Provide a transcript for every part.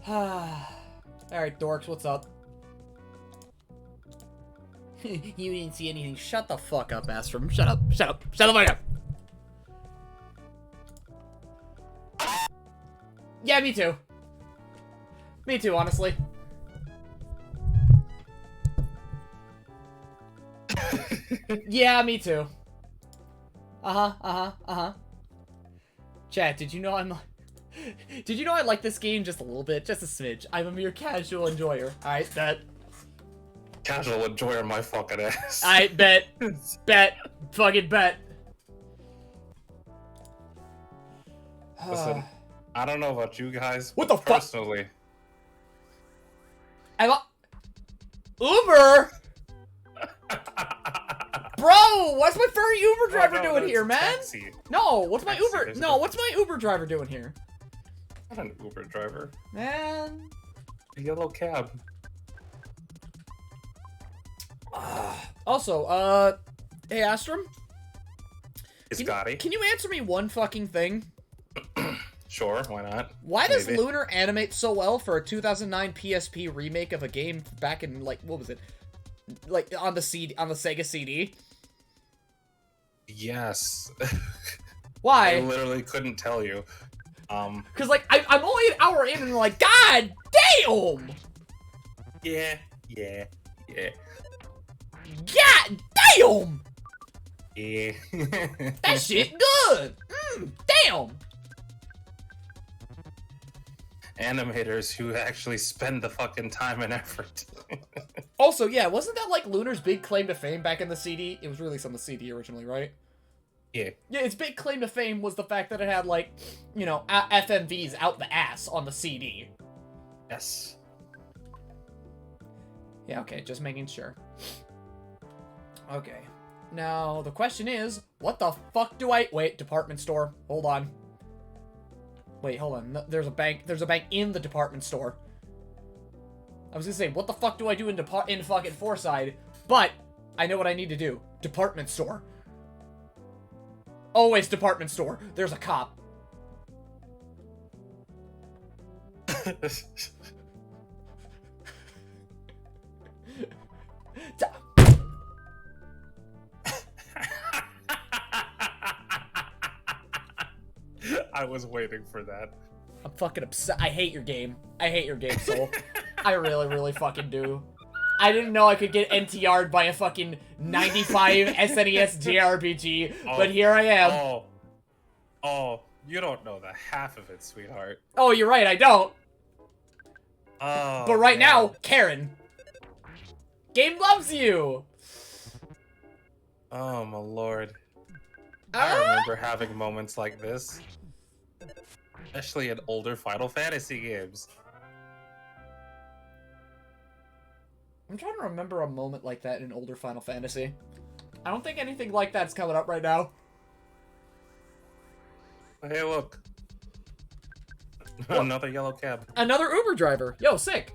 Alright, dorks, what's up? You didn't see anything. Shut the fuck up, Astrum. Shut up. Shut up. Shut the fuck up. Yeah, me too. Me too, honestly. Yeah, me too. Chat, did you know Did you know I like this game just a little bit? Just a smidge. I'm a mere casual enjoyer. Alright, bet. Casual enjoyer my fucking ass. Alright, bet. Bet. Fucking bet. Listen, I don't know about you guys, what the fuck? Personally. Uber? Bro, what's my furry Uber driver doing here, man? Taxi. No, what's my Taxi, Uber? No, what's my Uber driver doing here? Not an Uber driver. Man. A yellow cab. Also, hey, Astrum? Scotty. Can you answer me one fucking thing? Sure, why not? Why does Lunar animate so well for a 2009 PSP remake of a game back in, like, what was it? Like, on the Sega CD? Yes. Why? I literally couldn't tell you. Cause, like, I'm only an hour in and I'm like, God damn! Yeah. God damn! Yeah. That shit good! Damn! Animators who actually spend the fucking time and effort. Also, yeah, wasn't that, like, Lunar's big claim to fame back in the CD? It was released on the CD originally, right? Yeah. Yeah, its big claim to fame was the fact that it had, like, you know, FMVs out the ass on the CD. Yes. Yeah, okay, just making sure. Okay. Now, the question is, what the fuck do I... Wait, department store. Hold on. Wait, hold on. There's a bank in the department store. I was gonna say, what the fuck do I do in fucking Fourside? But, I know what I need to do. Department store. Always department store. There's a cop. I was waiting for that. I'm fucking upset. I hate your game. I hate your game, Soul. I really, really fucking do. I didn't know I could get NTR'd by a fucking 95 SNES JRPG, but here I am. Oh, you don't know the half of it, sweetheart. Oh, you're right, I don't. Oh, but right now, Karen. Game loves you. Oh, my lord. I remember having moments like this. Especially in older Final Fantasy games. I'm trying to remember a moment like that in older Final Fantasy. I don't think anything like that's coming up right now. Hey, look. Another yellow cab. Another Uber driver. Yo, sick.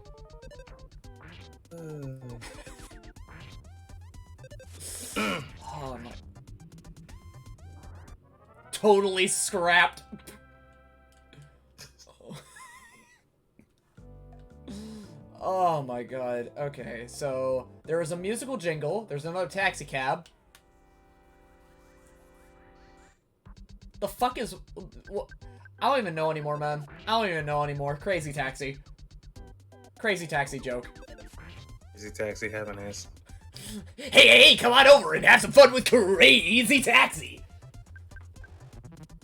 Oh, my. Totally scrapped. Oh my god. Okay, so there is a musical jingle. There's another taxi cab. The fuck is... I don't even know anymore, man. I don't even know anymore. Crazy taxi. Crazy taxi joke. Crazy taxi heaven is. Hey, come on over and have some fun with Crazy Taxi.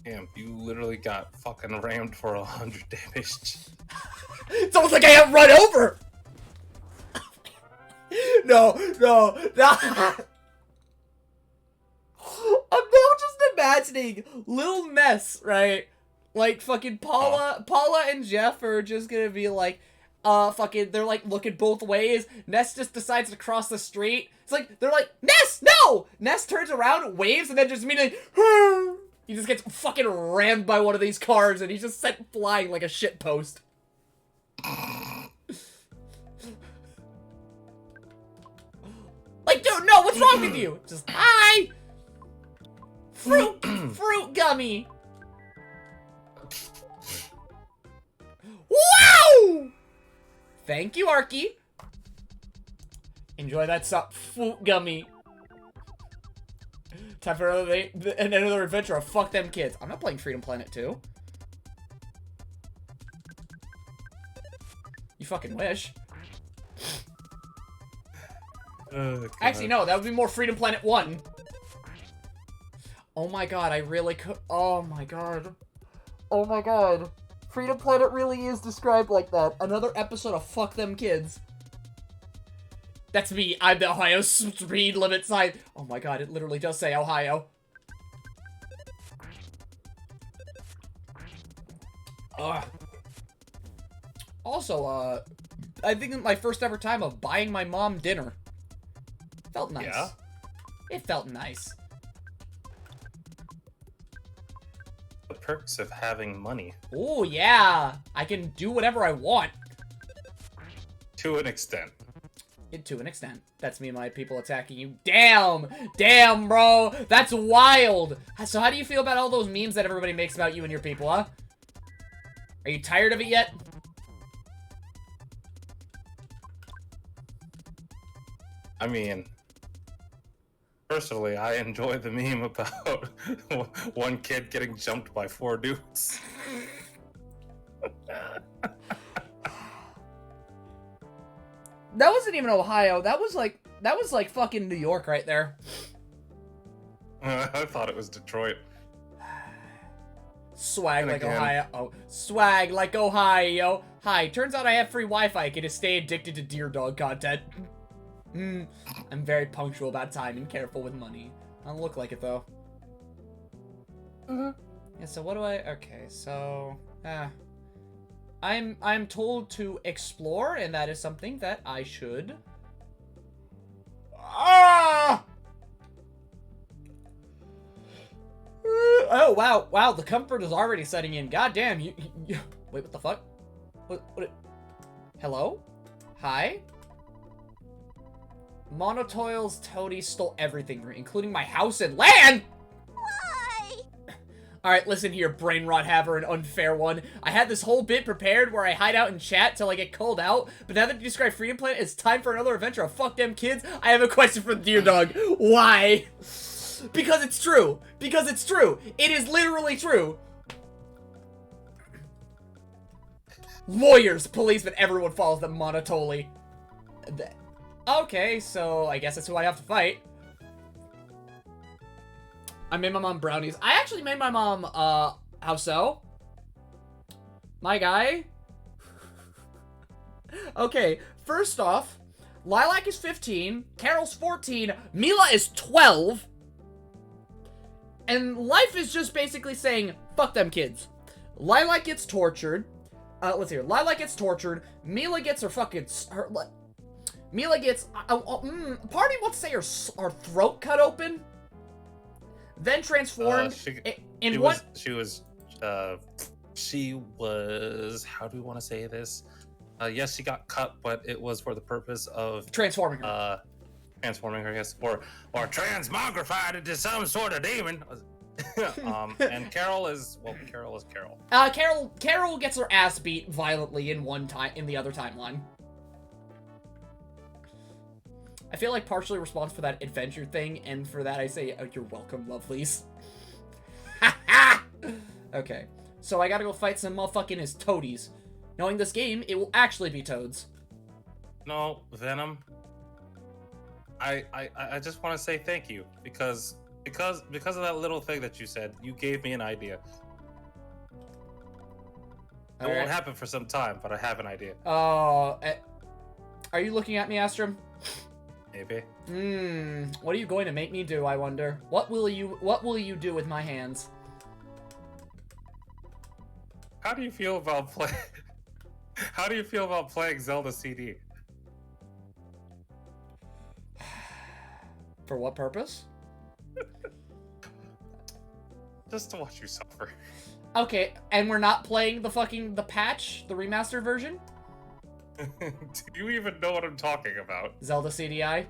Damn, you literally got fucking rammed for 100 damage. It's almost like I got run over. No. I'm now just imagining Lil Mess, right? Like, fucking Paula and Jeff are just gonna be like, fucking, they're like looking both ways. Ness just decides to cross the street. It's like, they're like, Ness, no! Ness turns around, waves, and then just immediately, he just gets fucking rammed by one of these cars, and he's just sent flying like a shit post. Like, dude, no, what's wrong with you? Just, hi! Fruit gummy! Wow! Thank you, Arky. Enjoy that fruit gummy. Time for another adventure of fuck them kids. I'm not playing Freedom Planet 2. You fucking wish. Actually, no, that would be more Freedom Planet 1. Oh my god, I really could. Oh my god. Oh my god. Freedom Planet really is described like that. Another episode of fuck them kids. That's me. I'm the Ohio speed limit sign. Oh my god, it literally does say Ohio. Also, I think it's my first ever time of buying my mom dinner. Felt nice. Yeah? It felt nice. The perks of having money. Oh yeah. I can do whatever I want. To an extent. To an extent. That's me and my people attacking you. Damn! Damn, bro! That's wild! So how do you feel about all those memes that everybody makes about you and your people, huh? Are you tired of it yet? I mean, personally, I enjoy the meme about one kid getting jumped by 4 dudes. That wasn't even Ohio. That was like fucking New York right there. I thought it was Detroit. Swag And like again. Ohio. Oh, swag like Ohio. Hi, turns out I have free Wi-Fi. I can just stay addicted to Deer Dog content. I'm very punctual about time and careful with money. I don't look like it though. Yeah, so what do I... Okay, so... I'm told to explore, and that is something that I should... Ah! Oh, wow. Wow, the comfort is already setting in. God damn, you... Wait, what the fuck? What... Hello? Hi? Monotoil's toady stole everything from me, including my house and land! Why? Alright, listen here, brain rot haver, an unfair one. I had this whole bit prepared where I hide out and chat till I get called out, but now that you describe Freedom Planet, it's time for another adventure of fuck them kids. I have a question for the Deer Dog. Why? Because it's true. Because it's true. It is literally true. Lawyers, policemen, everyone follows the Monotoli. Okay, so I guess that's who I have to fight. I made my mom brownies. I actually made my mom, how so? My guy? Okay, first off, Lilac is 15, Carol's 14, Mila is 12, and life is just basically saying, fuck them kids. Lilac gets tortured. Let's hear. Lilac gets tortured. Mila gets her fucking... Mila gets... part of me wants to say her throat cut open. Then transformed She was, how do we want to say this? Yes, she got cut, but it was for the purpose of transforming her. Transforming her, yes, or transmogrified into some sort of demon. And Carol is Carol. Carol gets her ass beat violently in the other timeline. I feel like partially responsible for that adventure thing, and for that I say, oh, you're welcome, lovelies. Okay, so I gotta go fight some motherfucking his toadies. Knowing this game, it will actually be toads. No, Venom. I just want to say thank you because of that little thing that you said. You gave me an idea. It won't happen for some time, but I have an idea. Oh, are you looking at me, Astrum? Maybe. What are you going to make me do, I wonder? What will you do with my hands? How do you feel about playing Zelda CD? For what purpose? Just to watch you suffer. Okay, and we're not playing the patch, the remastered version? Do you even know what I'm talking about? Zelda CDI?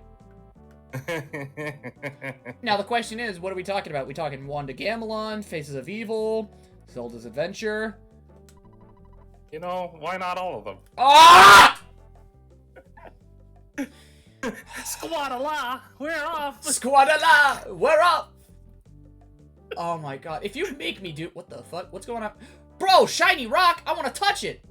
Now the question is, what are we talking about? We talking Wanda Gamelon, Faces of Evil, Zelda's Adventure? You know, why not all of them? Ah! Squad-a-la, we're off. Squad-a-la, we're up. Oh my god. If you make me do... What the fuck? What's going on? Bro, shiny rock! I want to touch it!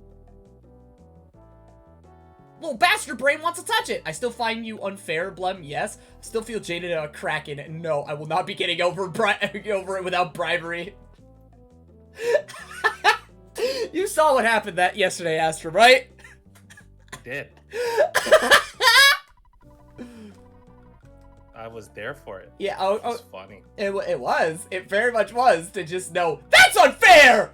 Little bastard brain wants to touch it! I still find you unfair, Blem, yes. I still feel jaded at a Kraken, and no, I will not be getting over it without bribery. You saw what happened yesterday, Astra, right? I did. I was there for it. Yeah, It was funny. It was. It very much was, to just know, that's unfair!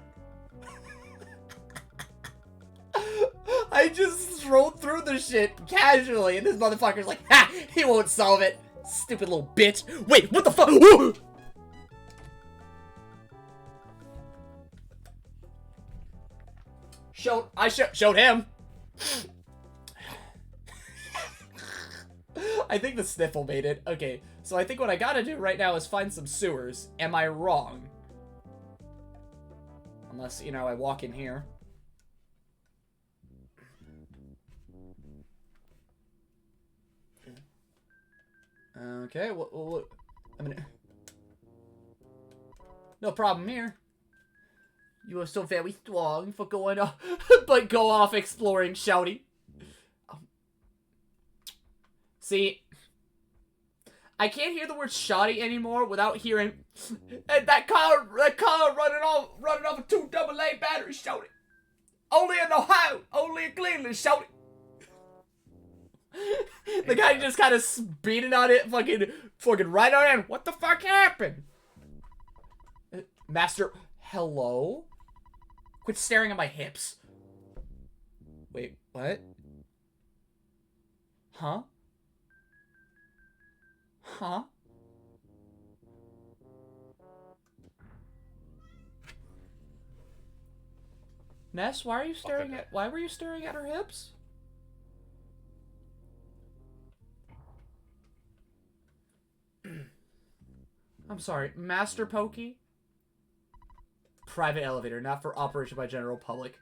I just rolled through the shit casually, and this motherfucker's like, ha! He won't solve it! Stupid little bitch. Wait, what the fuck? I showed him. I think the sniffle made it. Okay, so I think what I gotta do right now is find some sewers. Am I wrong? Unless, you know, I walk in here. Okay, what? I mean, no problem here. You are so very strong for going off, but go off exploring, shouty. See, I can't hear the word shoddy anymore without hearing that car running off a 2 AA battery, shouty. Only in Ohio, only in Cleveland, shouty. The guy just kind of speeding on it, fucking right on in. What the fuck happened? Master, hello? Quit staring at my hips. Wait, what? Huh? Huh? Ness, why were you staring at her hips? I'm sorry, Master Pokey? Private elevator, not for operation by general public.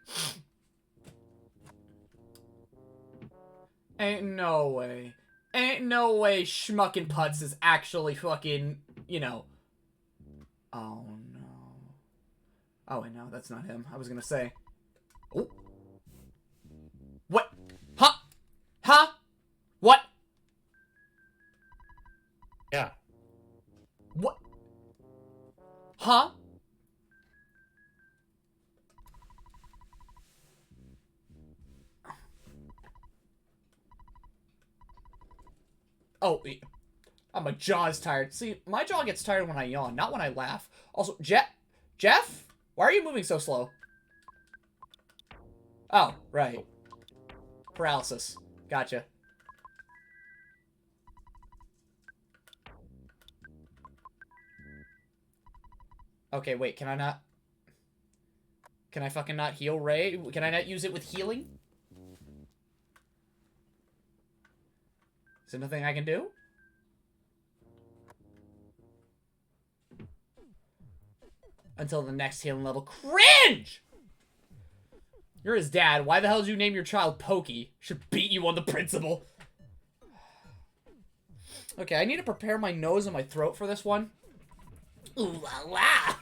Ain't no way. Ain't no way Schmuckin' Putz is actually fucking, you know. Oh, no. Oh, wait, no, that's not him. I was gonna say. Oh. What? Huh? Huh? What? Yeah. What? Huh? Oh, my jaw's tired. See, my jaw gets tired when I yawn, not when I laugh. Also, Jeff? Why are you moving so slow? Oh, right. Paralysis. Gotcha. Okay, wait, can I not... Can I fucking not heal Ray? Can I not use it with healing? Is there nothing I can do? Until the next healing level. Cringe! You're his dad. Why the hell did you name your child Pokey? Should beat you on the principle. Okay, I need to prepare my nose and my throat for this one. Ooh la la!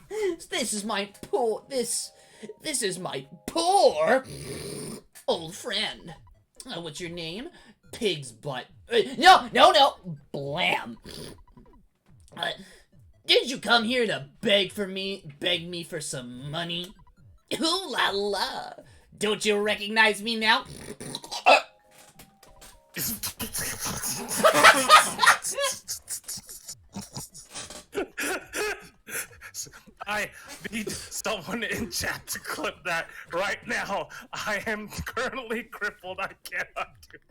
This is my poor... This is my poor old friend. What's your name? Pig's butt. No! Blam. Did you come here to beg me for some money? Ooh la la. Don't you recognize me now? I need someone in chat to clip that right now. I am currently crippled. I cannot do it.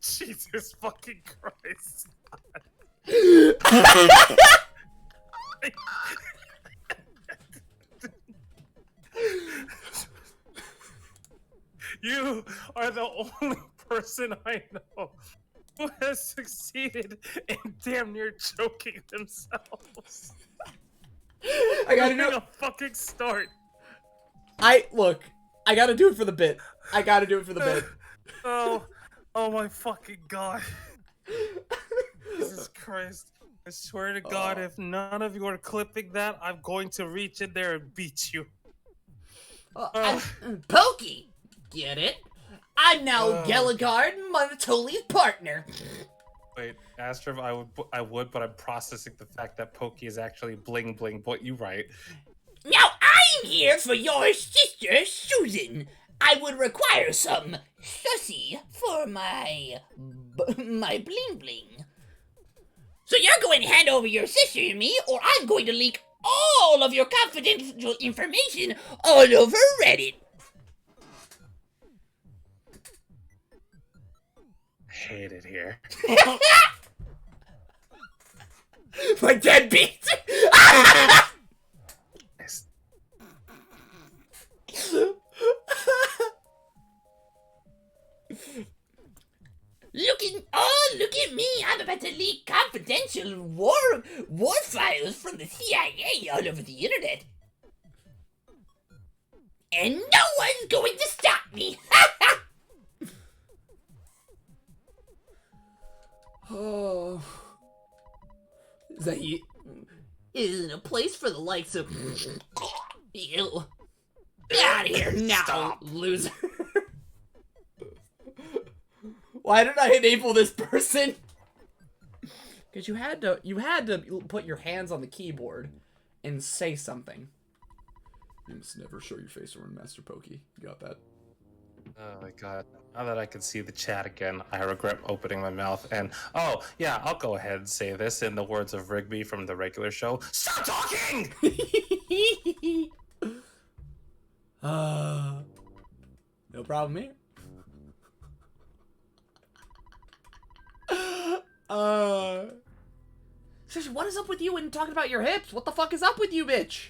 Jesus fucking Christ. You are the only person I know who has succeeded in damn near choking themselves. I gotta do a fucking start. Look, I gotta do it for the bit. I gotta do it for the bit. Oh Oh my fucking god. Jesus Christ. I swear to God, if none of you are clipping that, I'm going to reach in there and beat you. I'm Pokey. Get it? I'm now Gelligard, Monotoli's partner. Wait, Astrov, I would, but I'm processing the fact that Pokey is actually bling bling, but you right. Now I'm here for your sister, Susan. I would require some sussy for my bling bling. So you're going to hand over your sister to me, or I'm going to leak all of your confidential information all over Reddit. I hate it here. My deadbeat. Look at me! I'm about to leak confidential war files from the CIA all over the internet. And no one's going to stop me! Oh. Is that you? Isn't a place for the likes of... Ew. Get out of here now, Stop. loser. Why did I enable this person? Because you had to put your hands on the keyboard and say something. You must never show your face around Master Pokey. You got that? Oh my god. Now that I can see the chat again, I regret opening my mouth. And, oh, yeah, I'll go ahead and say this in the words of Rigby from the regular show. Stop talking! No problem here. Seriously, what is up with you and talking about your hips? What the fuck is up with you, bitch?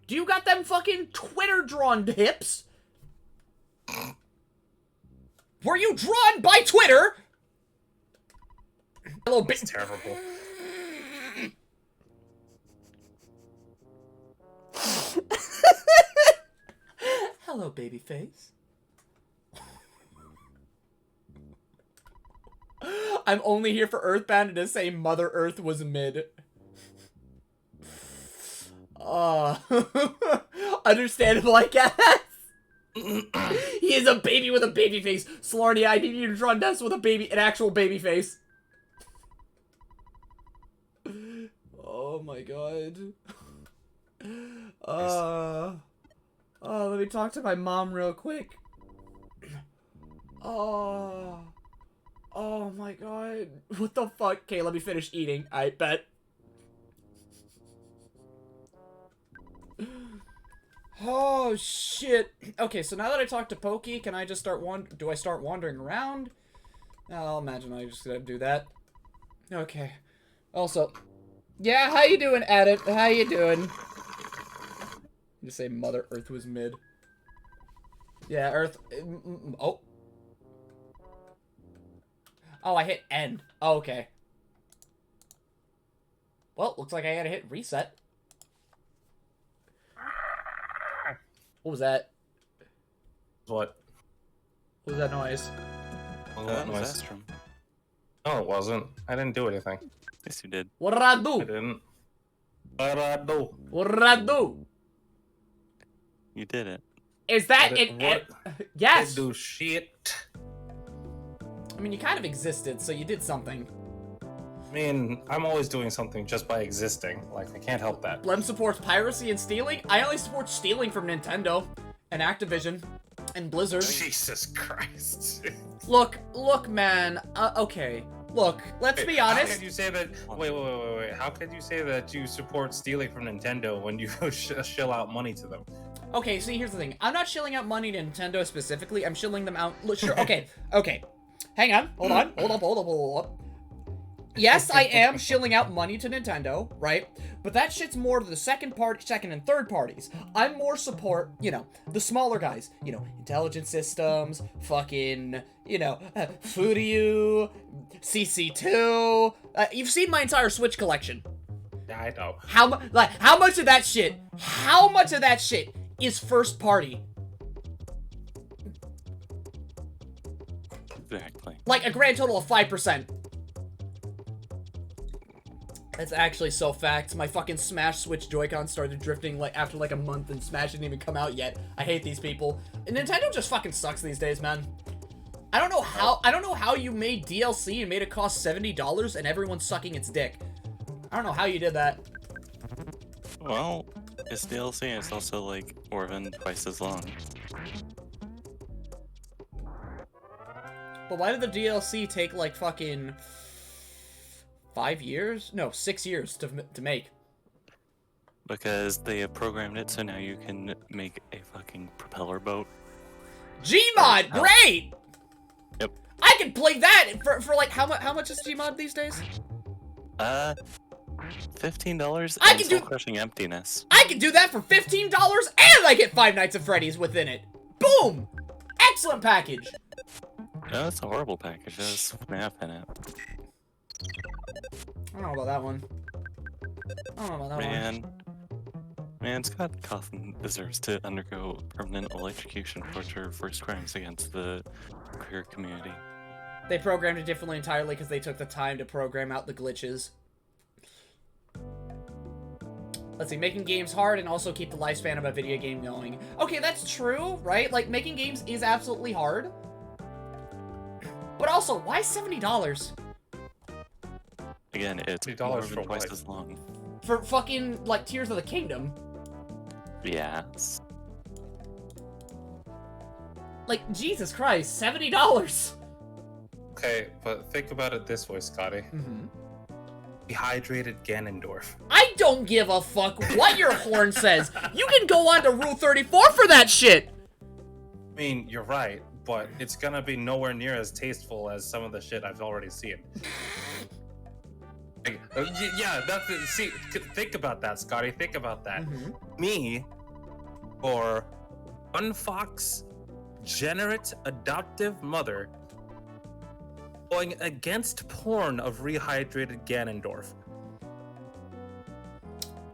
Do you got them fucking Twitter-drawn hips? Were you drawn by Twitter? Hello, bitch. It's terrible. Hello, babyface. I'm only here for Earthbound and to say Mother Earth was mid. Understandable, I guess. He is a baby with a baby face. Slarny, I need you to draw Ness with an actual baby face. Oh my god. Let me talk to my mom real quick. Oh my god. What the fuck? Okay, let me finish eating. I bet. Oh shit. Okay, so now that I talked to Pokey, can I just start do I start wandering around? I'll imagine I just gotta do that. Okay. Also, yeah, how you doing, Adam? How you doing? Just say Mother Earth was mid. Yeah, Earth. Oh. Oh, I hit end. Oh, okay. Well, looks like I gotta hit reset. What was that? What? What was that noise? What That was noise? Astrum. No, it wasn't. I didn't do anything. Yes, you did. What did I I do? didn't. What did I do? What did I do? You did it. Is that What it? did- Yes. I do shit. I mean, you kind of existed, so you did something. I mean, I'm always doing something just by existing. Like, I can't help that. Blem supports piracy and stealing. I only support stealing from Nintendo and Activision and Blizzard. Jesus Christ. Look, man. Okay. Look, let's be How honest. could you say that? Wait. How could you say that you support stealing from Nintendo when you shill out money to them? Okay, see, here's the thing. I'm not shilling out money to Nintendo specifically. I'm shilling them out. Look, sure. Okay. Hang on. Hold up. Yes, I am shilling out money to Nintendo, right? But that shit's more to the second and third parties. I'm more support, the smaller guys. Intelligent Systems, fucking, Furyu, CC2. You've seen my entire Switch collection. Yeah, I know. How much of that shit is first party? Exactly. Like a grand total of 5%. That's actually so facts. My fucking Smash Switch Joy-Con started drifting like after like a month and Smash didn't even come out yet. I hate these people. And Nintendo just fucking sucks these days, man. I don't know how you made DLC and made it cost $70 and everyone's sucking its dick. I don't know how you did that. Well, it's DLC. It's also like Orphan twice as long. But why did the DLC take like fucking 5 years? No, 6 years to make. Because they have programmed it so now you can make a fucking propeller boat. Gmod, Oh. great! Yep. I can play that for like how much is Gmod these days? $15 I and can do- Soul-Crushing Emptiness. I can do that for $15 and I get Five Nights at Freddy's within it. Boom! Excellent package. No, it's a horrible package. There's FNAF in it. I don't know about that one. I don't know about that one. Man, Scott Cawthon deserves to undergo permanent electrocution torture for his crimes against the queer community. They programmed it differently entirely because they took the time to program out the glitches. Let's see, making games hard and also keep the lifespan of a video game going. Okay, that's true, right? Like, making games is absolutely hard. But also, why $70? Again, it's $70 more for than twice what? as long. For fucking, like, Tears of the Kingdom. Yes. Like, Jesus Christ, $70! Okay, but think about it this way, Scotty. Mm-hmm. Dehydrated Ganondorf. I don't give a fuck what your horn says. You can go on to Rule 34 for that shit! I mean, you're right, but it's gonna be nowhere near as tasteful as some of the shit I've already seen. Like, yeah, that's it. See, think about that, Scotty. Think about that. Mm-hmm. Me, or Unfox, generate adoptive mother, going against porn of rehydrated Ganondorf.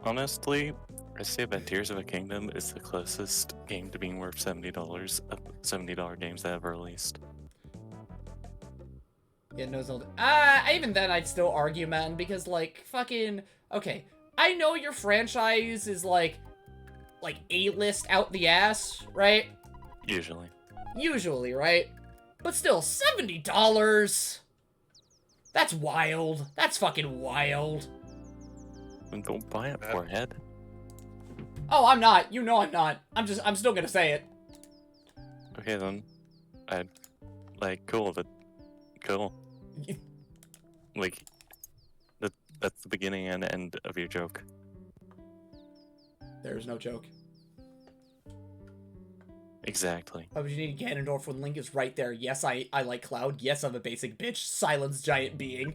Honestly, I say that Tears of a Kingdom is the closest game to being worth $70 of $70 games that ever released. Yeah, no Zelda. Even then, I'd still argue, man, because, like, fucking... Okay, I know your franchise is, like A-list out the ass, right? Usually. Usually, right? But still, $70? That's wild. That's fucking wild. And don't buy it, forehead. Oh, I'm not. You know I'm not. I'm still gonna say it. Okay then. Cool, but cool. Like, that's the beginning and end of your joke. There's no joke. Exactly. Why would you need Ganondorf when Link is right there? Yes, I like Cloud. Yes, I'm a basic bitch. Silence giant being.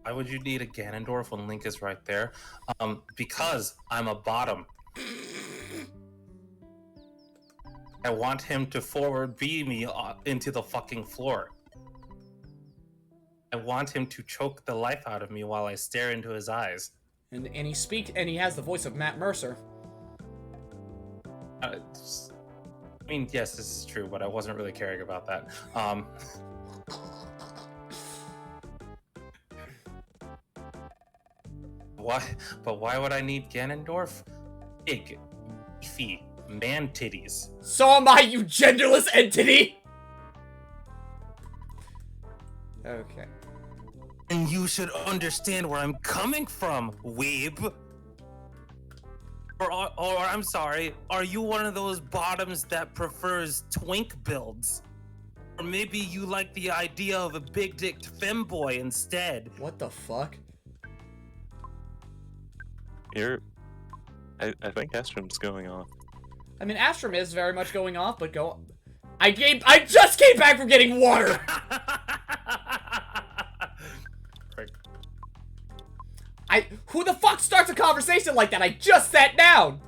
Why would you need a Ganondorf when Link is right there? Because I'm a bottom. I want him to forward B me into the fucking floor. I want him to choke the life out of me while I stare into his eyes. And he has the voice of Matt Mercer. I mean, yes, this is true, but I wasn't really caring about that. Why? But why would I need Ganondorf? Big, beefy, man titties. So am I, you genderless entity! Okay. And you should understand where I'm coming from, weeb. Or I'm sorry, are you one of those bottoms that prefers twink builds? Or maybe you like the idea of a big-dicked femboy instead? What the fuck? I think Astrum's going off. I mean, Astrum is very much going off, but go... I just came back from getting water! Who the fuck starts a conversation like that? I just sat down!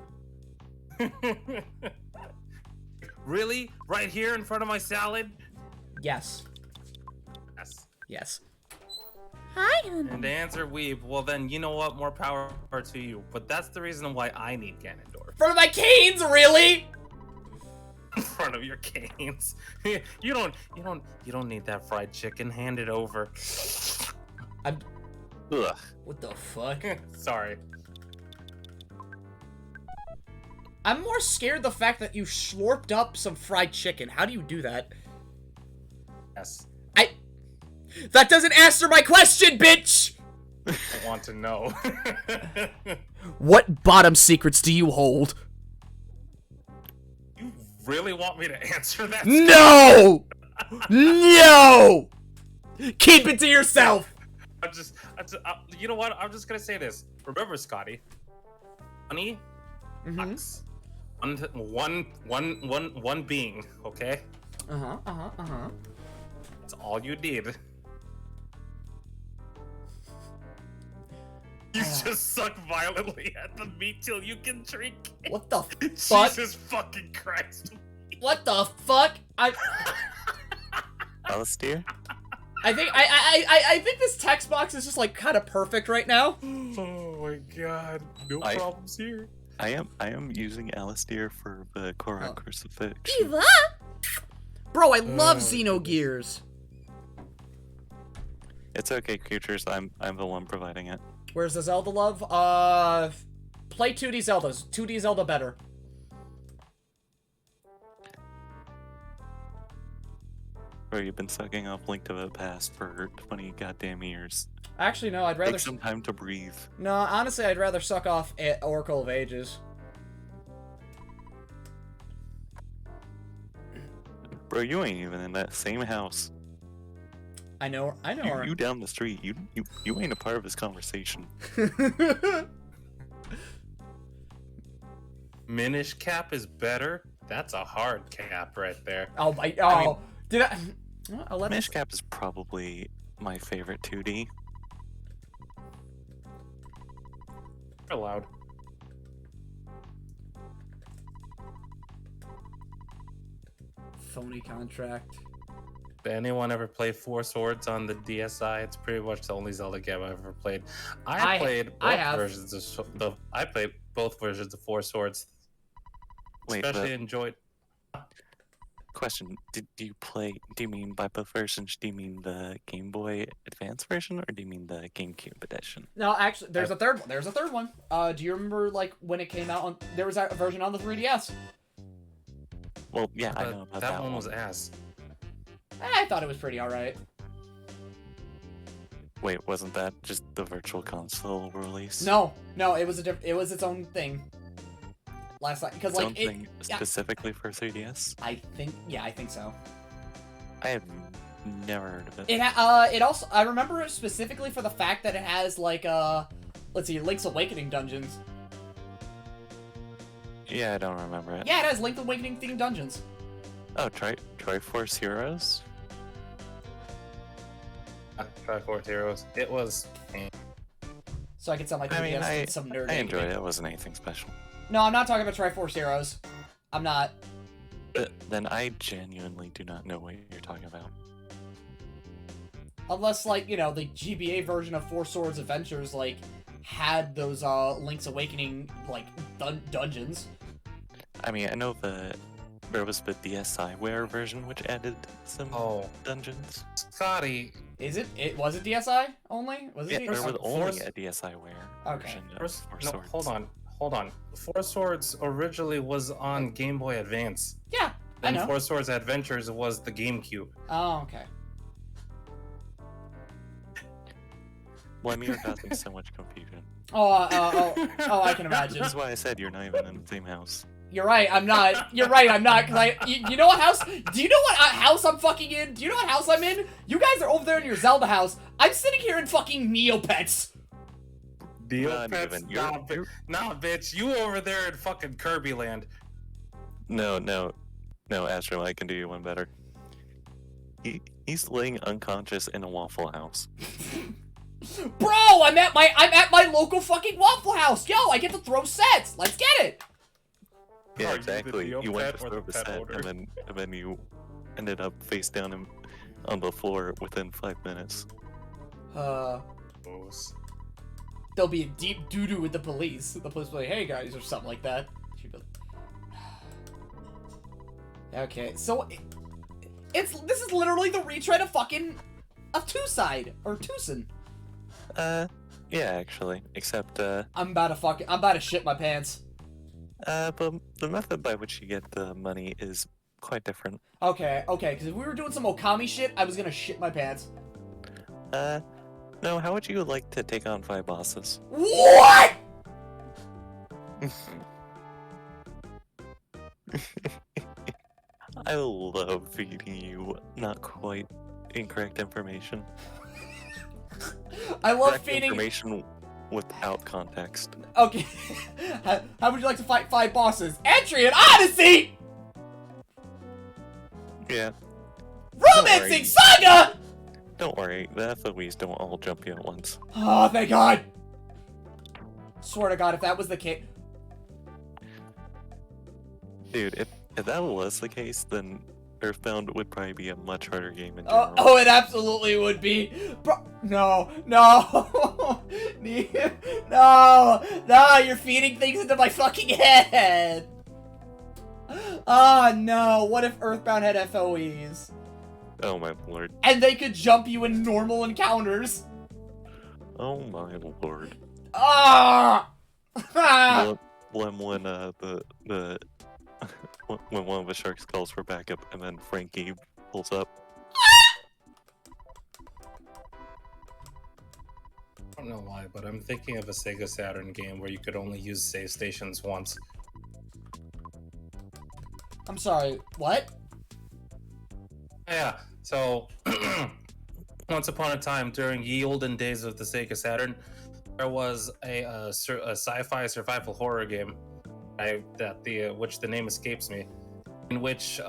Really? Right here in front of my salad? Yes. Yes. Yes. Hi, And to answer weeb, well then, you know what? More power to you. But that's the reason why I need Ganondorf. In front of my canes, really? front of your canes. You don't need that fried chicken. Hand it over. I'm. Ugh. What the fuck? Sorry. I'm more scared the fact that you slurped up some fried chicken. How do you do that? Yes. That doesn't answer my question, bitch! I want to know. What bottom secrets do you hold? You really want me to answer that? No! No! Keep it to yourself! You know what? I'm just gonna say this. Remember, Scotty. Honey, Ox. One being, okay? That's all you need. You just suck violently at the meat till you can drink it. What the fuck? Jesus fucking Christ. What the fuck? Alistair? I think this text box is just like kind of perfect right now. Oh my god. No problems here. I am using Alistair for the Korok crucifix. Eva? Bro, I love Xenogears. It's okay, creatures. I'm the one providing it. Where's the Zelda love? Play 2D Zeldas. 2D Zelda better. Bro, you've been sucking off Link to the Past for 20 goddamn years. Actually, no, I'd rather... Take some time to breathe. No, honestly, I'd rather suck off Oracle of Ages. Bro, you ain't even in that same house. I know her. You down the street. You ain't a part of this conversation. Minish cap is better? That's a hard cap right there. Oh my... Oh, I mean, did I... I'll let Minish Cap is probably my favorite 2D. You're allowed. Phony contract. Did anyone ever play Four Swords on the DSi? It's pretty much the only Zelda game I've ever played. I played both versions of Four Swords. Wait, Especially enjoyed. Question: do you mean by both versions? Do you mean the Game Boy Advance version, or do you mean the GameCube edition? No, actually, there's a third one. There's a third one. Do you remember like when it came out on? There was a version on the 3DS. Well, yeah, I know about that one was ass. I thought it was pretty alright. Wait, wasn't that just the Virtual Console release? No, it was it was its own thing. Last night, because like thing specifically for 3DS. I think so. I have never heard of it. It also I remember it specifically for the fact that it has like let's see, Link's Awakening dungeons. Yeah, I don't remember it. Yeah, it has Link's Awakening themed dungeons. Oh, Triforce Heroes. Triforce Heroes. It was. So I could sound like some nerd. I enjoyed it. It wasn't anything special. No, I'm not talking about Triforce Heroes. I'm not. Then I genuinely do not know what you're talking about. Unless, like, you know, the GBA version of Four Swords Adventures, like, had those, Link's Awakening, like, dungeons. I mean, I know there was the DSiWare version, which added some dungeons. Scotty. Was it DSi only? Was it? Yeah, there was only a DSiWare version of Four Swords. Hold on. Four Swords originally was on Game Boy Advance. Yeah, I know. Four Swords Adventures was the GameCube. Oh, okay. Well, I mean, you're causing so much confusion. Oh, I can imagine. That's why I said you're not even in the same house. You're right, I'm not. You're right, I'm not. Cause you know what house? Do you know what house I'm fucking in? Do you know what house I'm in? You guys are over there in your Zelda house. I'm sitting here in fucking Neopets. Neopets? Nah, bitch. You over there in fucking Kirby Land. No, Astro, I can do you one better. He's laying unconscious in a Waffle House. Bro, I'm at my local fucking Waffle House. Yo, I get to throw sets. Let's get it. Yeah, exactly. You went to throw the set, and then you ended up face down on the floor within 5 minutes. There'll be a deep doo-doo with the police. The police will be like, hey guys, or something like that. Okay, so this is literally the retread of fucking of Fourside or Tucson. Yeah, actually, except I'm about to shit my pants. but the method by which you get the money is quite different. Okay, because if we were doing some Okami shit, I was gonna shit my pants. No, how would you like to take on 5 bosses? What? I love feeding you not quite incorrect information. I love Correct feeding information without context. Okay. How would you like to fight 5 bosses? Entry and Odyssey! Yeah. Romancing Saga! Don't worry, the FOEs don't all jump you at once. Oh, thank God. Swear to God, if that was the case. Dude, if that was the case, then Earthbound would probably be a much harder game in general. Oh, it absolutely would be. No. No, you're feeding things into my fucking head. Oh, no. What if Earthbound had FOEs? Oh my lord. And they could jump you in normal encounters. Oh my lord. Ah! Blem when when one of the sharks calls for backup and then Frankie pulls up. I don't know why, but I'm thinking of a Sega Saturn game where you could only use save stations once. I'm sorry, what? Yeah, so once upon a time during ye olden days of the Sega Saturn, there was a sci-fi survival horror game which the name escapes me, in which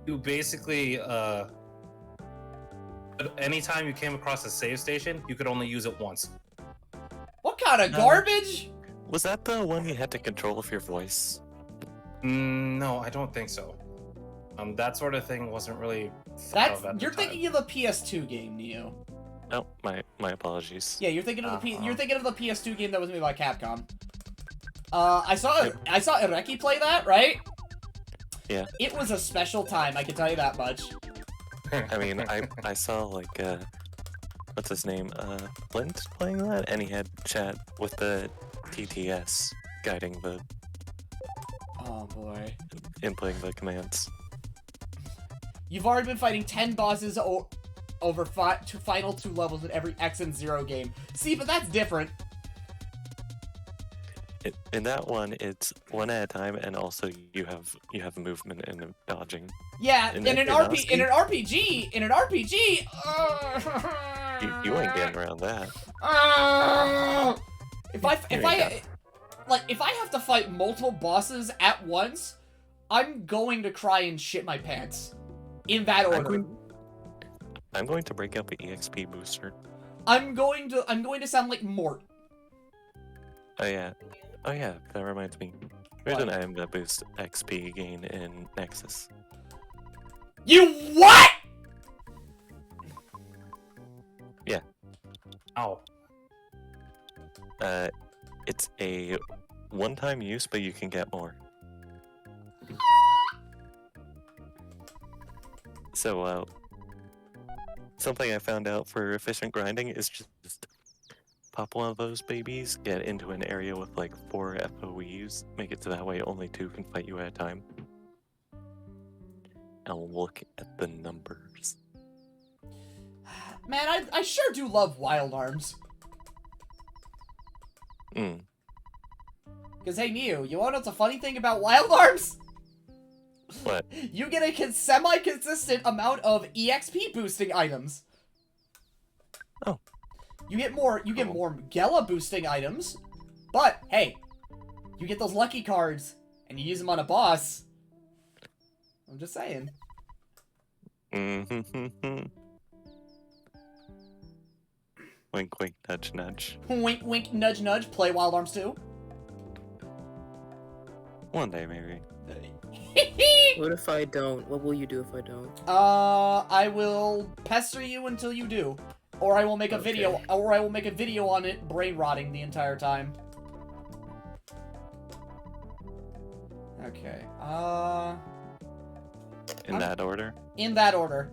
you basically anytime you came across a save station, you could only use it once. What kind of garbage? Was that the one you had to control with your voice? No, I don't think so. That sort of thing wasn't really You're thinking of the PS2 game, Neo. Oh, my apologies. Yeah, you're thinking of the PS2 game that was made by Capcom. I saw Ireki play that, right? Yeah. It was a special time, I can tell you that much. I mean, I saw like what's his name? Flint playing that, and he had chat with the TTS guiding the Oh boy. inputting the commands. You've already been fighting 10 bosses over final 2 levels in every X and 0 game. See, but that's different. In that one, it's one at a time, and also you have movement and dodging. Yeah, In in an Honesty, RPG, you ain't getting around that. If I have to fight multiple bosses at once, I'm going to cry and shit my pants. In that order. I'm going to break up the EXP booster. I'm going to sound like Mort. Oh yeah, that reminds me. There's an item that boosts XP gain in Nexus. You what? Yeah. Ow. It's a one-time use, but you can get more. So, something I found out for efficient grinding is just pop one of those babies, get into an area with like 4 FOEs, make it so that way only 2 can fight you at a time. And look at the numbers. Man, I sure do love Wild Arms. Because, hey, Neo, you wanna know what's a funny thing about Wild Arms? What? You get a semi-consistent amount of EXP boosting items. Oh. You get more Gela boosting items, but, hey, you get those lucky cards, and you use them on a boss. I'm just saying. Wink, wink, nudge, nudge. Wink, wink, nudge, nudge, play Wild Arms 2. One day, maybe. What if I don't? What will you do if I don't? I will pester you until you do. Or I will make a video, on it, brain rotting the entire time. Okay, In that order? In that order.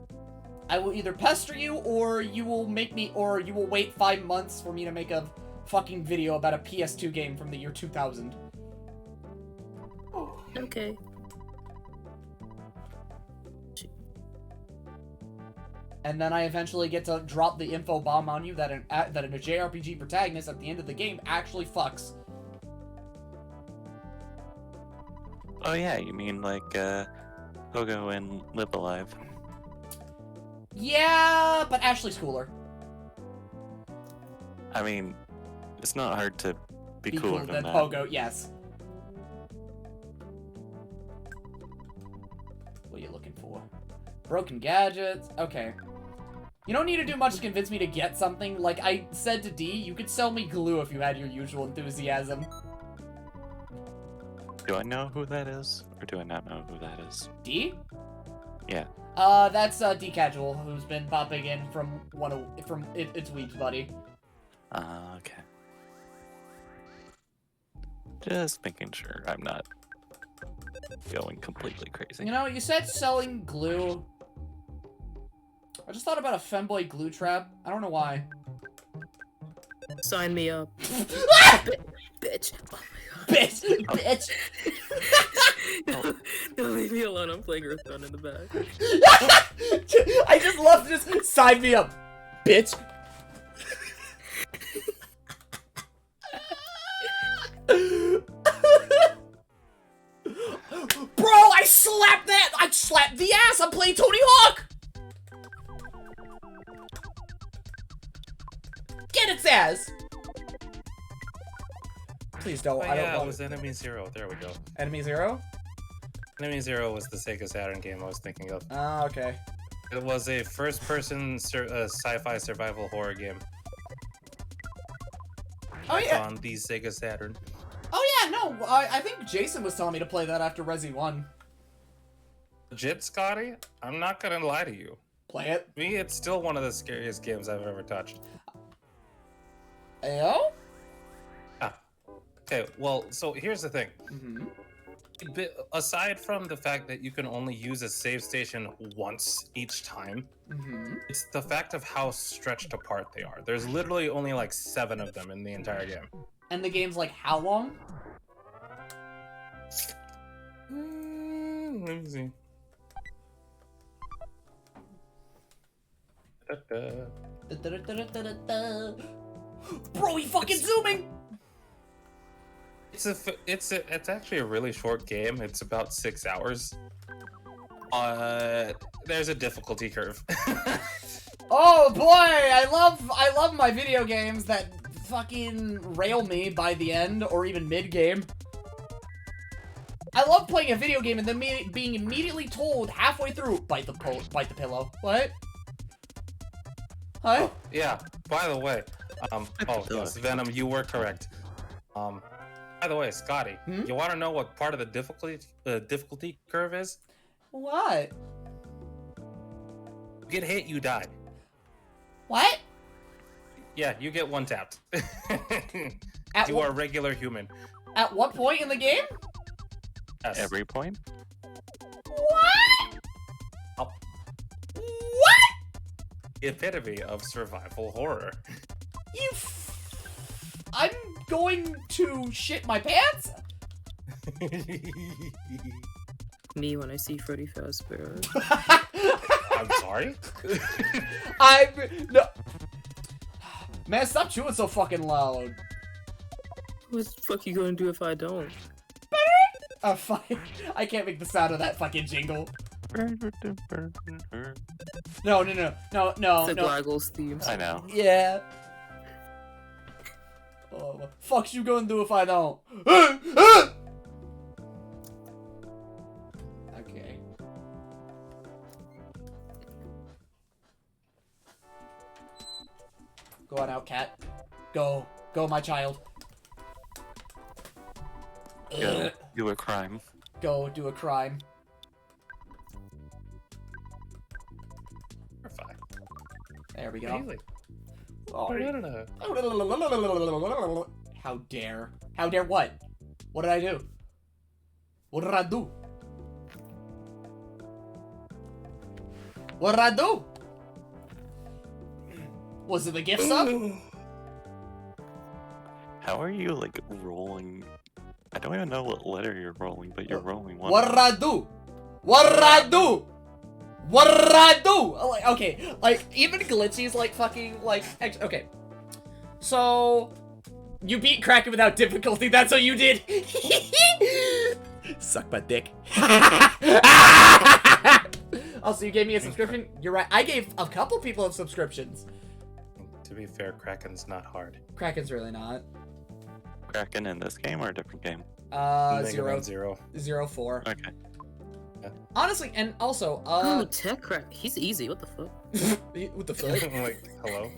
I will either pester you, or you will make me, or you will wait 5 months for me to make a fucking video about a PS2 game from the year 2000. Okay. And then I eventually get to drop the info bomb on you that a JRPG protagonist at the end of the game actually fucks. Oh yeah, you mean like Pogo and Live Alive. Yeah, but Ashley's cooler. I mean, it's not hard to be Cooler cooler than than that. Pogo, yes. What are you looking for? Broken gadgets? Okay. You don't need to do much to convince me to get something. Like I said to D, you could sell me glue if you had your usual enthusiasm. Do I know who that is? Or do I not know who that is? D? Yeah. That's D Casual, who's been popping in from its Weeb's buddy. Okay. Just making sure I'm not going completely crazy. You know, you said selling glue. I just thought about a femboy glue trap. I don't know why. Sign me up. Bitch. Bitch! Bitch! No, leave me alone. I'm playing Earthbound in the back. I just love this. Sign me up, bitch. Bro, I slapped that! I slapped the ass! I'm playing Tony Hawk! Get its ass! Please don't. Oh, I don't yeah, it want was Enemy Zero. There we go. Enemy Zero? Enemy Zero was the Sega Saturn game I was thinking of. Ah, okay. It was a first-person sci-fi survival horror game Oh yeah. on the Sega Saturn. Oh yeah, no, I think Jason was telling me to play that after Resi 1. Legit, Scotty? I'm not gonna lie to you. Play it. Me, it's still one of the scariest games I've ever touched. Ayo? Okay, well, so here's the thing. Mm-hmm. Aside from the fact that you can only use a save station once each time, Mm-hmm. it's the fact of how stretched apart they are. There's literally only like 7 of them in the entire game. And the game's like how long? Let me see. Bro, he fucking zooming! It's actually a really short game. It's about 6 hours. There's a difficulty curve. Oh boy, I love my video games that fucking rail me by the end or even mid-game. I love playing a video game and then being immediately told halfway through, bite the pillow. What? Huh? Yeah. By the way, oh yes, Venom, you were correct. By the way, Scotty, you want to know what part of the difficulty curve is? What? You get hit, you die. What? Yeah, you get one tapped. You are a regular human. At what point in the game? Yes. Every point? What? Oh. What? The epitome of survival horror. I'm going to shit my pants? Me when I see Freddy Fazbear. I'm sorry? No. Man, stop chewing so fucking loud. What the fuck you gonna do if I don't? Oh, fuck. I can't make the sound of that fucking jingle. No. It's the Glaggles theme. I know. Yeah. Oh, what the fuck's you gonna do if I don't? Okay. Go on out, cat. Go. Go, my child. Go do a crime. Go do a crime. You're fine. There we go. Really? Oh, No. how dare? How dare what? What did I do? What did I do? What did I do? Was it the gift sub? How are you like rolling? I don't even know what letter you're rolling, but you're rolling one. What did I do? What did I do? What did I do? Like, okay, like even Glitchy's like fucking like okay. So you beat Kraken without difficulty. That's what you did. Suck my dick. Also, you gave me a subscription. You're right. I gave a couple people subscriptions. To be fair, Kraken's not hard. Kraken's really not. Kraken in this game or a different game? Mega Man Zero. 04. Okay. Honestly, and also, Oh, Tech Crack. He's easy. What the fuck? what the fuck? Like, hello?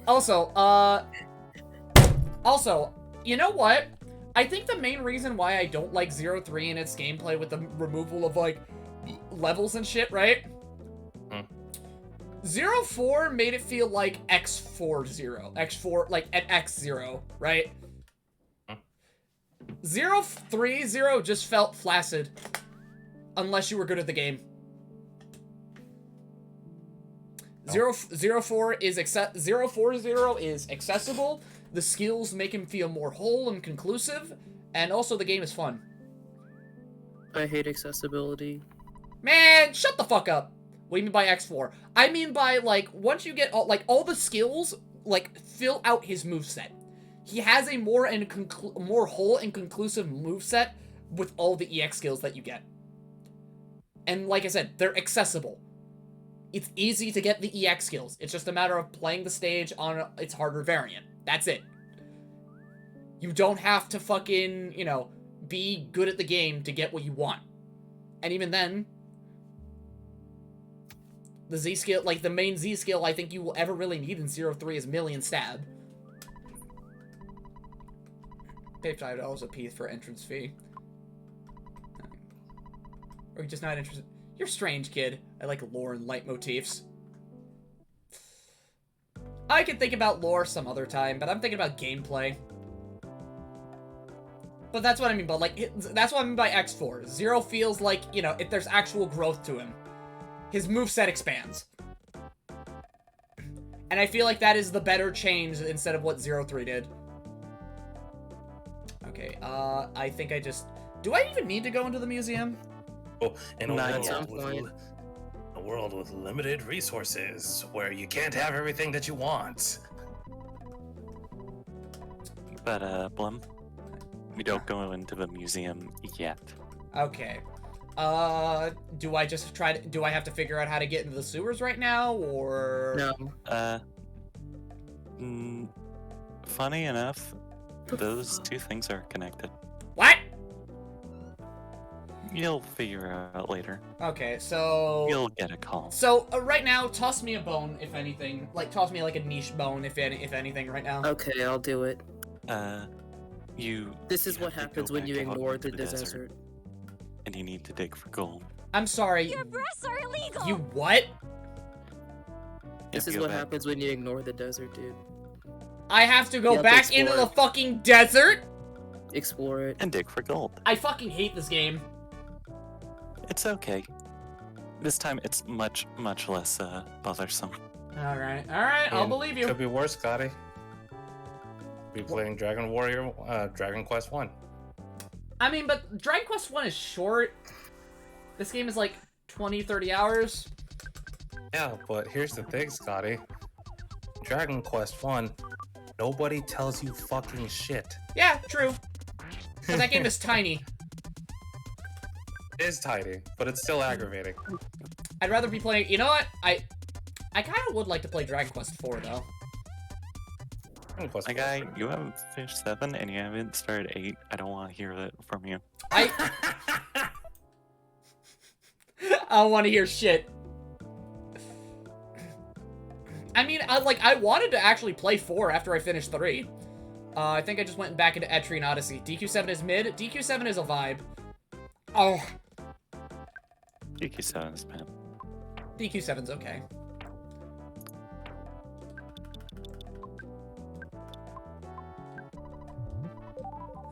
Also, you know what? I think the main reason why I don't like 03 in its gameplay with the removal of, like, levels and shit, right? 04 made it feel like X4, like, at X0, right? 030 just felt flaccid. Unless you were good at the game. 040 is accessible. The skills make him feel more whole and conclusive, and also the game is fun. I hate accessibility. Man, shut the fuck up. What do you mean by X4? I mean by, like, once you get all the skills, like, fill out his moveset. He has a more whole and conclusive moveset with all the EX skills that you get. And like I said, they're accessible. It's easy to get the EX skills. It's just a matter of playing the stage on its harder variant. That's it. You don't have to fucking, you know, be good at the game to get what you want. And even then, the Z skill, like the main Z skill I think you will ever really need in 03 is Million Stab. Pay $5 a piece for entrance fee. Or you're just not interested? You're strange, kid. I like lore and leitmotifs. I could think about lore some other time, but I'm thinking about gameplay. But that's what I mean by, like, that's what I mean by X4. Zero feels like, you know, if there's actual growth to him. His moveset expands. And I feel like that is the better change instead of what 03 did. Okay, I think I just... Do I even need to go into the museum? In a Not world with limited resources, where you can't have everything that you want. But, Blem, we don't go into the museum yet. Okay. Do I just try to... Do I have to figure out how to get into the sewers right now, or... No. Funny enough, those two things are connected. What? You'll figure out later. Okay, so... You'll get a call. So, right now, toss me a bone, if anything. Like, toss me, like, a niche bone, if anything, right now. Okay, I'll do it. This is you what have to happens go when back you out ignore into the desert. And you need to dig for gold. I'm sorry. Your breasts are illegal! You what? This is what happens when you ignore the desert, dude. I have to You go have to back into the explore. fucking desert? Explore it. And dig for gold. I fucking hate this game. It's okay. This time it's much, much less, bothersome. Alright, I'll believe you. Could be worse, Scotty. Be playing Dragon Quest 1. I mean, but Dragon Quest 1 is short. This game is like 20, 30 hours. Yeah, but here's the thing, Scotty. Dragon Quest 1, nobody tells you fucking shit. Yeah, true. But that game is tiny. It is tiny, but it's still aggravating. I'd rather be playing... You know what? I kind of would like to play Dragon Quest 4, though. Dragon Quest My 4 guy, is pretty you haven't finished 7 and you haven't started 8. I don't want to hear that from you. I don't want to hear shit. I mean, I wanted to actually play 4 after I finished 3. I think I just went back into Etrian Odyssey. DQ7 is mid. DQ7 is a vibe. Oh. DQ7 is bad. DQ7's okay.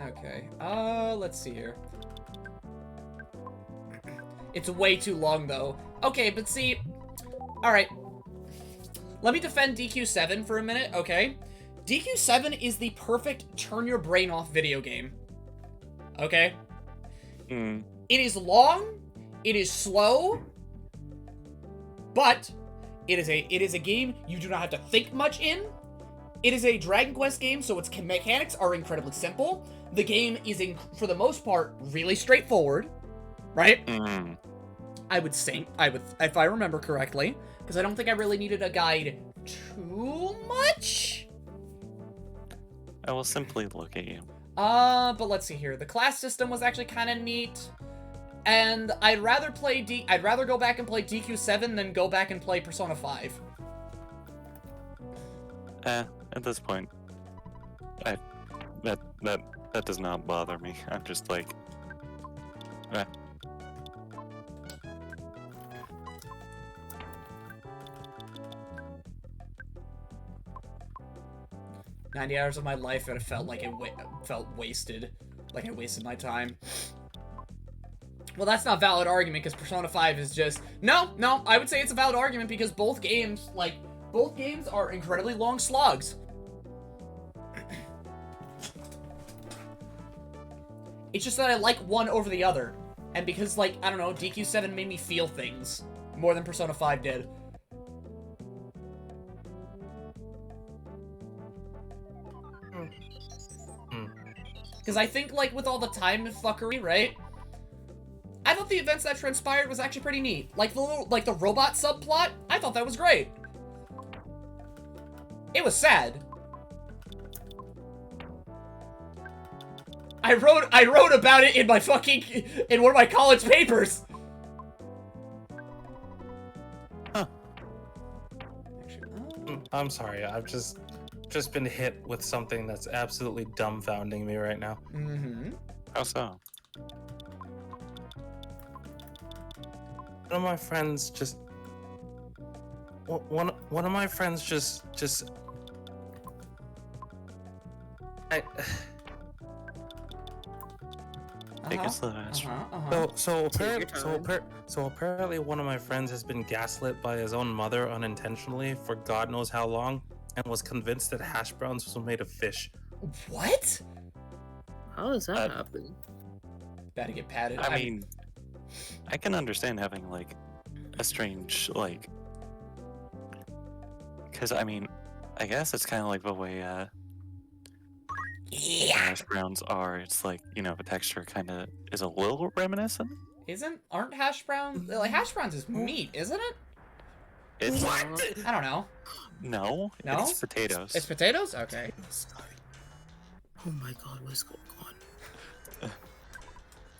Okay. Let's see here. It's way too long, though. Okay, but see... Alright, let me defend DQ7 for a minute, okay? DQ7 is the perfect turn your brain off video game. Okay? Mm. It is long, it is slow, but it is a game you do not have to think much in. It is a Dragon Quest game, so its mechanics are incredibly simple. The game is, for the most part, really straightforward, right? Mm. I would think, if I remember correctly, because I don't think I really needed a guide too much. I will simply look at you. But let's see here. The class system was actually kind of neat. And I'd rather go back and play DQ7 than go back and play Persona 5. At this point, that does not bother me. I'm just like, 90 hours of my life, and it felt like it felt wasted. Like I wasted my time. Well, that's not a valid argument, because Persona 5 is just... No, I would say it's a valid argument, because both games are incredibly long slogs. It's just that I like one over the other. And because, like, I don't know, DQ7 made me feel things more than Persona 5 did. Because I think, like, with all the time fuckery, right? I thought the events that transpired was actually pretty neat. Like, the robot subplot, I thought that was great. It was sad. I wrote about it in my in one of my college papers. Huh. I'm sorry, I've just been hit with something that's absolutely dumbfounding me right now. Mm-hmm. How so? One of my friends just Take us to the restaurant. So time. apparently one of my friends has been gaslit by his own mother unintentionally for God knows how long, and was convinced that hash browns were made of fish. What? How does that happen? Better get padded. I mean, I can understand having, like, a strange, like... Because, I mean, I guess it's kind of like the way, hash browns are. It's like, you know, the texture kind of is a little reminiscent. Aren't hash browns... Like, hash browns is meat, isn't it? It's I don't know. No? No? It's potatoes. It's potatoes? Okay. Oh my god, what is going on?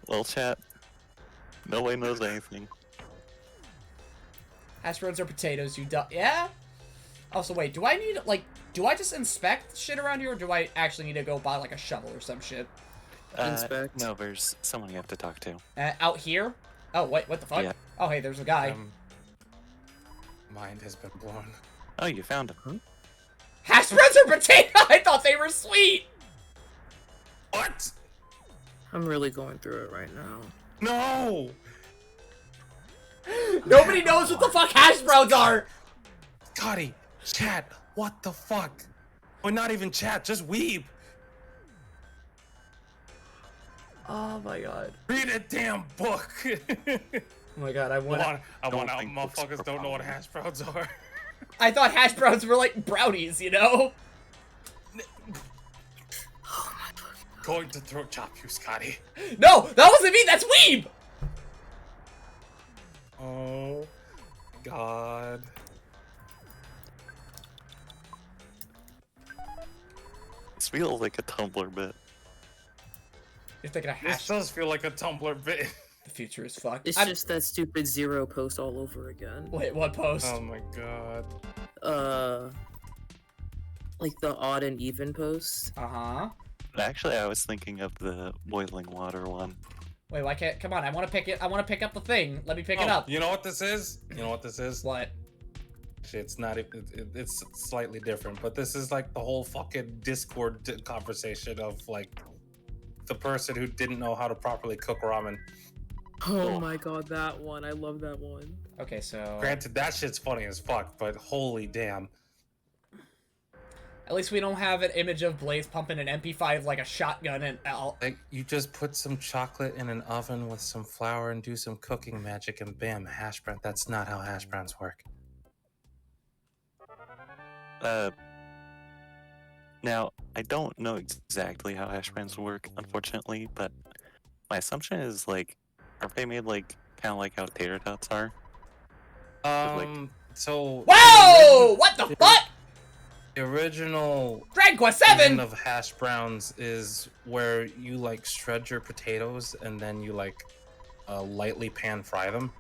Little chat. Nobody knows anything. Hash browns are potatoes, yeah? Also, wait, do I just inspect shit around here, or do I actually need to go buy, like, a shovel or some shit? Inspect. No, there's someone you have to talk to. Out here? Oh, wait, what the fuck? Yeah. Oh, hey, there's a guy. Mind has been blown. Oh, you found him. Huh? Hash browns are potato! I thought they were sweet! What? I'm really going through it right now. No! Nobody knows what the fuck hash browns are! Scotty, chat, what the fuck? Or not even chat, just weeb. Oh my god. Read a damn book. Oh my god, I want out. think books Motherfuckers are don't know what problem. hash browns are. I thought hash browns were like brownies, you know? Going to throat chop you, Scotty. No, that wasn't me, that's Weeb! Oh, God. This feels like a Tumblr bit. You're thinking of This hash. does feel like a Tumblr bit. The future is fucked. It's just that stupid zero post all over again. Wait, what post? Oh my God. Like the odd and even post. Uh-huh. Actually, I was thinking of the boiling water one. Wait, why can't... Come on, I want to pick it. I want to pick up the thing. Let me pick it up. You know what this is? You know what this is? What? Actually, it's not. It's slightly different, but this is like the whole fucking Discord conversation of like the person who didn't know how to properly cook ramen. Oh my god, that one. I love that one. Okay, so Granted, that shit's funny as fuck, but holy damn. at least we don't have an image of Blaze pumping an MP5 like a shotgun and all. Like, you just put some chocolate in an oven with some flour and do some cooking magic and bam, hash brown. That's not how hash browns work. Now, I don't know exactly how hash browns work, unfortunately, but my assumption is, like, are they made, like, kind of like how tater tots are? So... Whoa! What the fuck? The original Dragon Quest version 7! of hash browns is where you, like, shred your potatoes and then you, like, lightly pan fry them.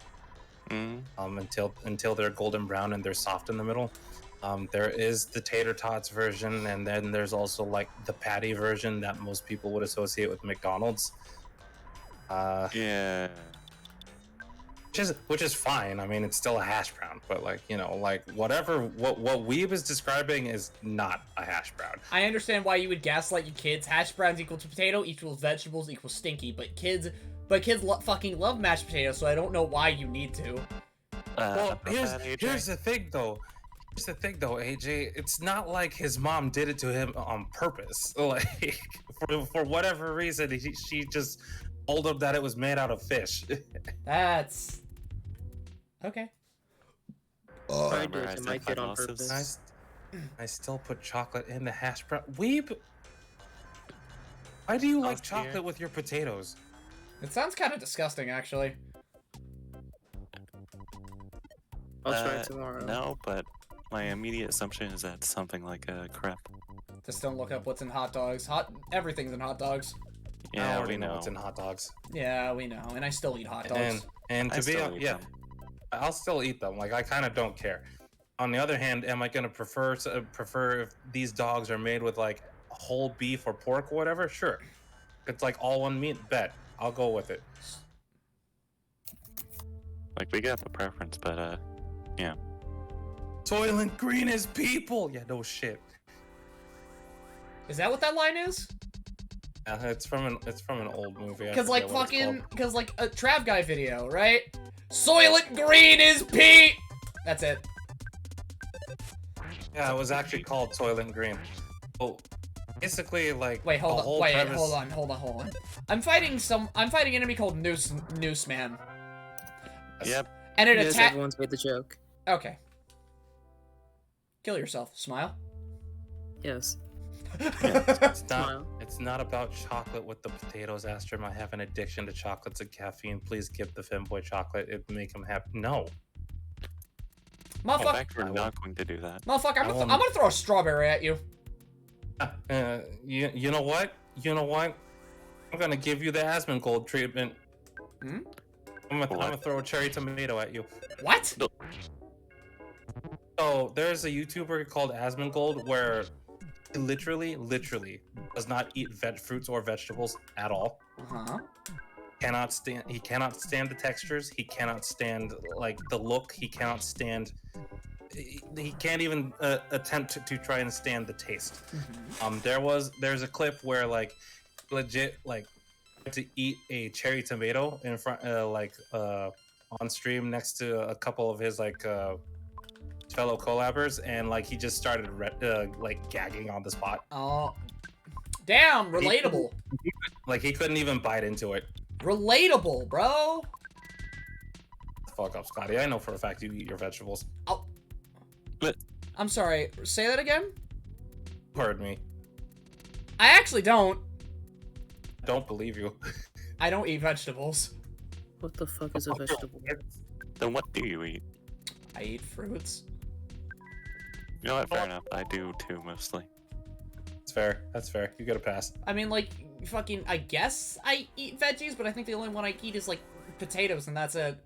Until they're golden brown and they're soft in the middle. There is the tater tots version, and then there's also like the patty version that most people would associate with McDonald's. Yeah. Which is fine. I mean, it's still a hash brown, but like, you know, like what Weeb is describing is not a hash brown. I understand why you would gaslight your kids. Hash browns equal to potato equals vegetables equals stinky, but kids fucking love mashed potatoes, so I don't know why you need to. Well, here's the thing though. Here's the thing though, AJ. It's not like his mom did it to him on purpose. Like, for whatever reason, she just told him that it was made out of fish. That's... okay. I do it to my kid on purpose. I still put chocolate in the hash brown. Weeb, why do you like chocolate with your potatoes? It sounds kind of disgusting, actually. I'll try it tomorrow. No, but my immediate assumption is that something like a crepe. Just don't look up what's in hot dogs. Everything's in hot dogs. I Yeah, already we know. what's in hot dogs. Yeah, we know. And I still eat hot dogs. And to be honest, yeah, I'll still eat them. Like, I kind of don't care. On the other hand, am I going to prefer if these dogs are made with like whole beef or pork or whatever? Sure. If it's like all one meat, bet. I'll go with it. Like, we got the preference, but yeah. Soylent Green is people. Yeah, no shit. Is that what that line is? Yeah, it's from an old movie. Because like a Trav Guy video, right? Soylent Green is Pete. That's it. Yeah, it was actually called Soylent Green. Oh, basically, like, wait, hold on. Wait, premise... hold on. I'm fighting an enemy called Noose Man. Yep. And it Yes, attack. everyone's made the joke. Okay. Kill yourself. Smile. Yes. It's not about chocolate with the potatoes, Astrum. I have an addiction to chocolates and caffeine. Please give the femboy chocolate. It make him happy. No. Motherfucker. In fact, we're not going to do that. Motherfucker, I'm gonna throw a strawberry at you. You know what? I'm gonna give you the Asmongold treatment. Hmm? I'm gonna throw a cherry tomato at you. What? No. So there's a YouTuber called Asmongold where he literally does not eat fruits or vegetables at all. Uh-huh. He cannot stand the textures. He cannot stand like the look. He cannot stand. He can't even attempt to try and stand the taste. Mm-hmm. There's a clip where like legit like to eat a cherry tomato in front on stream next to a couple of his like fellow collabers, and like he just started like gagging on the spot. Oh, damn! Relatable. He couldn't even bite into it. Relatable, bro. Fuck up, Scotty. I know for a fact you eat your vegetables. Oh. But I'm sorry. Say that again. You heard me. I actually don't. Don't believe you. I don't eat vegetables. What the fuck is a vegetable? then what do you eat? I eat fruits. You know what? Fair enough. I do too, mostly. That's fair. That's fair. You get a pass. I mean, like, fucking, I guess I eat veggies, but I think the only one I eat is, like, potatoes, and that's it.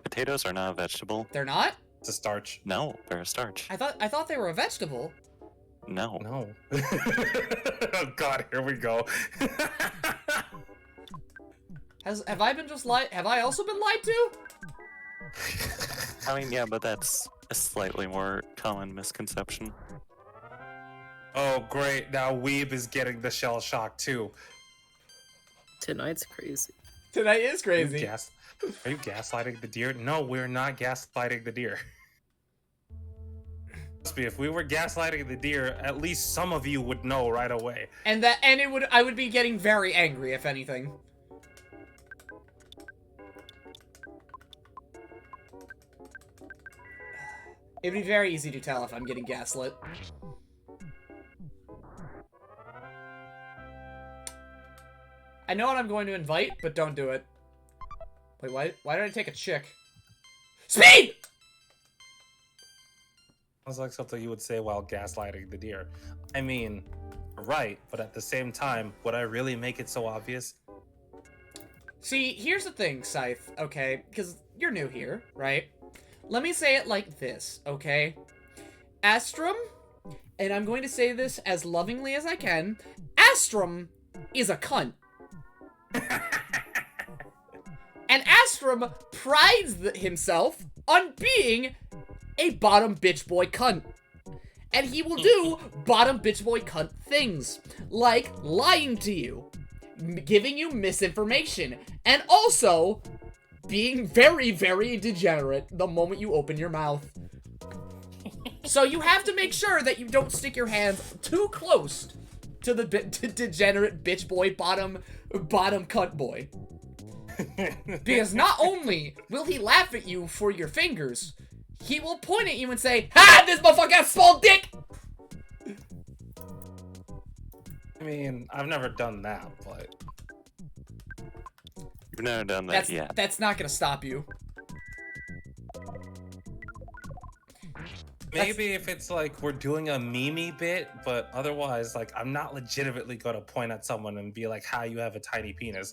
Potatoes are not a vegetable. They're not? It's a starch. No, they're a starch. I thought they were a vegetable. No. No. Oh God, here we go. Have I been just lied? Have I also been lied to? I mean, yeah, but that's a slightly more common misconception. Oh great, now Weeb is getting the shell shock too. Tonight's crazy. Tonight is crazy. Are you gaslighting the deer? No, we're not gaslighting the deer. Trust me, if we were gaslighting the deer, at least some of you would know right away. I would be getting very angry if anything. It'd be very easy to tell if I'm getting gaslit. I know what I'm going to invite, but don't do it. Wait, why did I take a chick? Speed! Sounds like something you would say while gaslighting the deer. I mean, right, but at the same time, would I really make it so obvious? See, here's the thing, Scythe, okay? Because you're new here, right? Let me say it like this, okay? Astrum, and I'm going to say this as lovingly as I can, Astrum is a cunt. And Astrum prides himself on being a bottom bitch boy cunt. And he will do bottom bitch boy cunt things, like lying to you, giving you misinformation, and also being very, very degenerate the moment you open your mouth. So you have to make sure that you don't stick your hands too close to the degenerate bitch boy bottom cunt boy. Because not only will he laugh at you for your fingers, he will point at you and say, "Ha! This motherfucker got a small dick!" I mean, I've never done that, but... You've never done that yet. That's not gonna stop you. Maybe if it's like we're doing a meme bit, but otherwise, like, I'm not legitimately gonna point at someone and be like, "Hi, you have a tiny penis."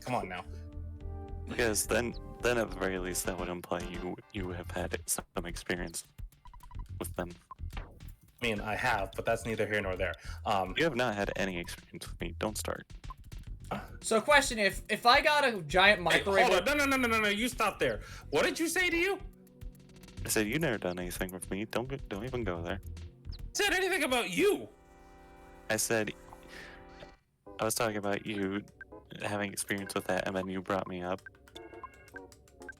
Come on now. Because then at the very least that would imply you have had some experience with them. I mean, I have, but that's neither here nor there. You have not had any experience with me. Don't start. So question, if I got a giant microwave... Hold on, no, you stop there. What did you say to you? I said you've never done anything with me. Don't even go there. Said anything about you? I said I was talking about you having experience with that, and then you brought me up.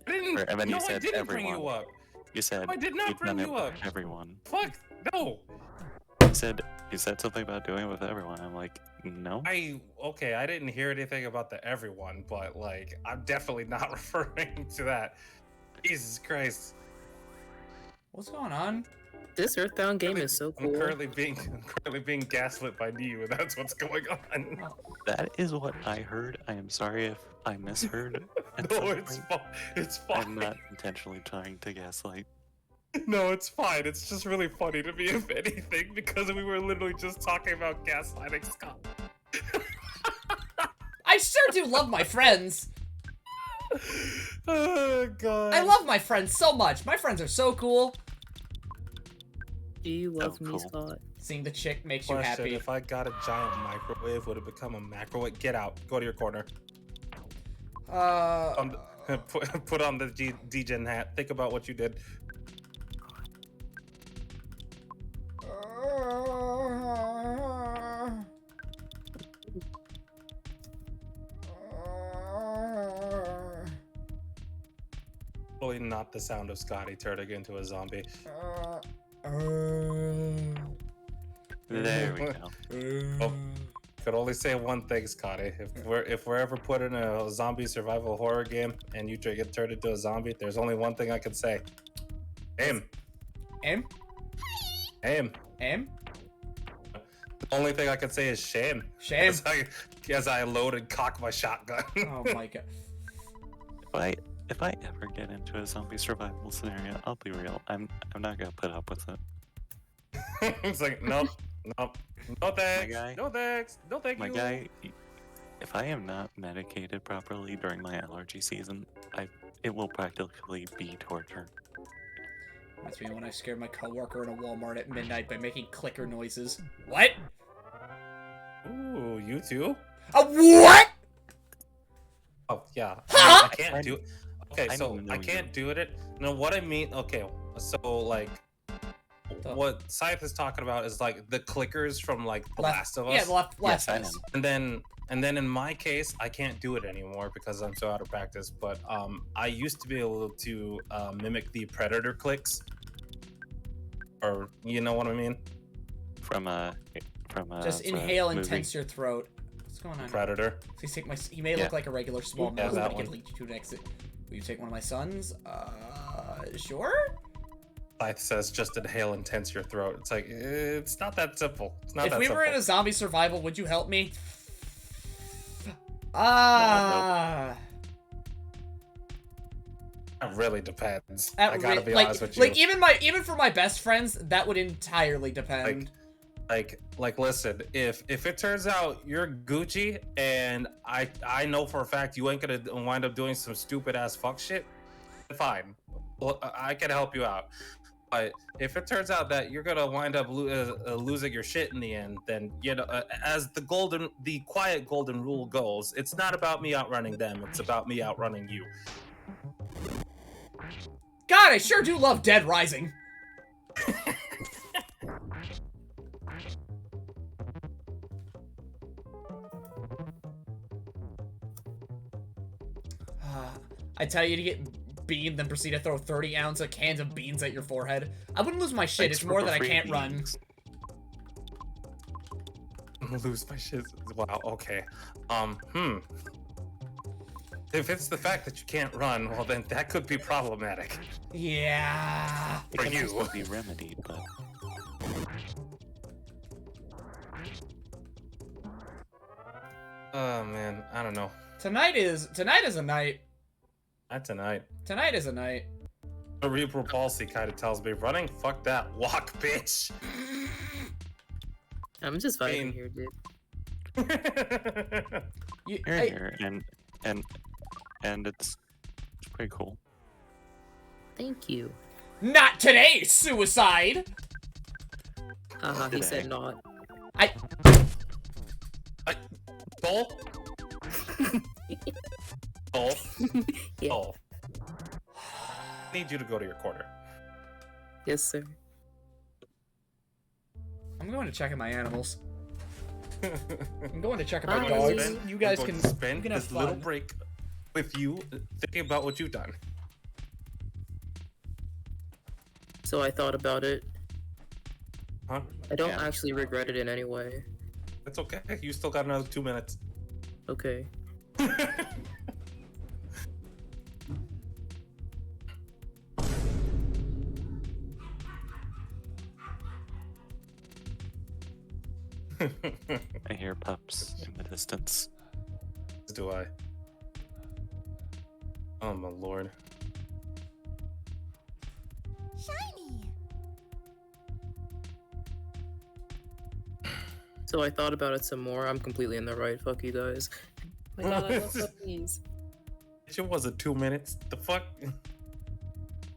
I didn't. And then No, you said I didn't everyone. bring you up. You said No, I did not you've bring done it you with up. everyone. Fuck no. You said something about doing it with everyone. I'm like, no. Okay, I didn't hear anything about the everyone, but like, I'm definitely not referring to that. Jesus Christ. What's going on? This Earthbound game is so cool. I'm currently being gaslit by you, and that's what's going on. That is what I heard. I am sorry if I misheard. at No, some it's point. fine. It's fine. I'm not intentionally trying to gaslight. No, it's fine. It's just really funny to me, if anything, because we were literally just talking about gaslighting Scott. I sure do love my friends. Oh god. I love my friends so much. My friends are so cool. Do you love me, cool. Scott? Seeing the chick makes you Question, happy. if I got a giant microwave, would it become a macrowave? Get out. Go to your corner. Put on the D-Gen hat. Think about what you did. Probably not the sound of Scotty turning into a zombie. There we go. Oh, could only say one thing, Scotty. If we're ever put in a zombie survival horror game and you get turned into a zombie, there's only one thing I can say. Aim. Aim? Aim. Aim? The only thing I can say is shame. Shame. As I load and cock my shotgun. Oh my god. If I ever get into a zombie survival scenario, I'll be real. I'm not gonna put up with it. It's like, nope, no thanks, guy. no thanks, no thank My you. guy, if I am not medicated properly during my allergy season, it will practically be torture. Reminds me of when I scared my coworker in a Walmart at midnight by making clicker noises. What? Ooh, you too? A what? Oh yeah. Huh? I can't do it. Okay, I so know I you. can't do it. No, what I mean. Okay, so like, what Scythe is talking about is like the clickers from like The Last of Us. Yeah, the last I of Us. know. And then And then in my case, I can't do it anymore because I'm so out of practice. But I used to be able to mimic the predator clicks, or you know what I mean? Just from a inhale and movie. tense your throat. What's going on? Predator. Please take my. You may look like a regular small Yeah, mouse, that but you one. can lead you to an exit. Will you take one of my sons? Sure. Scythe says just inhale and tense your throat. It's like it's not that simple. It's not If that we simple. were in a zombie survival, would you help me? It really depends. That I gotta be like, honest with you. Like even for my best friends, that would entirely depend. Like, listen. If it turns out you're Gucci, and I know for a fact you ain't gonna wind up doing some stupid ass fuck shit, fine. Well, I can help you out. But if it turns out that you're gonna wind up losing your shit in the end, then you know, as the quiet golden rule goes, it's not about me outrunning them; it's about me outrunning you. God, I sure do love Dead Rising. I tell you to get beamed, then proceed to throw 30-ounce cans of beans at your forehead. I wouldn't lose my shit. Thanks It's for more the that I free can't run. beans. Lose my shit. Wow. Okay. If it's the fact that you can't run, well, then that could be problematic Yeah. It for can you. also be remedied, but Oh man, I don't know. Tonight is a night. Not tonight. Tonight is a night. Cerebral palsy kind of tells me running. Fuck that. Walk, bitch. I'm just I mean- vibing here, dude. here, and it's pretty cool. Thank you. Not today, suicide. Haha, he said Today. not. Soul? Soul? Yeah. Soul. Need you to go to your corner. Yes, sir. I'm going to check on my animals. I'm going to check on Bye. my I'm gonna dogs. spend- You guys I'm can going to spend you can have this little fun. break with you thinking about what you've done. So I thought about it. Huh? I don't Yeah. actually regret it in any way. It's okay. You still got another 2 minutes. Okay. I hear pups in the distance. Do I? Oh my lord. Shiny. So I thought about it some more. I'm completely in the right. Fuck you guys. My god, I love puppies. It wasn't 2 minutes. The fuck?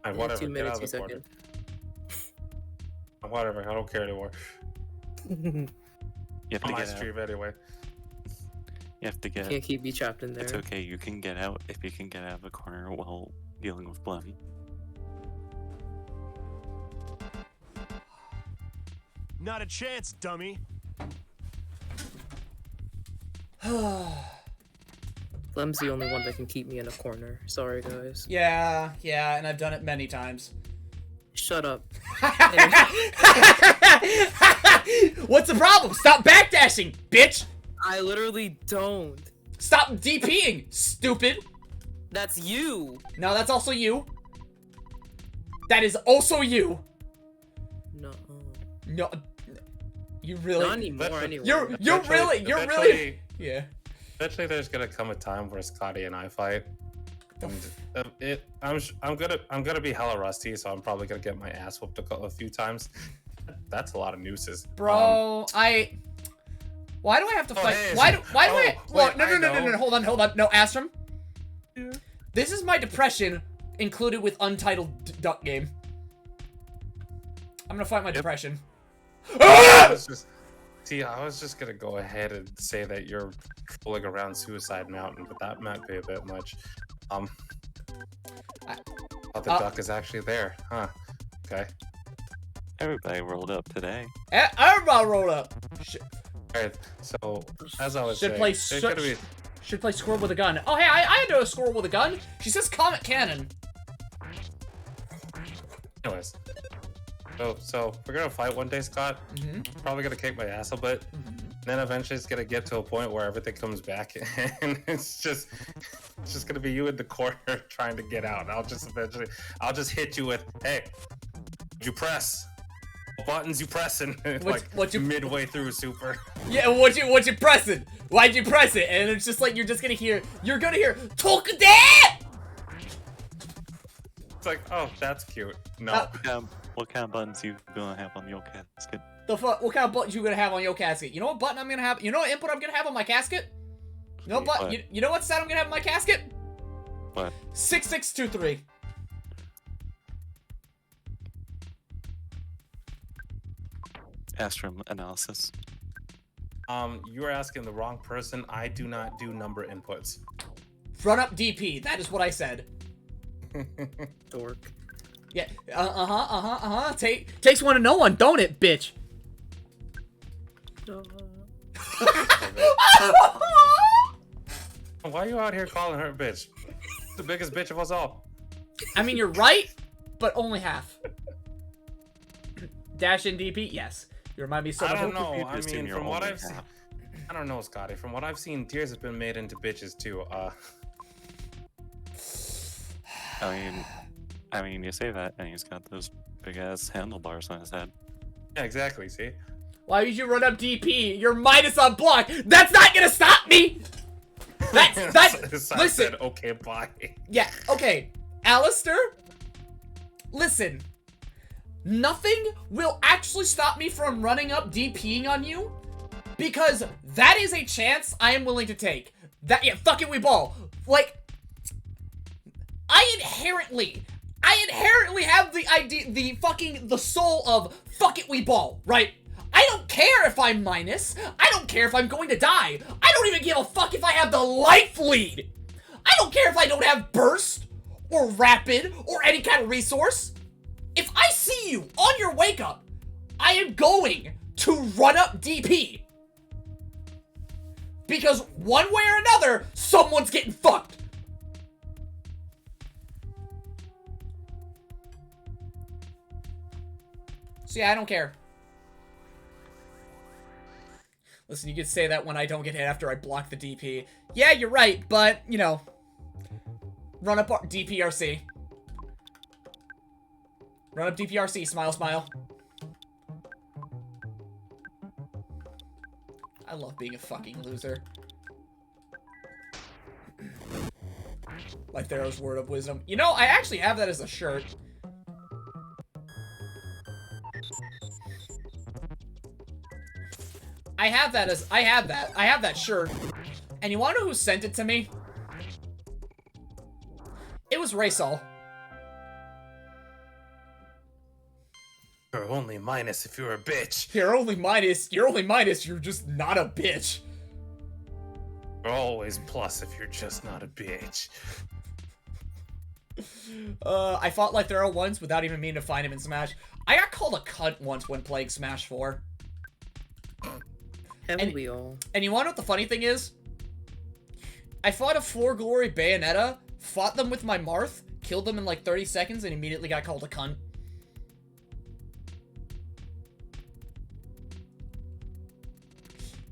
Alright, whatever. 2 Get minutes, out of 2 the corner. seconds. Whatever. I don't care anymore. You have On to my get out. stream anyway. You have to get. Can't keep me trapped in there. It's okay. You can get out if you can get out of the corner while dealing with Blem. Not a chance, dummy. Blem's the only one that can keep me in a corner. Sorry, guys. Yeah, and I've done it many times. Shut up. What's the problem? Stop backdashing, bitch! I literally don't. Stop DPing, stupid! That's you. No, that's also you. That is also you. No. No, you really. Not anymore, That's- anyway. You're Eventually- really. Yeah. Eventually, there's gonna come a time where Scotty and I fight, and I'm gonna be hella rusty, so I'm probably gonna get my ass whooped a few times. That's a lot of nooses, Bro, why do I have to Oh, fight? hey, Why do I? oh, Well, wait, no, I know. hold on. No, Astrum. Yeah. This is my depression included with Untitled Duck Game. I'm gonna fight my depression. I was just gonna go ahead and say that you're fooling around Suicide Mountain, but that might be a bit much. Oh, the duck is actually there, huh? Okay. Everybody rolled up today. Everybody roll up. Alright, so as I was Should saying, play there's gonna be should play squirrel with a gun. Oh hey, I know a squirrel with a gun. She says comet cannon. anyways. So we're gonna fight one day, Scott. Probably gonna kick my ass a bit. Then eventually it's gonna get to a point where everything comes back, and it's just gonna be you in the corner trying to get out. I'll just hit you with, hey, what'd you press? What buttons you pressing? What you midway through super. Yeah, what you pressing? Why'd you press it? And it's just like you're gonna hear talk that. It's like, oh, that's cute. No. What kind of buttons you gonna have on your casket? The fuck? What kind of buttons you gonna have on your casket? You know what button I'm gonna have? You know what input I'm gonna have on my casket? You know what? You know what set I'm gonna have on my casket? What? 6623. Astrum analysis. You are asking the wrong person. I do not do number inputs. Run up DP. That is what I said. Dork. Yeah. Takes one to know one, don't it, bitch? Why are you out here calling her a bitch? The biggest bitch of us all. I mean, you're right, but only half. Dash in DP, yes. You remind me so much. I don't know. I Just in mean, your from what only I've seen, half. I don't know, Scotty. From what I've seen, Tears has been made into bitches too. I mean, you say that, and he's got those big ass handlebars on his head. Yeah, exactly. See. Why would you run up DP? You're minus on block. That's not gonna stop me. I Listen. said, okay, bye. Yeah. Okay, Alistair. Listen. Nothing will actually stop me from running up DPing on you, because that is a chance I am willing to take. That fuck it, we ball. Like, I inherently have the idea, the soul of fuck it, we ball, right? I don't care if I'm minus. I don't care if I'm going to die. I don't even give a fuck if I have the life lead. I don't care if I don't have burst or rapid or any kind of resource. If I see you on your wake up, I am going to run up DP. Because one way or another, someone's getting fucked. So yeah, I don't care. Listen, you could say that when I don't get hit after I block the DP. Yeah, you're right, but, you know. Run up DPRC. Run up DPRC, smile, smile. I love being a fucking loser. Like Thero's word of wisdom. You know, I actually have that as a shirt. I have that shirt. And you wanna know who sent it to me? It was Raysol. You're only minus if you're a bitch. You're only minus, you're just not a bitch. You're always plus if you're just not a bitch. I fought like Thero once without even meaning to find him in Smash. I got called a cunt once when playing Smash 4. Haven't we all? And you wanna know what the funny thing is? I fought a 4 Glory Bayonetta, fought them with my Marth, killed them in like 30 seconds, and immediately got called a cunt.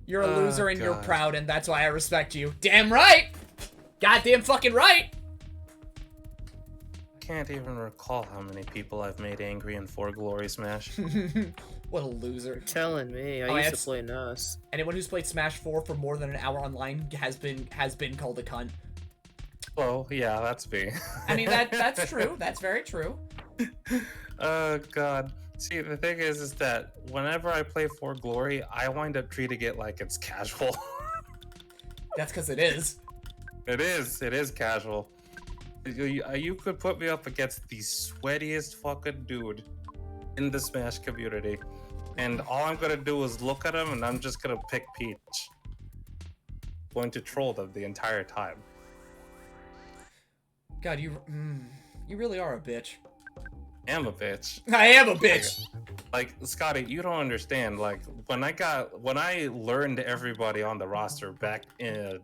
You're a loser and you're proud, and that's why I respect you. Damn right! Goddamn fucking right! Can't even recall how many people I've made angry in 4 Glory Smash. What a loser. Telling me, I used to play NES. Anyone who's played Smash 4 for more than an hour online has been called a cunt. Well, yeah, that's me. I mean, that's true. That's very true. Oh, God. See, the thing is that whenever I play 4 Glory, I wind up treating it like it's casual. That's because it is. It is casual. You could put me up against the sweatiest fucking dude in the Smash community, and all I'm gonna do is look at him and I'm just gonna pick Peach. Going to troll them the entire time. God, you really are a bitch. I am a bitch. I am a bitch. Like, Scotty, you don't understand. Like, when I learned everybody on the roster back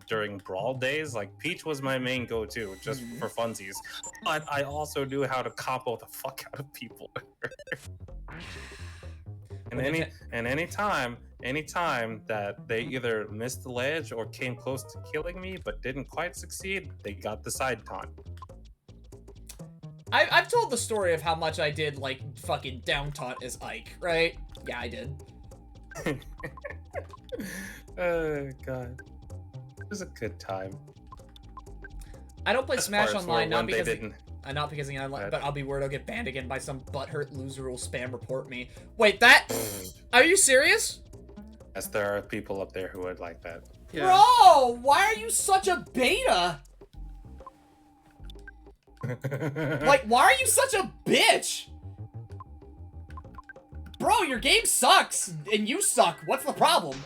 during Brawl days, like, Peach was my main go-to, just for funsies. But I also knew how to combo the fuck out of people. And anytime that they either missed the ledge or came close to killing me but didn't quite succeed, they got the side taunt. I've told the story of how much I did, like, fucking down taunt as Ike, right? Yeah, I did. Oh, God. It was a good time. I don't play As Smash far as Online, not when they because didn't. not because of the online, Right. but I'll be worried I'll get banned again by some butthurt loser who will spam report me. Wait, that? Are you serious? Yes, there are people up there who would like that. Yeah. Bro, why are you such a beta? Like, why are you such a bitch? Bro, your game sucks, and you suck. What's the problem?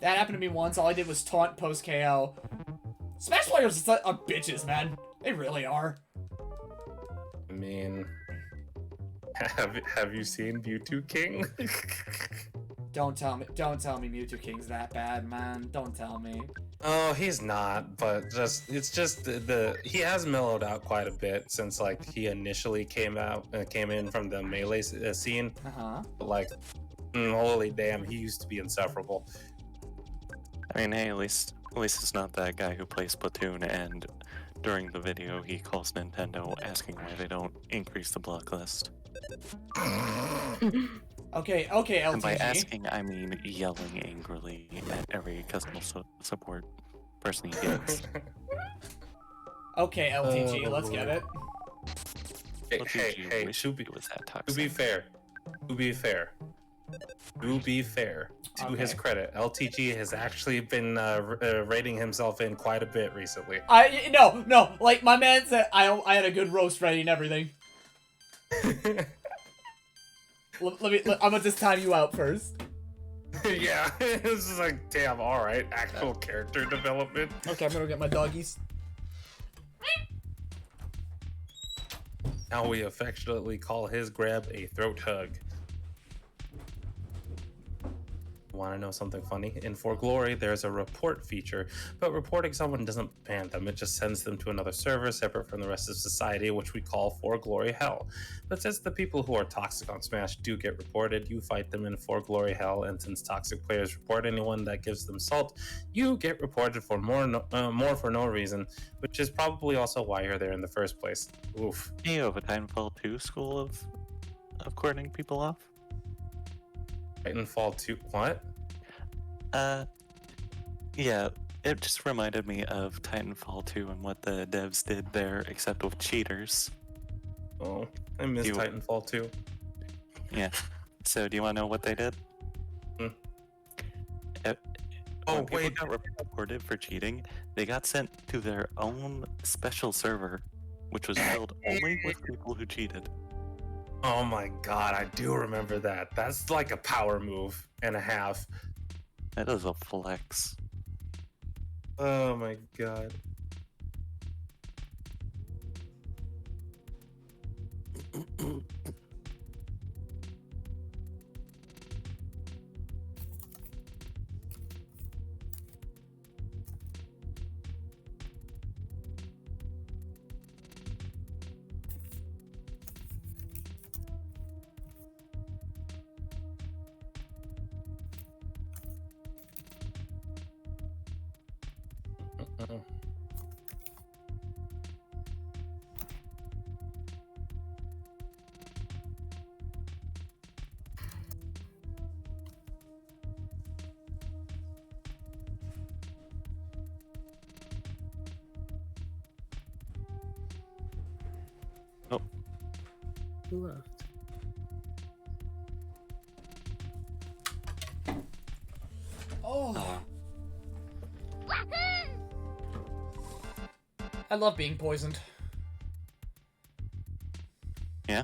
That happened to me once. All I did was taunt post KO. Smash players are bitches, man. They really are. I mean, have you seen Mewtwo King? Don't tell me Mewtwo King's that bad, man. Don't tell me. Oh, he's not, but it's just he has mellowed out quite a bit since like he initially came in from the melee scene. But, like, holy damn, he used to be insufferable. I mean, hey, at least it's not that guy who plays Splatoon and during the video he calls Nintendo asking why they don't increase the block list. Okay, LTG. And by asking, I mean yelling angrily at every customer support person he gets. Okay, LTG, let's get it. Hey, wish to it was that be toxic. fair, to his credit, LTG has actually been rating himself in quite a bit recently. No, like my man said, I had a good roast ready and everything. I'm gonna just time you out first. Yeah, this is like, damn, alright, actual character development. Okay, I'm gonna get my doggies. Now we affectionately call his grab a throat hug. Want to know something funny? In For Glory, there's a report feature, but reporting someone doesn't ban them. It just sends them to another server separate from the rest of society, which we call For Glory Hell. But since the people who are toxic on Smash do get reported, you fight them in For Glory Hell, and since toxic players report anyone that gives them salt, you get reported for more for no reason, which is probably also why you're there in the first place. Oof. You have a Titanfall 2 school of cording people off? Titanfall 2, what? Yeah, it just reminded me of Titanfall 2 and what the devs did there, except with cheaters. Oh, I miss Titanfall 2. Yeah. So, do you want to know what they did? When people got reported for cheating, they got sent to their own special server, which was filled only with people who cheated. Oh my god, I do remember that. That's like a power move and a half. That is a flex. Oh my god. Who left? Oh. I love being poisoned. Yeah?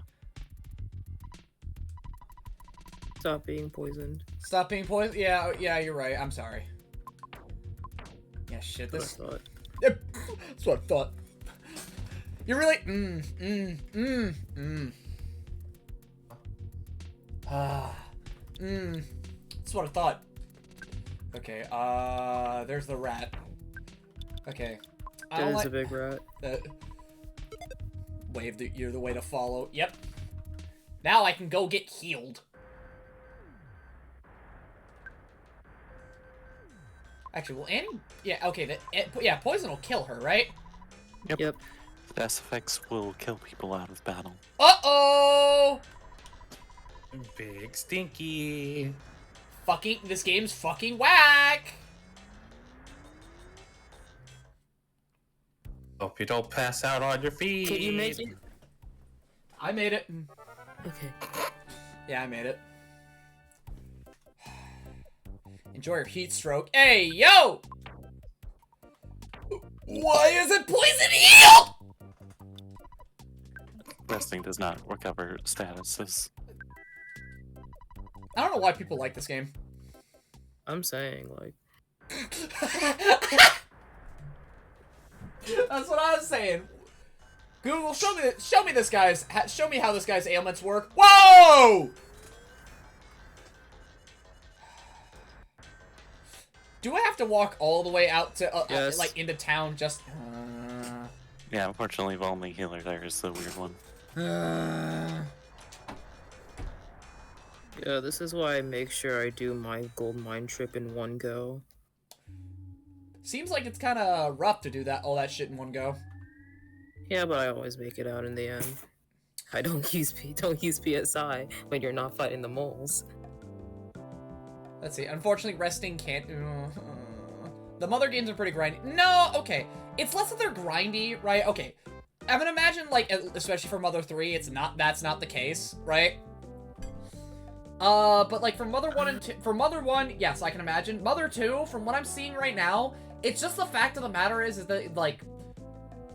Stop being poisoned. Stop being poisoned? Yeah, you're right. I'm sorry. Yeah, shit, That's this... what I thought. That's what I thought. You're really... That's what I thought. Okay, there's the rat. Okay. I don't There's like a big rat. wave that you're the way to follow. Yep. Now I can go get healed. Actually, will Annie? Yeah, okay. Yeah, poison will kill her, right? Yep. Death effects will kill people out of battle. Uh-oh! Big stinky. This game's fucking whack! Hope you don't pass out on your feet. Can you make it? I made it. Okay. Yeah, I made it. Enjoy your heat stroke. Hey, yo! Why is it poison healed? Resting does not recover statuses. I don't know why people like this game. I'm saying, like, That's what I was saying. Google, show me this guy's. Show me how this guy's ailments work. Whoa! Do I have to walk all the way out to Yes. like into town just? Yeah, unfortunately, the only healer there is the weird one. yeah, this is why I make sure I do my gold mine trip in one go. Seems like it's kind of rough to do all that shit in one go. Yeah, but I always make it out in the end. I don't use PSI when you're not fighting the moles. Let's see. Unfortunately, resting can't. The mother games are pretty grindy. No, okay. It's less that they're grindy, right? Okay. I would imagine, like, especially for Mother 3, that's not the case, right? But like for Mother 1 and 2, for Mother 1, yes, I can imagine. Mother 2, from what I'm seeing right now, it's just the fact of the matter is that, like,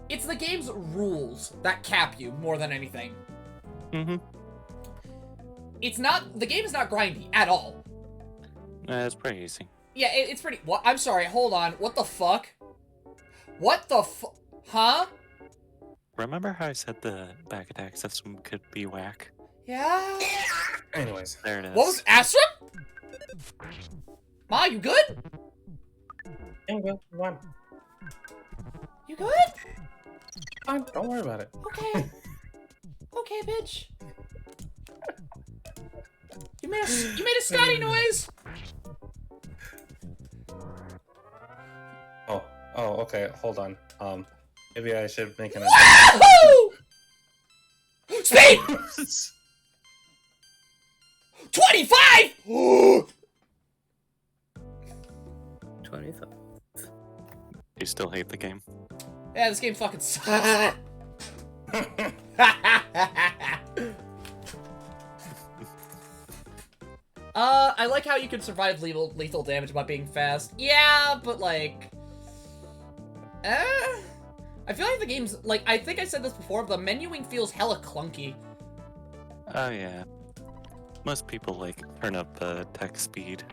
it's the game's rules that cap you more than anything. Mm-hmm. The game is not grindy at all. It's pretty easy. Yeah, it's pretty. What? I'm sorry. Hold on. What the fuck? What the fuck? Huh? Remember how I said the back attack system could be whack? Yeah. Anyways. There it is. What was Astra? Ma, you good? One. You good? Fine, don't worry about it. Okay. Okay, bitch. You made a Scotty noise. Oh, okay. Hold on. Maybe I should make an. Wahoo! Speed. 25. 25. You still hate the game? Yeah, this game fucking sucks. I like how you can survive lethal damage by being fast. Yeah, but like... I feel like the game's... Like, I think I said this before, but the menuing feels hella clunky. Oh yeah. Most people like turn up the text speed.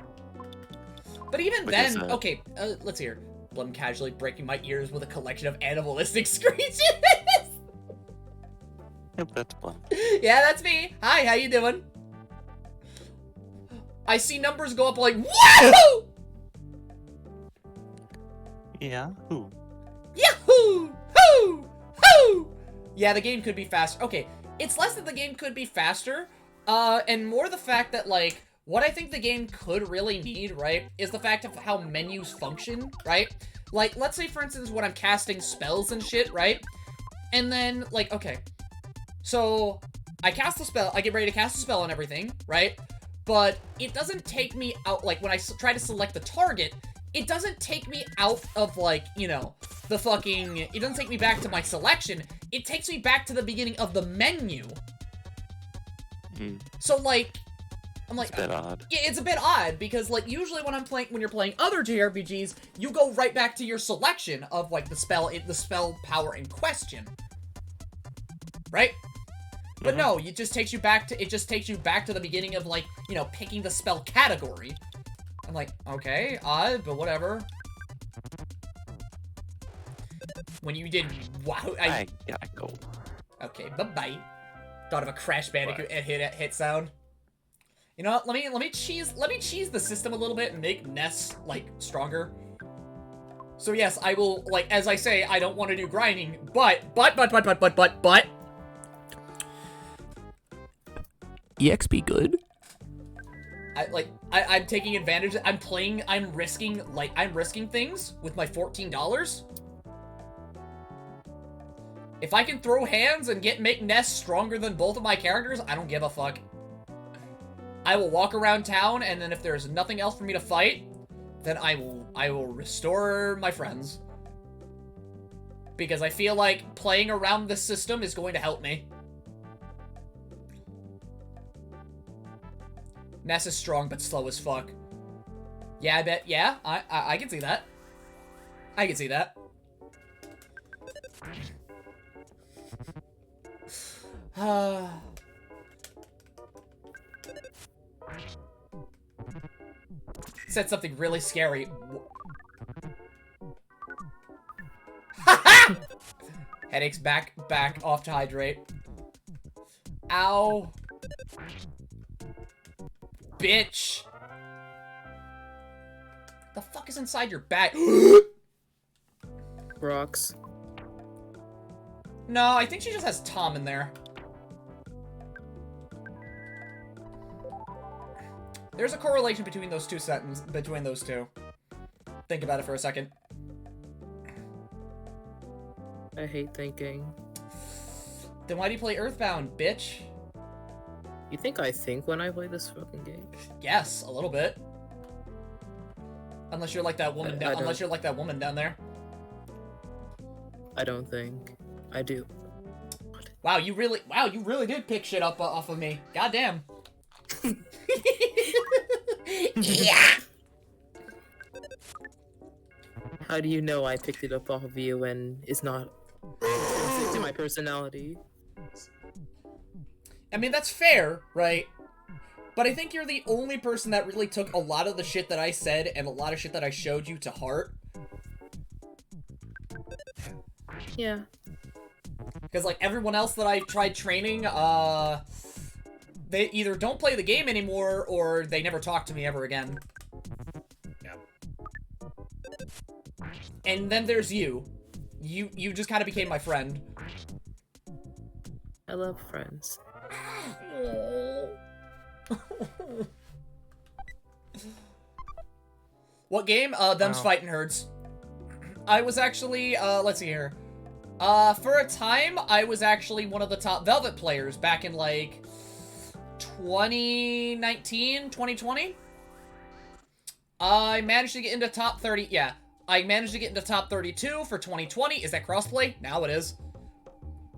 But even Because, then... Okay, let's hear. Blem casually breaking my ears with a collection of animalistic screeches. Yep, that's Blem. Yeah, that's me. Hi, how you doing? I see numbers go up like, wahoo! Yeah, who? Yahoo! Hoo! Hoo! Yeah, the game could be faster. Okay, it's less that the game could be faster, and more the fact that, like, what I think the game could really need, right, is the fact of how menus function, right? Like, let's say, for instance, when I'm casting spells and shit, right? And then, like, okay. So, I cast a spell, I get ready to cast a spell and everything, right? But it doesn't take me out, like, when I try to select the target, it doesn't take me out of, like, you know, the fucking... It doesn't take me back to my selection. It takes me back to the beginning of the menu. So, like... I'm like... It's a bit odd. Yeah, it's a bit odd, because, like, usually when you're playing other JRPGs, you go right back to your selection of, like, the spell power in question. Right? But no, it just takes you back to the beginning of, like, you know, picking the spell category. I'm like, okay, odd, but whatever. When you did, wow, I gotta go. okay, bye-bye. Thought of a Crash Bandicoot hit sound. You know what? Let me cheese the system a little bit and make Ness like stronger. So yes, I will, like, as I say, I don't want to do grinding, but EXP good. I'm taking advantage. I'm risking things with my $14. If I can throw hands and make Ness stronger than both of my characters, I don't give a fuck. I will walk around town, and then if there's nothing else for me to fight, then I will restore my friends. Because I feel like playing around the system is going to help me. Ness is strong, but slow as fuck. Yeah, I bet. Yeah, I can see that. I can see that. Said something really scary. Headaches, back, off to hydrate. Ow. Bitch. The fuck is inside your bag? Rocks. No, I think she just has Tom in there. There's a correlation between those two between those two. Think about it for a second. I hate thinking. Then why do you play Earthbound, bitch? You think I think when I play this fucking game? Yes, a little bit. Unless you're like that woman down. Unless you're like that woman down there. I don't think. I do. Wow, you really did pick shit up off of me. Goddamn. Yeah. How do you know I picked it up off of you and it's not intrinsic to my personality? I mean, that's fair, right? But I think you're the only person that really took a lot of the shit that I said and a lot of shit that I showed you to heart. Yeah. Because, like, everyone else that I tried training, they either don't play the game anymore or they never talk to me ever again. Yeah. And then there's you. You just kind of became my friend. I love friends. What game? Them's Fighting Herds. I was actually, let's see here. For a time, I was actually one of the top Velvet players back in, like, 2019, 2020. I managed to get into top 30, yeah. I managed to get into top 32 for 2020. Is that crossplay? Now it is.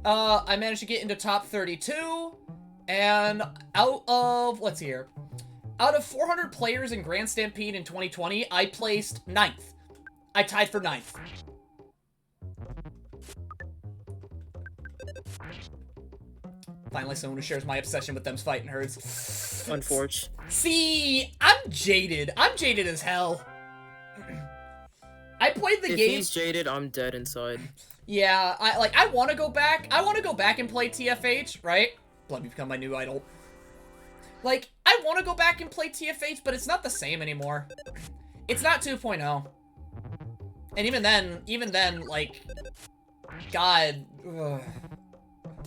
I managed to get into top 32, and out of, let's see here. Out of 400 players in Grand Stampede in 2020, I placed 9th. I tied for 9th. Finally, someone who shares my obsession with them's Fighting Herds. Unfortunate. See, I'm jaded. I'm jaded as hell. I played the If game. he's jaded, I'm dead inside. Yeah, I want to go back. I want to go back and play TFH, right? Let me become my new idol. Like, I want to go back and play TFH, but it's not the same anymore. It's not 2.0. And even then, like, God. Ugh.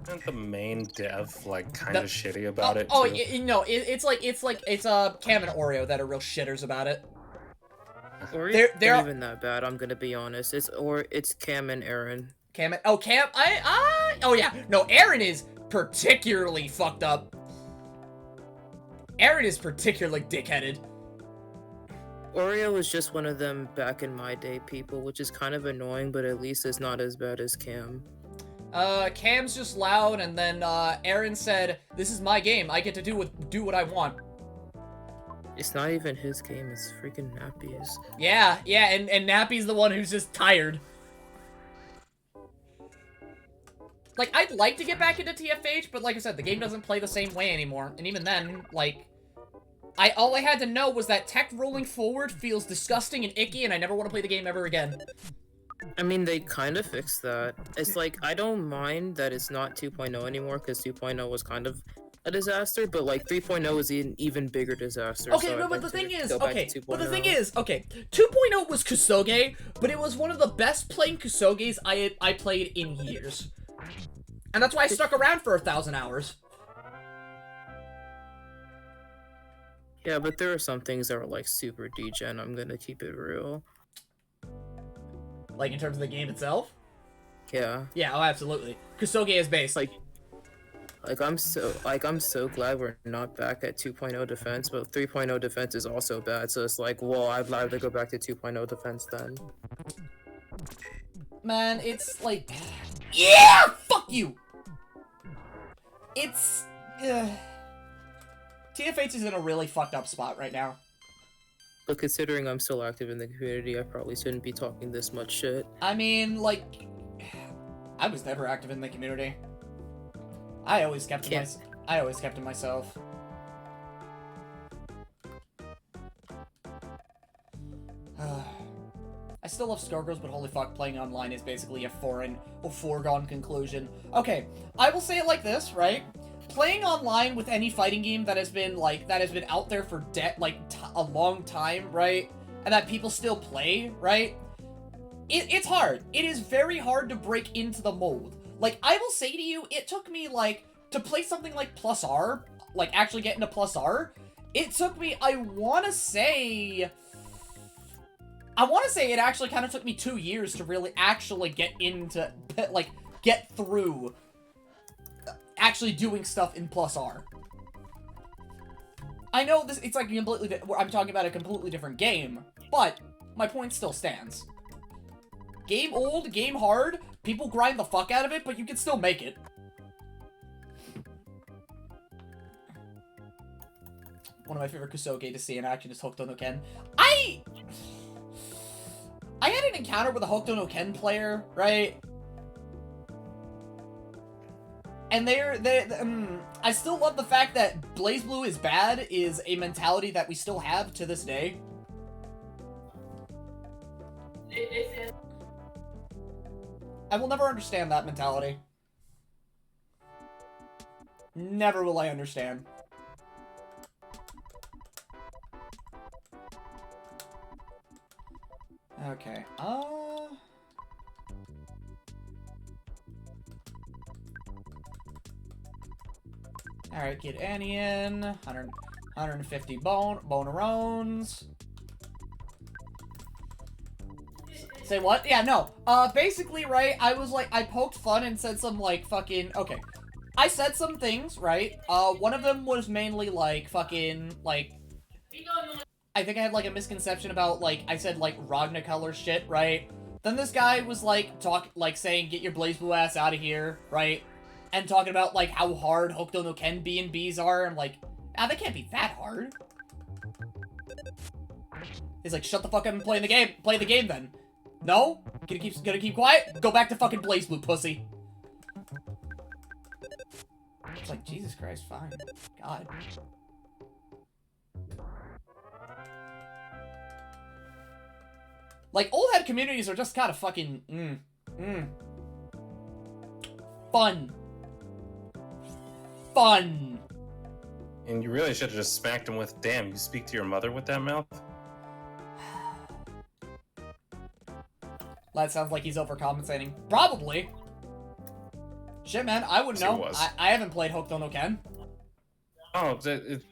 Isn't the main dev like kind of shitty about it? Oh, too? no, it's Cam and Oreo that are real shitters about it. Or They're not even that bad, I'm gonna be honest. It's Cam and Aaron. Cam, oh yeah, no, Aaron is particularly fucked up. Aaron is particularly dickheaded. Oreo is just one of them back in my day people, which is kind of annoying, but at least it's not as bad as Cam. Cam's just loud, and then, Aaron said, "This is my game. I get to do what I want." It's not even his game, it's freaking Nappy's. Yeah, and Nappy's the one who's just tired. Like, I'd like to get back into TFH, but like I said, the game doesn't play the same way anymore. And even then, like, all I had to know was that tech rolling forward feels disgusting and icky, and I never want to play the game ever again. I mean, they kind of fixed that. It's like, I don't mind that it's not 2.0 anymore, because 2.0 was kind of a disaster, but like 3.0 is an even bigger disaster. Okay, so no, I'd but like the to thing is, go back okay, to but the thing 2.0. is, okay, 2.0 was Kusoge, but it was one of the best playing Kusoges I played in years. And that's why I stuck around for 1,000 hours. Yeah, but there are some things that are like super degen, I'm gonna keep it real. Like, in terms of the game itself? Yeah. Yeah, oh, absolutely. Kusoge is based. I'm so glad we're not back at 2.0 defense, but 3.0 defense is also bad, so it's like, well, I'd rather go back to 2.0 defense then. Man, it's like... Yeah! Fuck you! It's... TFH is in a really fucked up spot right now. But considering I'm still active in the community, I probably shouldn't be talking this much shit. I mean, like... I was never active in the community. I always kept to myself. I still love Skullgirls, but holy fuck, playing online is basically a foregone conclusion. Okay, I will say it like this, right? Playing online with any fighting game that has been out there for a long time, right? And that people still play, right? It's hard. It is very hard to break into the mold. Like, I will say to you, it took me, like, to play something like Plus R, like, actually get into Plus R, it took me, I want to say it actually kind of took me 2 years to really actually get into, like, get through actually doing stuff in Plus R. I know it's like I'm talking about a completely different game, but my point still stands. Game old, game hard, people grind the fuck out of it, but you can still make it. One of my favorite Kusoge to see in action is Hokuto no Ken. I had an encounter with a Hokuto no Ken player, right? And I still love the fact that BlazBlue is bad is a mentality that we still have to this day. I will never understand that mentality. Never will I understand. Okay, Alright, get Annie in. 150 bonerones. Say what? Yeah, no. Basically, right, I was like, I poked fun and said some, like, fucking, okay. I said some things, right? One of them was mainly, like, fucking, like, I think I had, like, a misconception about, like, I said, like, Ragna color shit, right? Then this guy was, like, saying, get your BlazBlue ass out of here, right? And talking about, like, how hard Hokuto no Ken B&Bs are. I'm like, they can't be that hard. He's like, shut the fuck up and play the game. Play the game, then. No? Gonna keep quiet? Go back to fucking BlazBlue, pussy. It's like, Jesus Christ, fine. God. Like, old head communities are just kind of fucking, fun. Fun. And you really should have just smacked him with, damn, you speak to your mother with that mouth? That sounds like he's overcompensating. Probably. Shit, man, I wouldn't know. I haven't played Hokuto no Ken. Oh,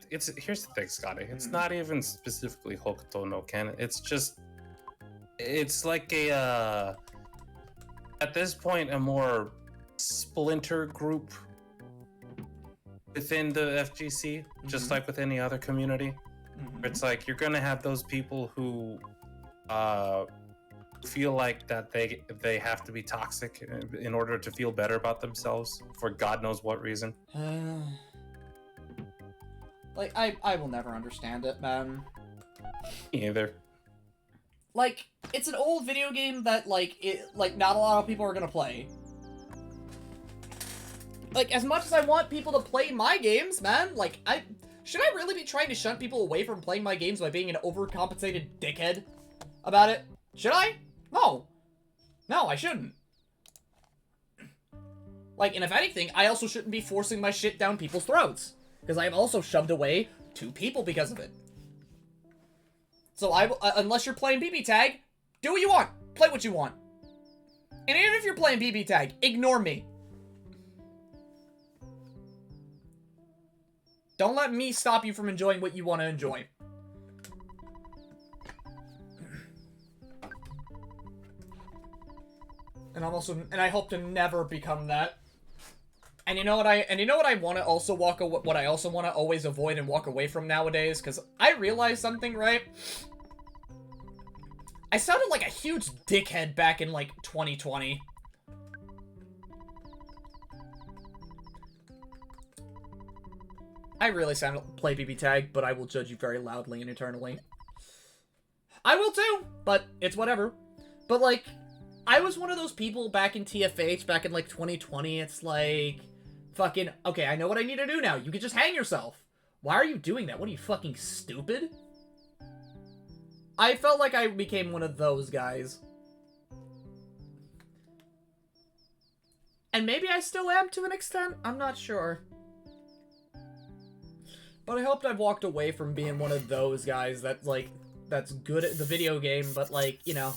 here's the thing, Scotty. It's not even specifically Hokuto no Ken. It's like a, at this point, a more splinter group within the FGC, just like with any other community. It's like, you're gonna have those people who feel like that they have to be toxic in order to feel better about themselves for God knows what reason. Like, I will never understand it, man. Me either. Like, it's an old video game that, like, not a lot of people are gonna play. Like, as much as I want people to play my games, man, like, should I really be trying to shun people away from playing my games by being an overcompensated dickhead about it? Should I? No. No, I shouldn't. Like, and if anything, I also shouldn't be forcing my shit down people's throats. Because I have also shoved away 2 people because of it. So unless you're playing BB Tag, do what you want. Play what you want. And even if you're playing BB Tag, ignore me. Don't let me stop you from enjoying what you want to enjoy. And I hope to never become that. And you know what I want to also what I also want to always avoid and walk away from nowadays, because I realized something, right? I sounded like a huge dickhead back in, like, 2020. I really play BB Tag, but I will judge you very loudly and eternally. I will too, but it's whatever. But, like, I was one of those people back in TFH, back in, like, 2020. It's like, fucking, okay, I know what I need to do now. You can just hang yourself. Why are you doing that? What are you, fucking stupid? I felt like I became one of those guys. And maybe I still am to an extent. I'm not sure. But I hoped I've walked away from being one of those guys that's, like, that's good at the video game, but, like, you know,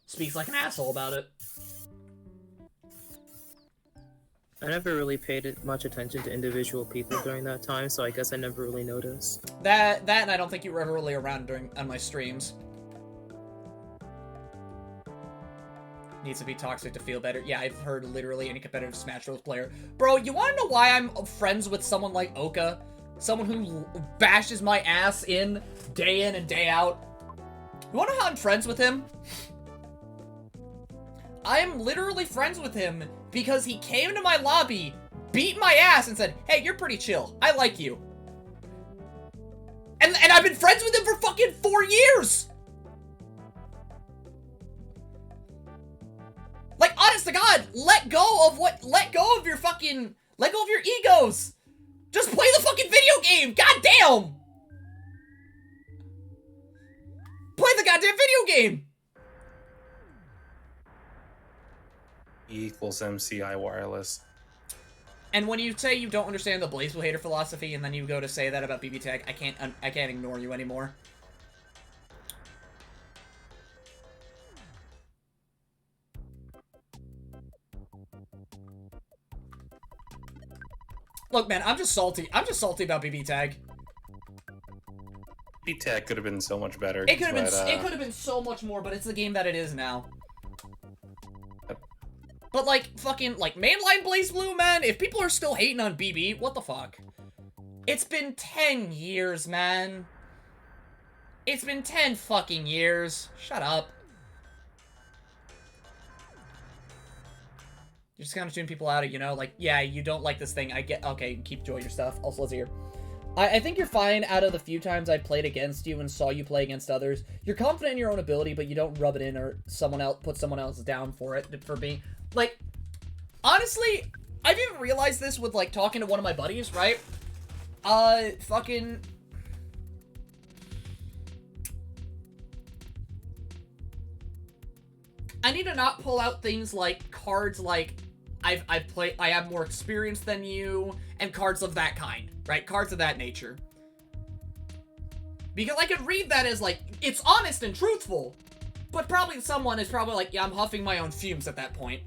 speaks like an asshole about it. I never really paid much attention to individual people during that time, so I guess I never really noticed. That and I don't think you were ever really around on my streams. Needs to be toxic to feel better. Yeah, I've heard literally any competitive Smash Bros. Player. Bro, you wanna know why I'm friends with someone like Oka? Someone who bashes my ass in and day out. You wanna know how I'm friends with him? I am literally friends with him because he came to my lobby, beat my ass, and said, hey, you're pretty chill. I like you. And I've been friends with him for fucking 4 years! Like, honest to God, let go of your fucking, let go of your egos! Just play the fucking video game! God damn! Play the goddamn video game! E equals MCI wireless. And when you say you don't understand the BlazBlue hater philosophy, and then you go to say that about BB Tag, I can't ignore you anymore. Look, man, I'm just salty. I'm just salty about BB Tag. BTAG could have been so much better. It could have been. It could have been so much more, but it's the game that it is now. But like, fucking, like, mainline BlazBlue, man. If people are still hating on BB, what the fuck? It's been 10 years, man. It's been 10 fucking years. Shut up. You're just kind of tuning people out, you know? Like, yeah, you don't like this thing. I get. Okay, keep enjoying your stuff. Also, let's hear. I think you're fine out of the few times I played against you and saw you play against others. You're confident in your own ability, but you don't rub it in or put someone else down for it, for being... Like, honestly, I've even realized this with, like, talking to one of my buddies, right? Fucking... I need to not pull out things like cards like, I have more experience than you, and cards of that kind, right? Cards of that nature. Because I could read that as, like, it's honest and truthful, but probably someone is probably like, yeah, I'm huffing my own fumes at that point.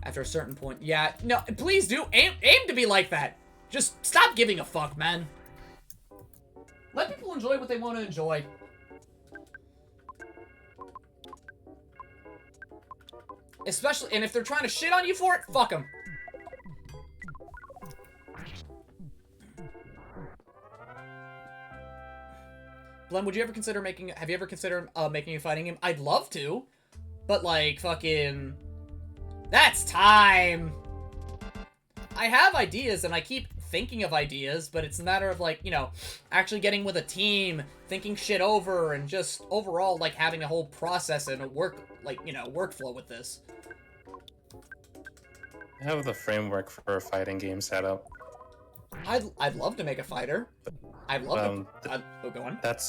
After a certain point. Yeah, no, please do. Aim to be like that. Just stop giving a fuck, man. Let people enjoy what they want to enjoy. Especially, and if they're trying to shit on you for it, fuck them. Blem, would you ever consider have you ever considered making a fighting game? I'd love to, but like, fucking... That's time! I have ideas, and I keep thinking of ideas, but it's a matter of, like, you know, actually getting with a team, thinking shit over, and just overall, like, having a whole process and a workflow with this. I have the framework for a fighting game setup. I'd love to make a fighter. I'd love to. Oh, go on. That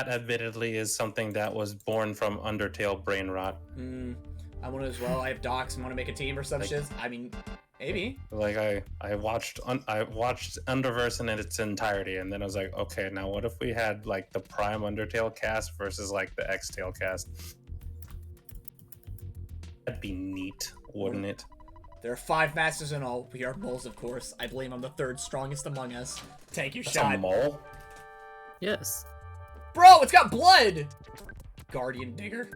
admittedly is something that was born from Undertale brain rot. I want to as well. I have docs and want to make a team or some shit. I mean, maybe. Like I watched Underverse in its entirety, and then I was like, okay, now what if we had like the Prime Undertale cast versus like the X-Tale cast? That'd be neat, wouldn't it? There are 5 masters in all. We are moles, of course. I believe I'm the 3rd strongest among us. Take your That's shot. a mole? Yes. Bro, it's got blood! Guardian Digger.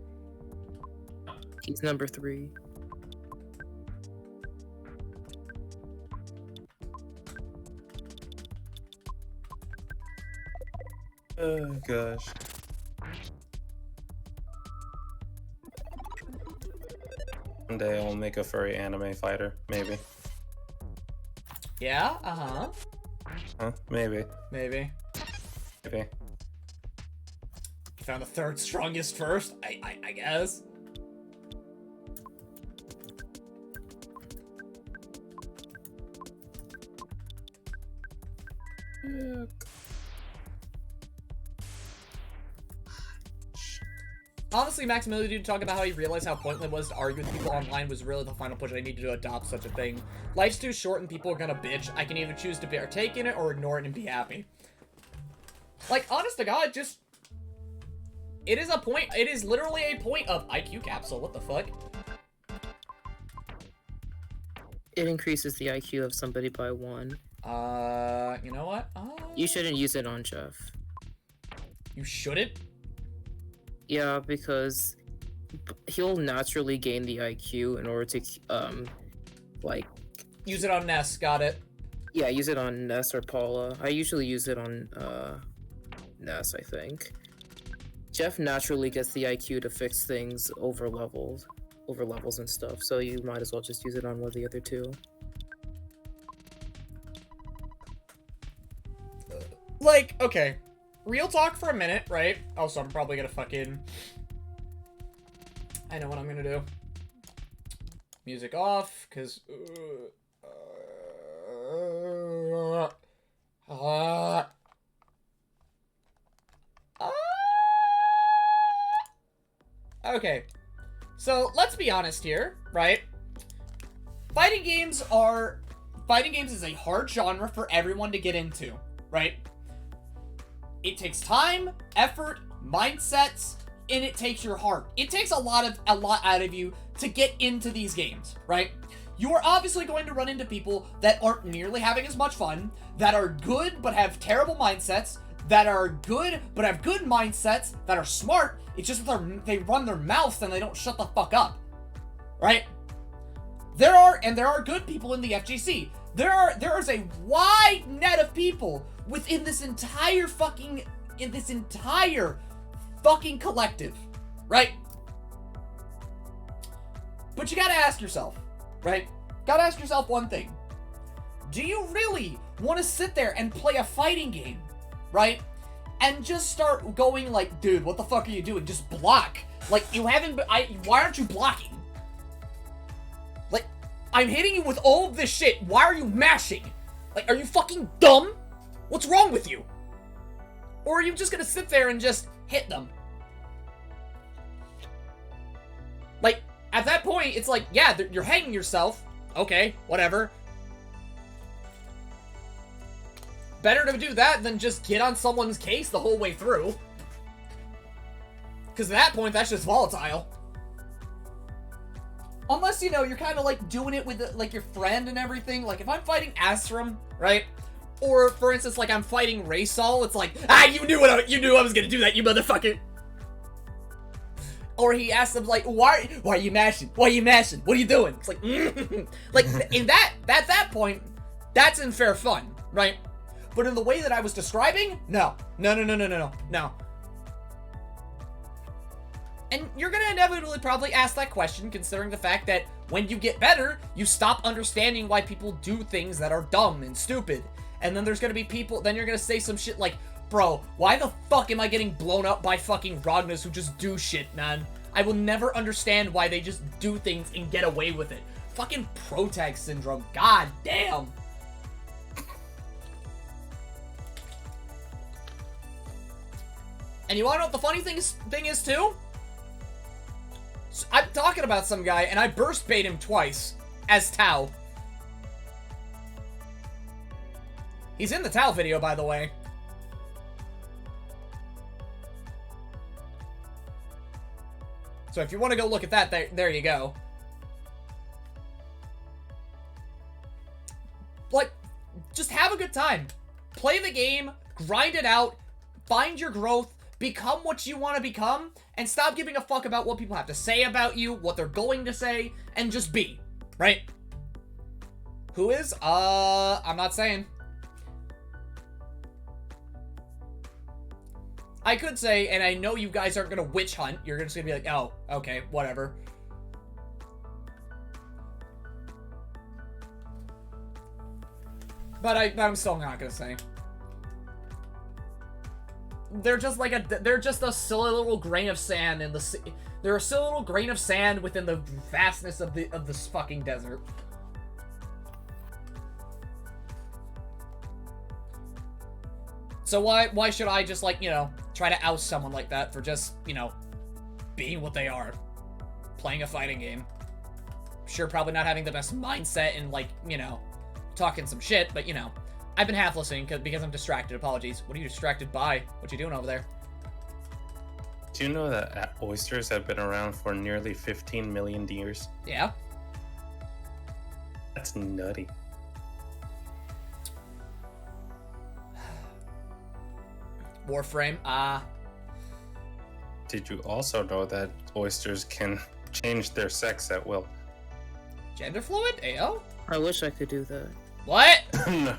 He's number 3. Oh gosh. One day I'll make a furry anime fighter, maybe. Yeah, uh-huh. Huh? Maybe. Maybe. Maybe. You found the 3rd strongest first? I guess. Honestly, Maximilian Dude talking about how he realized how pointless it was to argue with people online was really the final push I needed to adopt such a thing. Life's too short and people are gonna bitch. I can either choose to partake in it or ignore it and be happy. Like, honest to God, just... It is a point... It is literally a point of IQ capsule. What the fuck? It increases the IQ of somebody by 1. You know what? You shouldn't use it on Jeff. You shouldn't? Yeah, because he'll naturally gain the IQ in order to, like... Use it on Ness, got it. Yeah, use it on Ness or Paula. I usually use it on, Ness, I think. Jeff naturally gets the IQ to fix things over levels and stuff, so you might as well just use it on one of the other 2. Like, okay. Real talk for a minute, right? Also, I'm probably gonna fucking... I know what I'm gonna do. Music off, because... Okay. So, let's be honest here, right? Fighting games is a hard genre for everyone to get into, right? It takes time, effort, mindsets, and it takes your heart. It takes a lot out of you to get into these games, right? You are obviously going to run into people that aren't nearly having as much fun, that are good but have terrible mindsets, that are good but have good mindsets, that are smart. It's just that they run their mouths and they don't shut the fuck up, right? There are good people in the FGC. There is a wide net of people within this entire fucking collective, right? But you gotta ask yourself, right? Gotta ask yourself one thing. Do you really want to sit there and play a fighting game, right? And just start going like, dude, what the fuck are you doing? Just block. Like, you haven't why aren't you blocking? Like, I'm hitting you with all of this shit. Why are you mashing? Like, are you fucking dumb? What's wrong with you? Or are you just gonna sit there and just hit them? Like, at that point, it's like, yeah, you're hanging yourself. Okay, whatever. Better to do that than just get on someone's case the whole way through. Because at that point, that's just volatile. Unless, you know, you're kind of like doing it with like your friend and everything. Like if I'm fighting Astrum, right? Or for instance, like I'm fighting Raysol, it's like, you knew I was gonna do that, you motherfucker. Or he asks him like, why are you mashing? Why are you mashing? What are you doing? It's like, like in at that point, that's in fair fun, right? But in the way that I was describing, no. And you're gonna inevitably probably ask that question, considering the fact that when you get better, you stop understanding why people do things that are dumb and stupid. And then there's gonna be people, then you're gonna say some shit like, bro, why the fuck am I getting blown up by fucking Ragnas who just do shit, man? I will never understand why they just do things and get away with it. Fucking protag syndrome. God damn. And you wanna know what the funny thing is too? So I'm talking about some guy, and I burst bait him twice as Tao. He's in the Tao video, by the way. So if you want to go look at that, there you go. Like, just have a good time. Play the game, grind it out, find your growth, become what you want to become, and stop giving a fuck about what people have to say about you, what they're going to say, and just be, right? Who is? I'm not saying. I could say, and I know you guys aren't gonna witch hunt, you're just gonna be like, oh, okay, whatever. But I'm still not gonna say. They're just like they're just a silly little grain of sand in the sea. They're a silly little grain of sand within the vastness of this fucking desert. So why should I just, like, you know, try to oust someone like that for just, you know, being what they are? Playing a fighting game. Sure, probably not having the best mindset and, like, you know, talking some shit, but, you know, I've been half listening because I'm distracted. Apologies. What are you distracted by? What you doing over there? Do you know that oysters have been around for nearly 15 million years? Yeah. That's nutty. Warframe, Did you also know that oysters can change their sex at will? gender fluid? Ayo? I wish I could do that. What? No.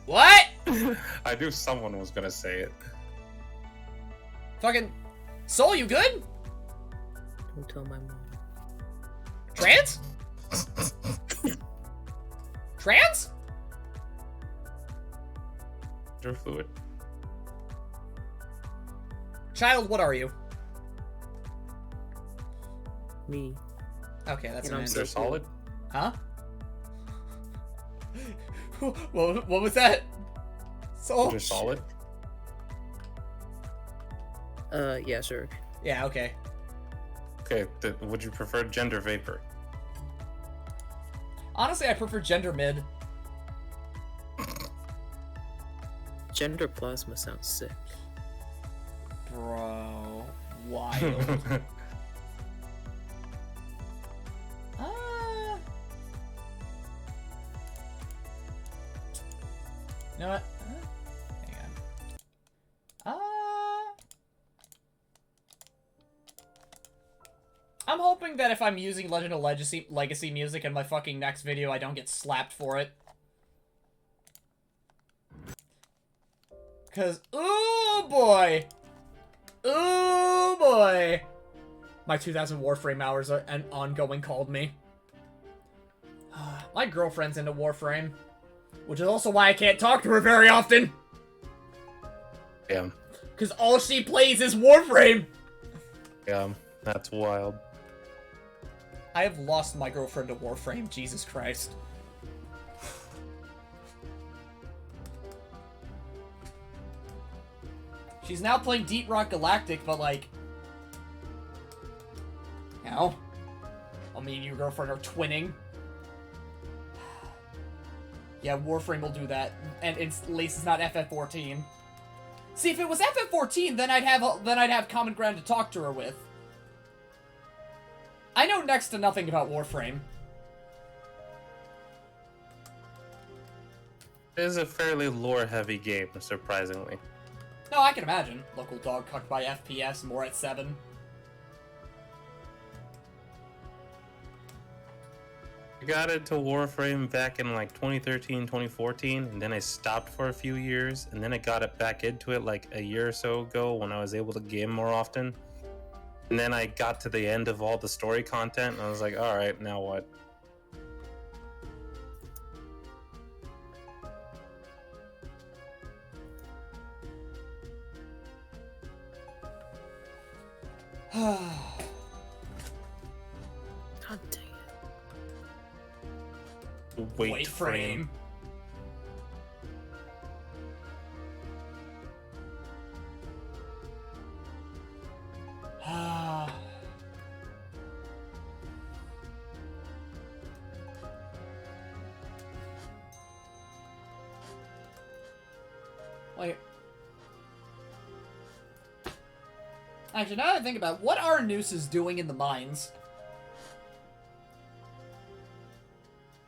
What? I knew someone was gonna say it. Fucking Soul, you good? Don't tell my mom. Trans? Trans? Gender fluid. Child, what are you? Me. Okay, that's You know, an I'm answer. They're solid. Huh? what was that? Soul? They're solid. Yeah, sure. Yeah, okay. Okay, would you prefer gender vapor? Honestly, I prefer gender mid. Gender plasma sounds sick. Bro, wild. You know what? Hang on. I'm hoping that if I'm using Legend of Legacy music in my fucking next video, I don't get slapped for it. Cause, ooh boy! Ooh boy! My 2000 Warframe hours are an ongoing called me. My girlfriend's into Warframe. Which is also why I can't talk to her very often. Yeah. Because all she plays is Warframe. Yeah, that's wild. I have lost my girlfriend to Warframe, Jesus Christ. She's now playing Deep Rock Galactic, but like... You know? Me and your girlfriend are twinning. Yeah, Warframe will do that, and at least it's not FF14. See, if it was FF14, then I'd have common ground to talk to her with. I know next to nothing about Warframe. It is a fairly lore-heavy game, surprisingly. No, I can imagine. Local dog cucked by FPS, more at 7. I got into Warframe back in like 2013, 2014, and then I stopped for a few years, and then I got it back into it like a year or so ago when I was able to game more often. And then I got to the end of all the story content, and I was like, alright, now what? God dang it. Wait frame. Wait. Actually, now that I think about it, what are nooses doing in the mines?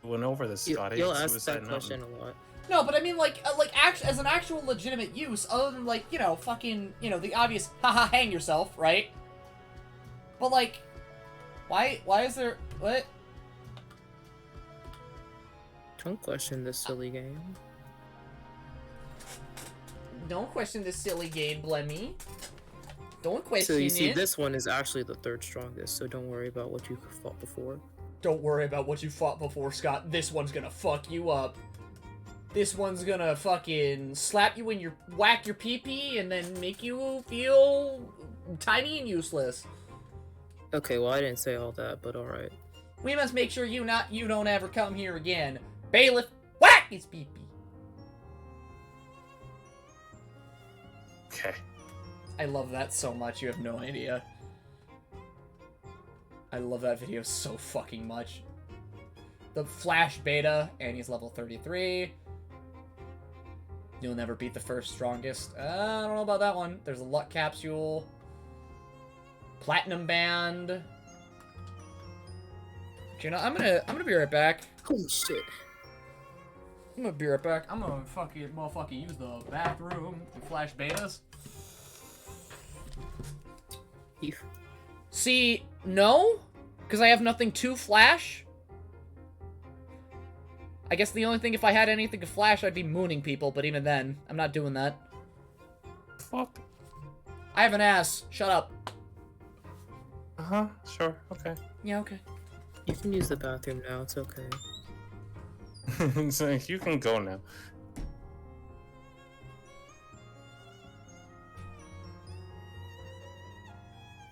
Went over this, Scotty. You'll ask Suicide that question Mountain. a lot. No, but I mean, as an actual legitimate use, other than, like, you know, fucking, you know, the obvious, haha, hang yourself, right? But, like, why is there, what? Don't question this silly game. Don't question this silly game, Blemmy. Don't question So you see, it. this one is actually the third strongest, so don't worry about what you fought before. Don't worry about what you fought before, Scott. This one's gonna fuck you up. This one's gonna fucking slap you in your, whack your pee-pee, and then make you feel tiny and useless. Okay, well I didn't say all that, but alright. We must make sure you don't ever come here again. Bailiff, whack his pee-pee. Okay. I love that so much, you have no idea. I love that video so fucking much. The Flash Beta, and he's level 33. You'll never beat the first strongest. I don't know about that one. There's a Luck Capsule. Platinum Band. You know, I'm gonna be right back. Holy shit. I'm gonna be right back. I'm gonna fucking motherfucking use the bathroom and Flash Betas. You. See, no? Because I have nothing to flash? I guess the only thing, if I had anything to flash, I'd be mooning people, but even then, I'm not doing that. Fuck. I have an ass. Shut up. Uh-huh. Sure. Okay. Yeah, okay. You can use the bathroom now, it's okay. So you can go now.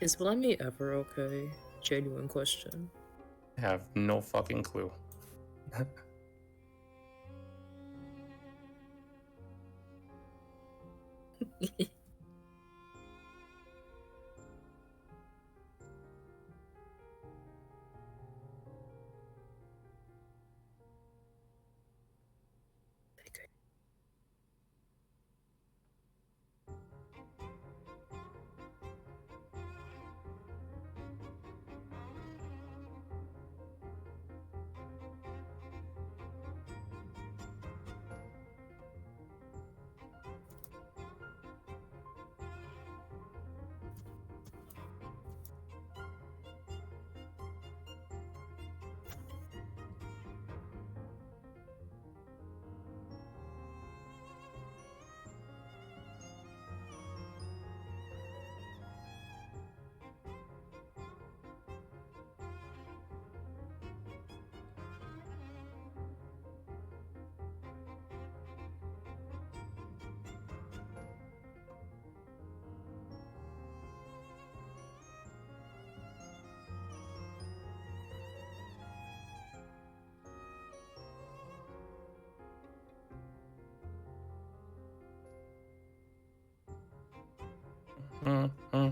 Is Blemmy ever okay? Genuine question. I have no fucking clue. Mm-hmm.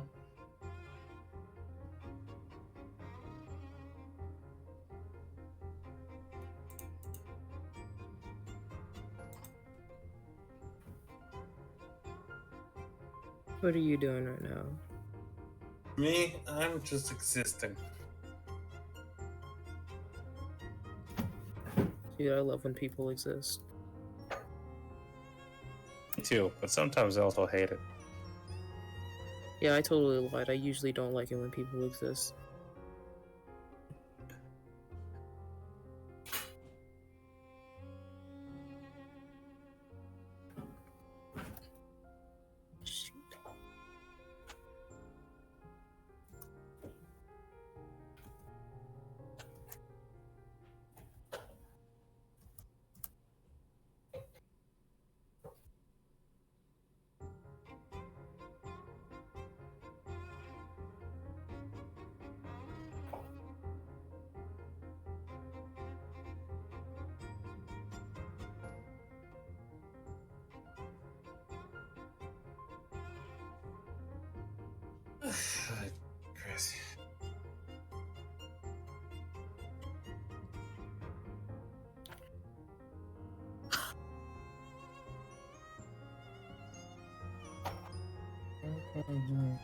What are you doing right now? Me, I'm just existing. Dude, I love when people exist. Me too, but sometimes I also hate it. Yeah, I totally lied. I usually don't like it when people exist. Shoot. Mhm.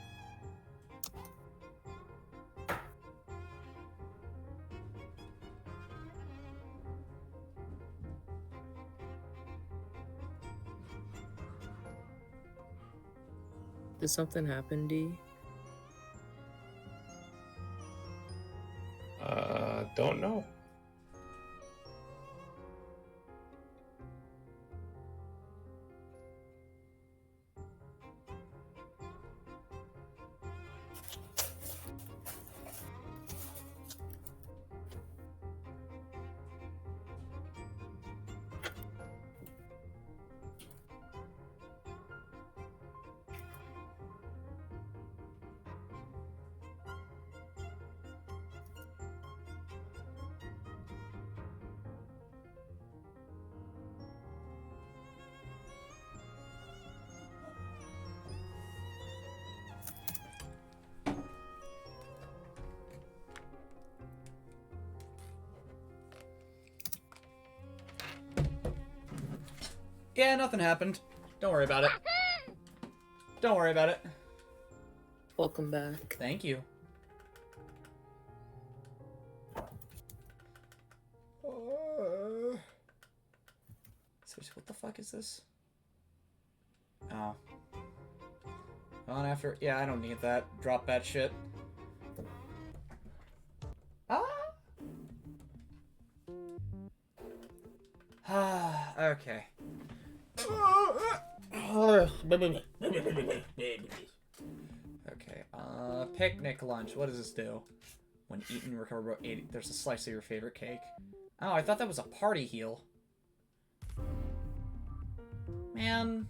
Did something happen, D? Don't know. Yeah, nothing happened. Don't worry about it. Don't worry about it. Welcome back. Thank you. Seriously, what the fuck is this? Oh. On after. Yeah, I don't need that. Drop that shit. Ah. Okay. Okay, picnic lunch. What does this do? When eaten, recover about 80. There's a slice of your favorite cake. Oh, I thought that was a party heal. Man.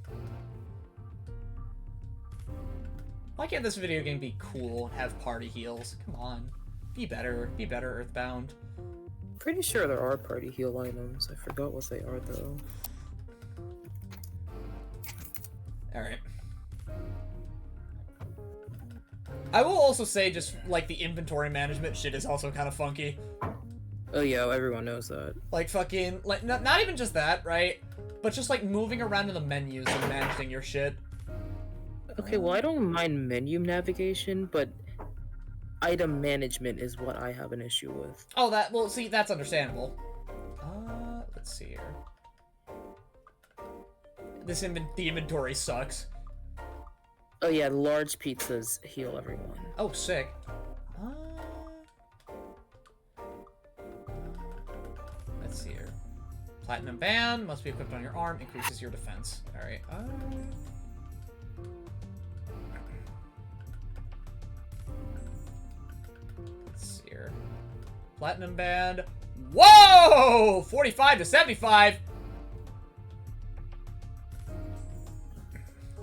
Why can't this video game be cool and have party heals? Come on. Be better. Be better, Earthbound. Pretty sure there are party heal items. I forgot what they are, though. Alright. I will also say, just, like, the inventory management shit is also kind of funky. Oh yeah, everyone knows that. Like, fucking, like, not even just that, right? But just, like, moving around in the menus and managing your shit. Okay, well, I don't mind menu navigation, but item management is what I have an issue with. Oh, well, see, that's understandable. Let's see here. The inventory sucks. Oh yeah, large pizzas heal everyone. Oh, sick. Let's see here. Platinum band must be equipped on your arm, increases your defense. Alright, let's see here. Platinum band. Whoa! 45 to 75!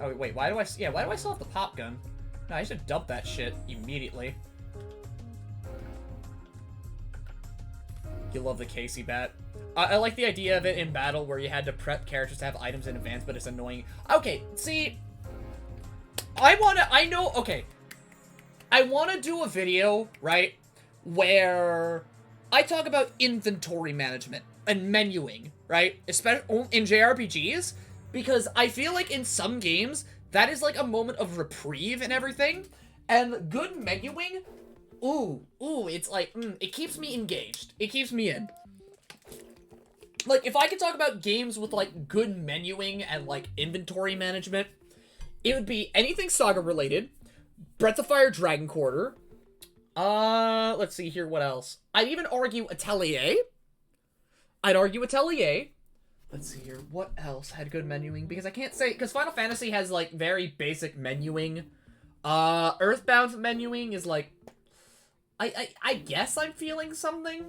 Oh, wait, why do I still have the pop gun? No, I should dump that shit immediately. You love the Casey bat. I like the idea of it in battle where you had to prep characters to have items in advance, but it's annoying. Okay, see, I want to do a video, right, where I talk about inventory management and menuing, right, especially in JRPGs, because I feel like in some games, that is like a moment of reprieve and everything, and good menuing, it's like, it keeps me engaged. It keeps me in. Like, if I could talk about games with, like, good menuing and, like, inventory management, it would be anything Saga-related, Breath of Fire Dragon Quarter, let's see here, what else? I'd even argue Atelier. Let's see here, what else had good menuing? Because I can't say, because Final Fantasy has, like, very basic menuing. Earthbound's menuing is, like, I guess I'm feeling something.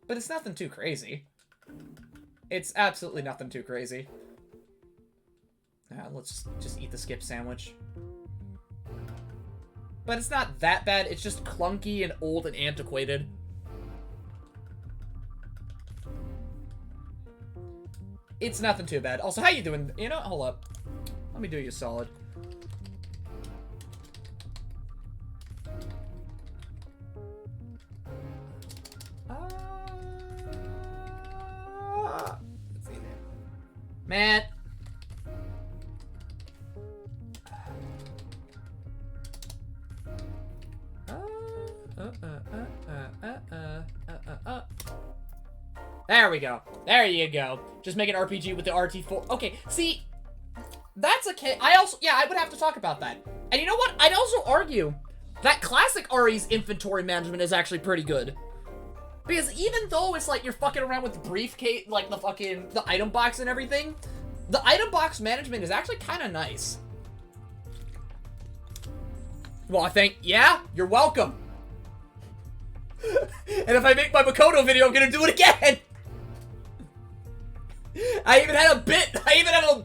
But it's nothing too crazy. It's absolutely nothing too crazy. Let's just eat the skip sandwich. But it's not that bad, it's just clunky and old and antiquated. It's nothing too bad. Also, how you doing? You know, hold up. Let me do you a solid. Let's see there. Matt. There we go. There you go. Just make an RPG with the RT4. Okay, see, that's okay. I would have to talk about that. And you know what? I'd also argue that classic RE's inventory management is actually pretty good. Because even though it's like you're fucking around with the briefcase, like the item box and everything, the item box management is actually kind of nice. Well, I think, yeah, you're welcome. And if I make my Makoto video, I'm gonna do it again. I even have a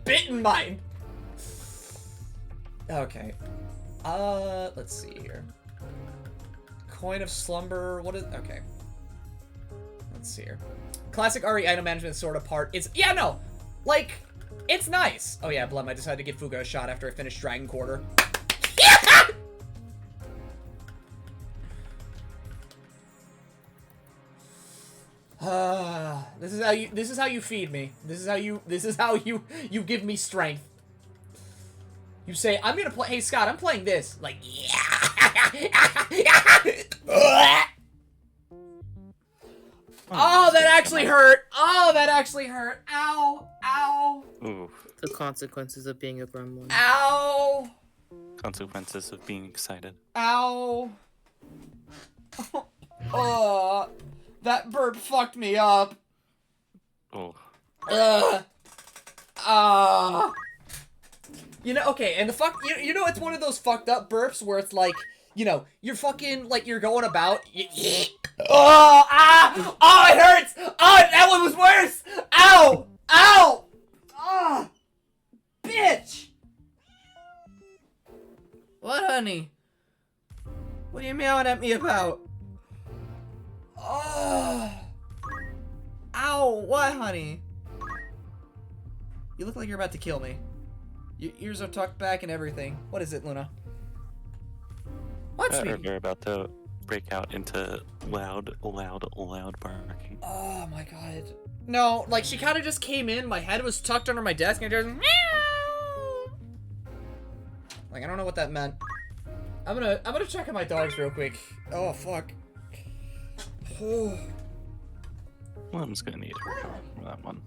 bit in mind. Okay. Let's see here. Coin of Slumber, okay. Let's see here. Classic RE item management sort of part. It's nice. Oh yeah, Blem, I decided to give Fuga a shot after I finished Dragon Quarter. This is how you feed me. This is how you give me strength. You say, I'm gonna play, hey Scott, I'm playing this. Like, yeah. Oh, that actually hurt. Oh, that actually hurt. Ow. Ow. Ooh. The consequences of being a gremlin. Ow. Consequences of being excited. Ow. Oh, that burp fucked me up. Oh. You know, okay, and you know, it's one of those fucked up burps where it's like, you know, you're fucking, like, you're going about, oh, it hurts, oh, that one was worse, ow, ow, oh, bitch. What, honey? What are you meowing at me about? Oh, ow, what, honey? You look like you're about to kill me. Your ears are tucked back and everything. What is it, Luna? What's me? They're about to break out into loud barking. Oh my god. No, like she kind of just came in. My head was tucked under my desk and just meow. Like I don't know what that meant. I'm gonna check on my dogs real quick. Oh fuck. Well, I'm just gonna need her for that one.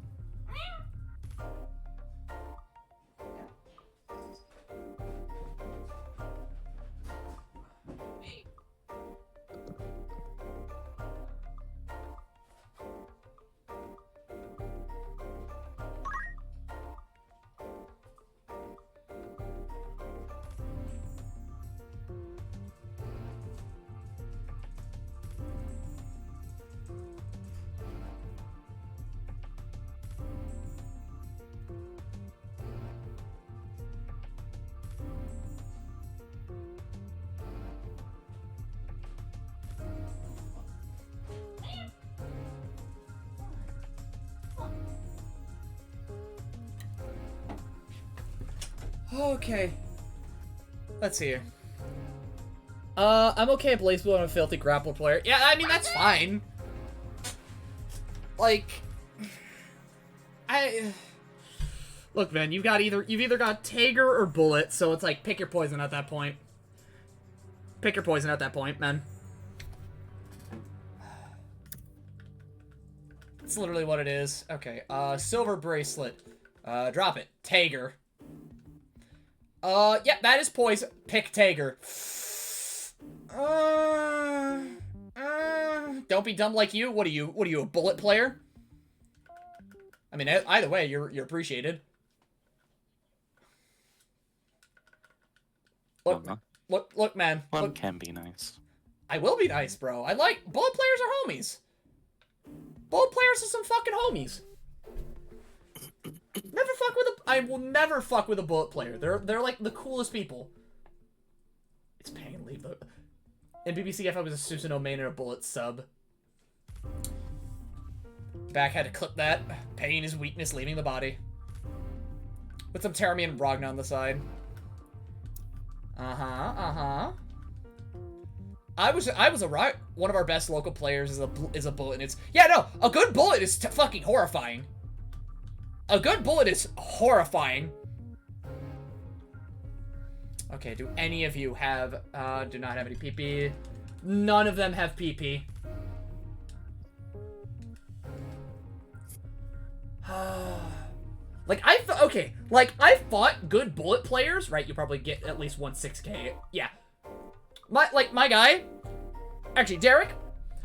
Okay. Let's see here. I'm okay at Blaze Blue. I'm a filthy grapple player. Yeah, I mean, that's fine. Like, look, man, you've either got Tager or Bullet, so it's like, pick your poison at that point. Pick your poison at that point, man. It's literally what it is. Okay, Silver Bracelet. Drop it. Tager. Yeah, that is poison. Pick Tager. Don't be dumb like you. What are you, a Bullet player? I mean, either way, you're appreciated. Look, look, man. One Look. can be nice. I will be nice, bro. Bullet players are homies. Bullet players are some fucking homies. I will never fuck with a Bullet player. They're like the coolest people. It's pain, leave the... In BBCF, I was a Susanoo main and a Bullet sub. Back had to clip that. Pain is weakness leaving the body. With some Terramian and Brogna on the side. I was a right. One of our best local players is a Bullet, and it's... Yeah, no! A good Bullet is fucking horrifying. A good Bullet is horrifying. Okay, do any of you have, do not have any PP? None of them have PP. Like, I fought good bullet players, right? You probably get at least 6K. Yeah. My guy, actually, Derek,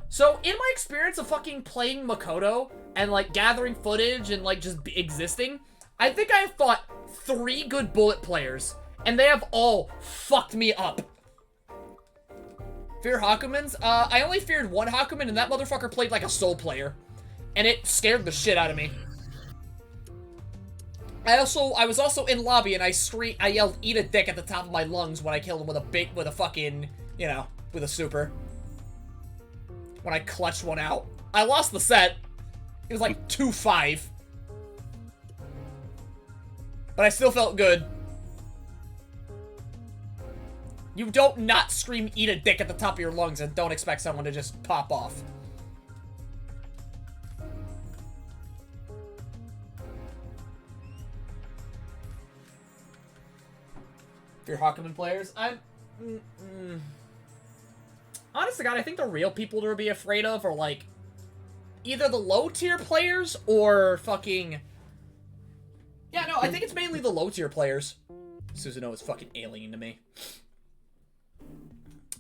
so in my experience of fucking playing Makoto and, like, gathering footage and, like, just existing, I think I have fought 3 good bullet players, and they have all fucked me up. Fear Hakumans? I only feared one Hakuman, and that motherfucker played like a soul player. And it scared the shit out of me. I was also in lobby, and I yelled, "Eat a dick" at the top of my lungs when I killed him with a fucking, you know, with a super. When I clutched one out. I lost the set. It was like 2-5. But I still felt good. You don't not scream "eat a dick" at the top of your lungs and don't expect someone to just pop off. If you're Hakuman players, honest to God, I think the real people to be afraid of are, like, either the low-tier players or fucking... Yeah, no, I think it's mainly the low-tier players. Susanoo is fucking alien to me.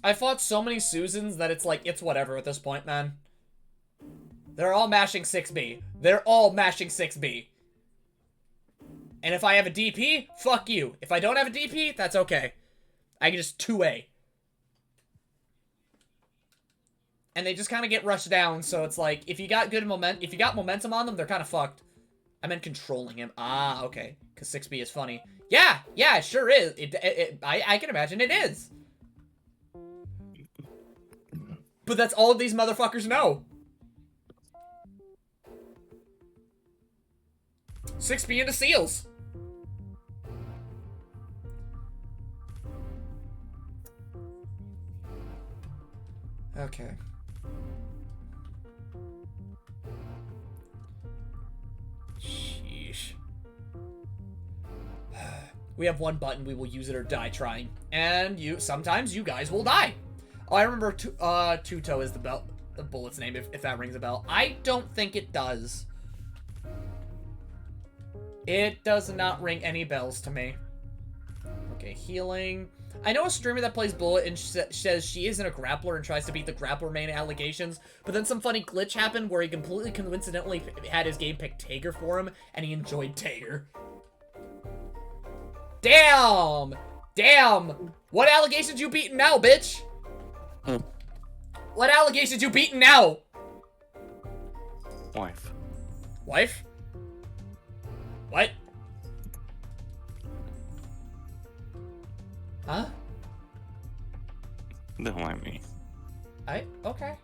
I fought so many Susans that it's like, it's whatever at this point, man. They're all mashing 6B. They're all mashing 6B. And if I have a DP, fuck you. If I don't have a DP, that's okay. I can just 2A. And they just kind of get rushed down, so it's like, if you got momentum on them, they're kind of fucked. I meant controlling him. Ah, okay. Because 6B is funny. Yeah, it sure is. I can imagine it is. But that's all these motherfuckers know. 6B into seals. Okay. Sheesh. We have one button, we will use it or die trying. And sometimes you guys will die. Oh, I remember Tuto is the bullet's name, if that rings a bell. I don't think it does. It does not ring any bells to me. Okay, healing. I know a streamer that plays Bullet and says she isn't a grappler and tries to beat the grappler main allegations, but then some funny glitch happened where he completely coincidentally had his game pick Tager for him, and he enjoyed Tager. Damn! Damn! What allegations you beating now, bitch? What allegations you beating now? Wife. Wife? What? Huh? Don't mind me. Okay.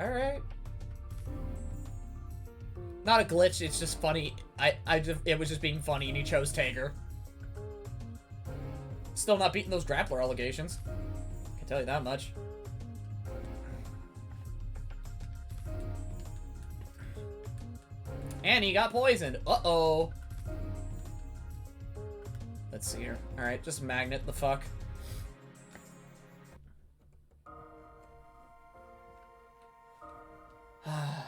Alright. Not a glitch, it's just funny. It was just being funny and he chose Tager. Still not beating those grappler allegations. Can tell you that much. And he got poisoned. Uh-oh. Let's see here. Alright, just magnet the fuck. I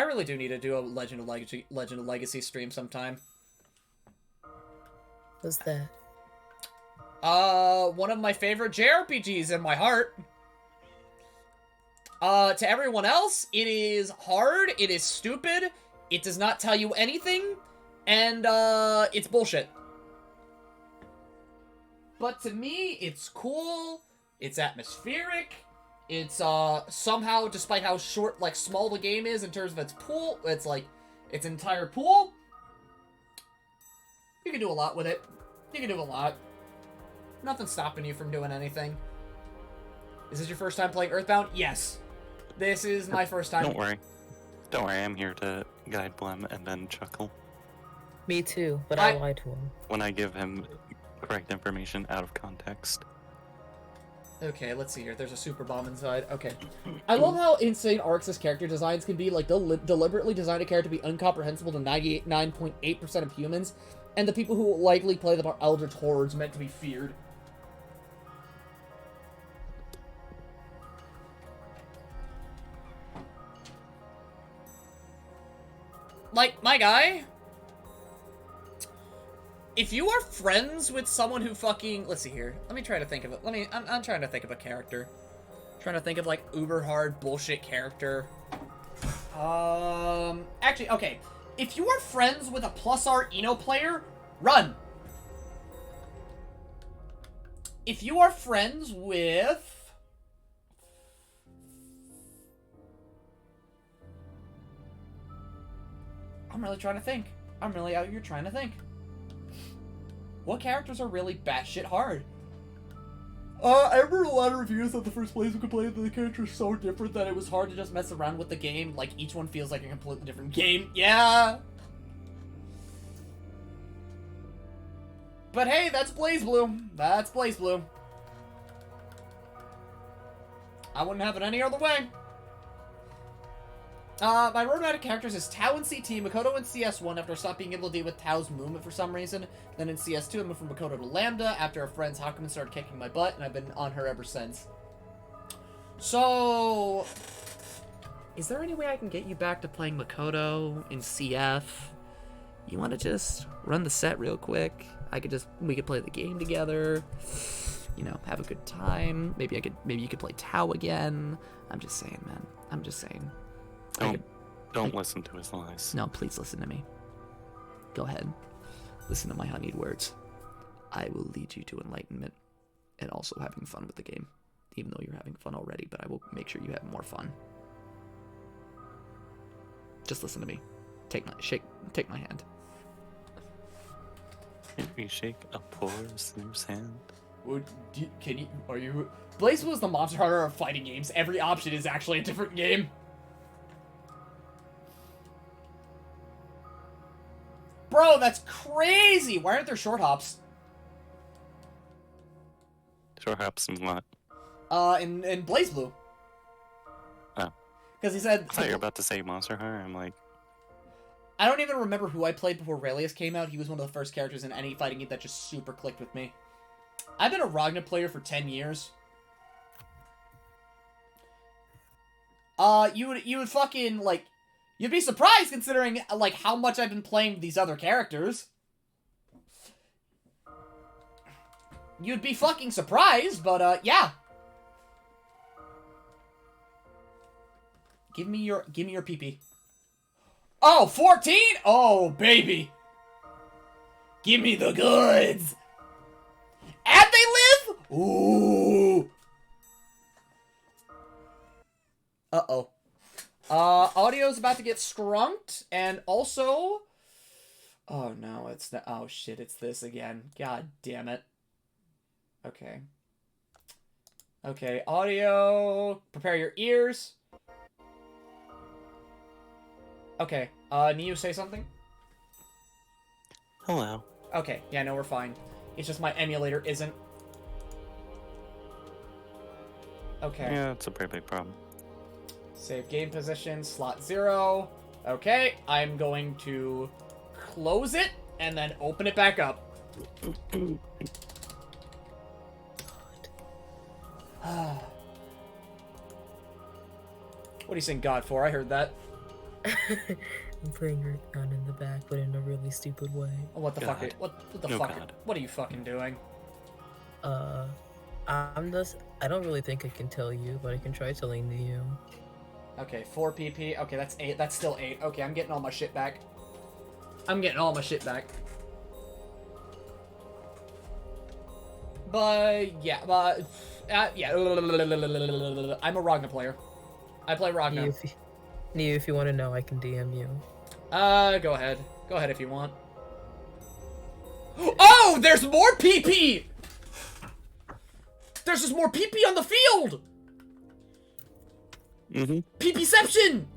really do need to do a Legend of Legacy stream sometime. What's that? One of my favorite JRPGs in my heart. To everyone else, it is hard, it is stupid, it does not tell you anything, and, it's bullshit. But to me, it's cool, it's atmospheric, it's, somehow, despite how short, like, small the game is in terms of its pool, it's, like, its entire pool, you can do a lot with it. You can do a lot. Nothing's stopping you from doing anything. Is this your first time playing Earthbound? Yes. This is my first time. Don't worry. Don't worry, I'm here to guide Blem and then chuckle. Me too, but I lied to him. When I give him correct information out of context. Okay, let's see here. There's a super bomb inside. Okay. I love how insane Arx's character designs can be. Like, they'll deliberately design a character to be incomprehensible to 99.8% of humans, and the people who will likely play them are eldritch horrors meant to be feared. like, my guy, if you are friends with someone who fucking, let's see here, let me try to think of it, I'm trying to think of a character. Trying to think of, like, uber hard bullshit character. Actually, okay. If you are friends with a plus R Eno player, run. If you are friends with... I'm really trying to think. I'm really out here trying to think. What characters are really batshit hard? I remember a lot of reviews of the first playthrough complained that the character is so different that it was hard to just mess around with the game. Like, each one feels like a completely different game. Yeah! But hey, that's BlazBlue. That's BlazBlue. I wouldn't have it any other way. My roadmap of characters is Tau in CT, Makoto in CS1 after I stopped being able to deal with Tau's movement for some reason. Then in CS2, I moved from Makoto to Lambda after a friend's Hakumen started kicking my butt, and I've been on her ever since. So... is there any way I can get you back to playing Makoto in CF? You want to just run the set real quick? We could play the game together. You know, have a good time. Maybe you could play Tau again. I'm just saying, man. I'm just saying. Don't listen to his lies. No, please listen to me. Go ahead. Listen to my honeyed words. I will lead you to enlightenment and also having fun with the game. Even though you're having fun already, but I will make sure you have more fun. Just listen to me. Take my hand. Can we shake a poor Snoop's hand? BlazBlue is the Monster Hunter of fighting games. Every option is actually a different game. Bro, that's crazy! Why aren't there short hops? Short hops and what? In BlazBlue. Oh. Because he said... I thought you were about to say Monster Hunter. I'm like... I don't even remember who I played before Aurelius came out. He was one of the first characters in any fighting game that just super clicked with me. I've been a Ragnar player for 10 years. You would fucking, like... You'd be surprised considering, like, how much I've been playing these other characters. You'd be fucking surprised, but, yeah. Give me your PP. Oh, 14? Oh, baby. Give me the goods. And they live? Ooh. Uh-oh. Audio's about to get scrunked, and also... Oh, no, it's not... Oh, shit, it's this again. God damn it. Okay. Okay, audio... Prepare your ears. Okay, Niu, say something? Hello. Okay, yeah, no, we're fine. It's just my emulator isn't. Okay. Yeah, it's a pretty big problem. Save game position, slot 0. Okay, I'm going to close it and then open it back up. What are you saying God for? I heard that. I'm playing Earthbound in the back, but in a really stupid way. What the God. fuck? What the No fuck? God. What are you fucking doing? I don't really think I can tell you, but I can try telling you. Okay, 4 PP. Okay, that's 8. That's still 8. Okay, I'm getting all my shit back. I'm getting all my shit back. But, yeah, yeah. I'm a Ragnar player. I play Ragnar. Niu, if you want to know, I can DM you. Go ahead. Go ahead if you want. Oh, there's more PP! There's just more PP on the field! Mm-hmm. PP-ception!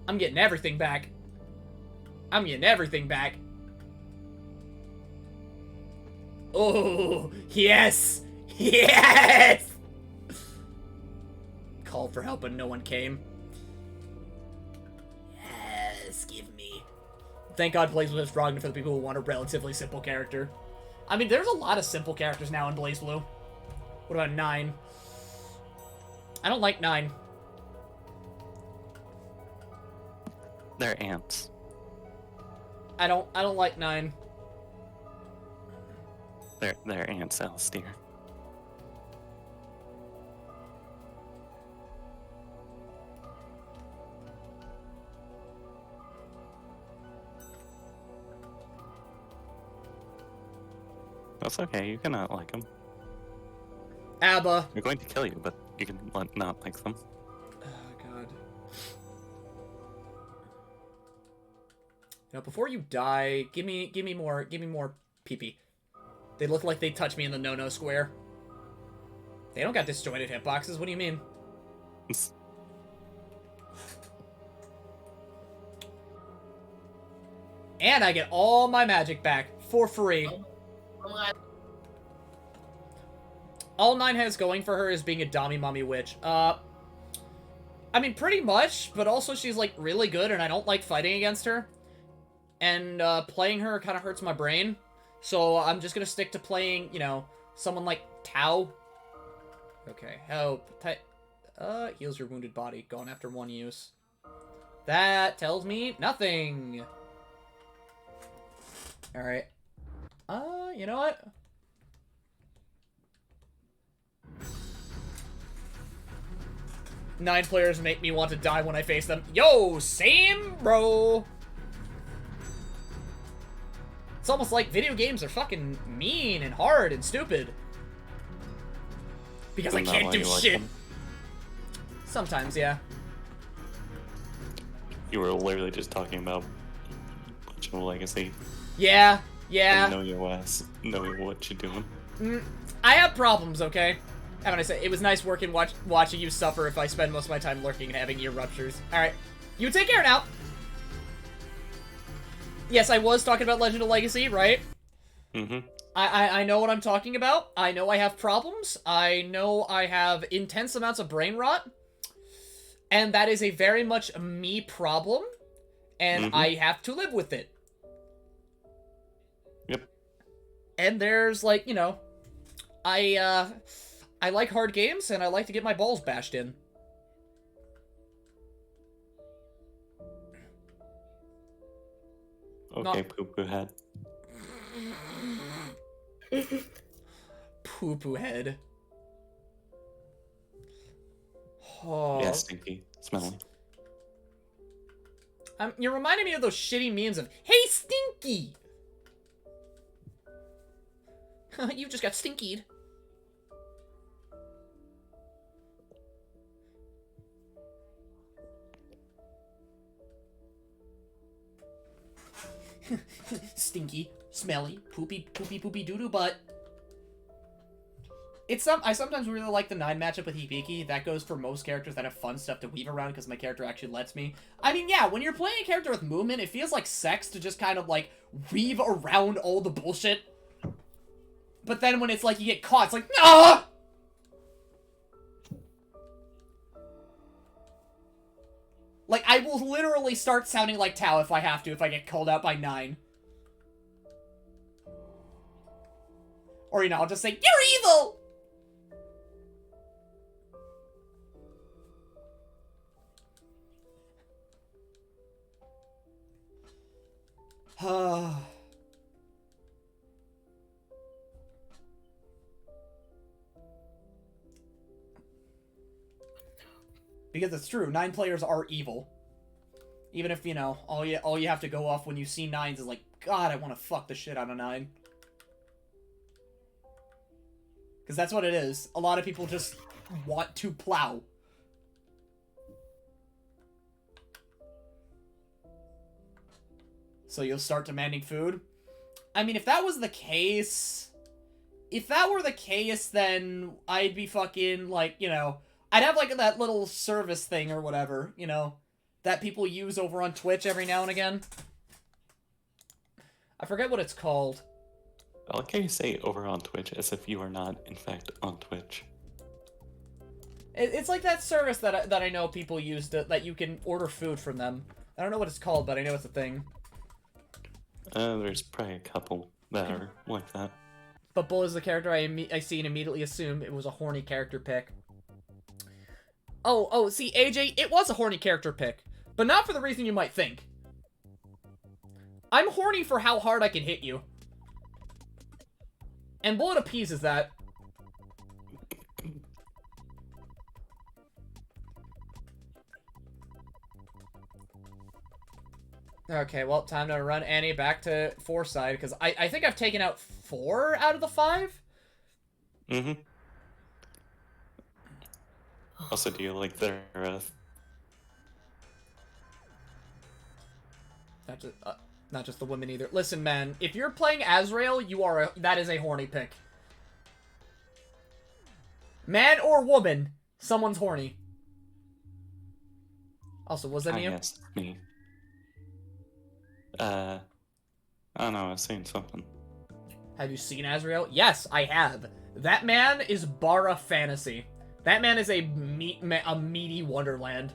I'm getting everything back. I'm getting everything back. Oh, yes! Yes! Called for help and no one came. Yes, give me. Thank God BlazBlue is Ragnar for the people who want a relatively simple character. I mean, there's a lot of simple characters now in BlazBlue. What about 9? I don't like 9. They're ants. I don't like 9. They're ants, Alistair. That's okay, you cannot like them. ABBA. They're going to kill you, but you can not like them. Oh god. Now before you die, give me more pee-pee. They look like they touch me in the no-no square. They don't got disjointed hitboxes, what do you mean? And I get all my magic back for free. All 9 has going for her is being a Dami Mommy Witch. I mean, pretty much, but also she's, like, really good, and I don't like fighting against her. And, playing her kind of hurts my brain. So I'm just gonna stick to playing, you know, someone like Tao. Okay, help. Heals your wounded body. Gone after 1 use. That tells me nothing. Alright. You know what? Nine players make me want to die when I face them. Yo, same, bro. It's almost like video games are fucking mean and hard and stupid. Because I can't do shit. Sometimes, yeah. You were literally just talking about Legacy. Yeah, yeah. Know your ass, knowing what you're doing. I have problems, okay? How can I say? It was nice watching you suffer if I spend most of my time lurking and having ear ruptures. Alright. You take care now. Yes, I was talking about Legend of Legacy, right? Mm-hmm. I know what I'm talking about. I know I have problems. I know I have intense amounts of brain rot. And that is a very much me problem. And I have to live with it. Yep. And there's, like, you know, I like hard games, and I like to get my balls bashed in. Okay, poo-poo head. Poo-poo head. Oh. Yeah, stinky. Smelly. You're reminding me of those shitty memes of, hey, Stinky! You just got stinkied. Stinky, smelly, poopy doo-doo butt. I sometimes really like the 9 matchup with Hibiki. That goes for most characters that have fun stuff to weave around because my character actually lets me. I mean, yeah, when you're playing a character with movement, it feels like sex to just kind of, like, weave around all the bullshit. But then when it's like you get caught, it's like, no! Like, I will literally start sounding like Tao if I have to, if I get called out by 9. Or, you know, I'll just say, you're evil! Because it's true, 9 players are evil. Even if, you know, all you have to go off when you see 9s is like, God, I want to fuck the shit out of 9. Because that's what it is. A lot of people just want to plow. So you'll start demanding food? I mean, if that was the case... If that were the case, then I'd be fucking, like, you know... I'd have, like, that little service thing or whatever, you know, that people use over on Twitch every now and again. I forget what it's called. I like how you say over on Twitch as if you are not, in fact, on Twitch. It's like that service that I know people use that you can order food from them. I don't know what it's called, but I know it's a thing. There's probably a couple that are like that. But Bull is the character I see and immediately assume it was a horny character pick. Oh, see, AJ, it was a horny character pick. But not for the reason you might think. I'm horny for how hard I can hit you. And what appeases that? Okay, well, time to run Annie back to Fourside, because I think I've taken out 4 out of the 5? Mm-hmm. Also, do you like their, Not just the women either. Listen, man, if you're playing Azrael, that is a horny pick. Man or woman, someone's horny. Also, was that you? Yes, me. I don't know, I was saying something. Have you seen Azrael? Yes, I have. That man is bara fantasy. That man is a meaty wonderland.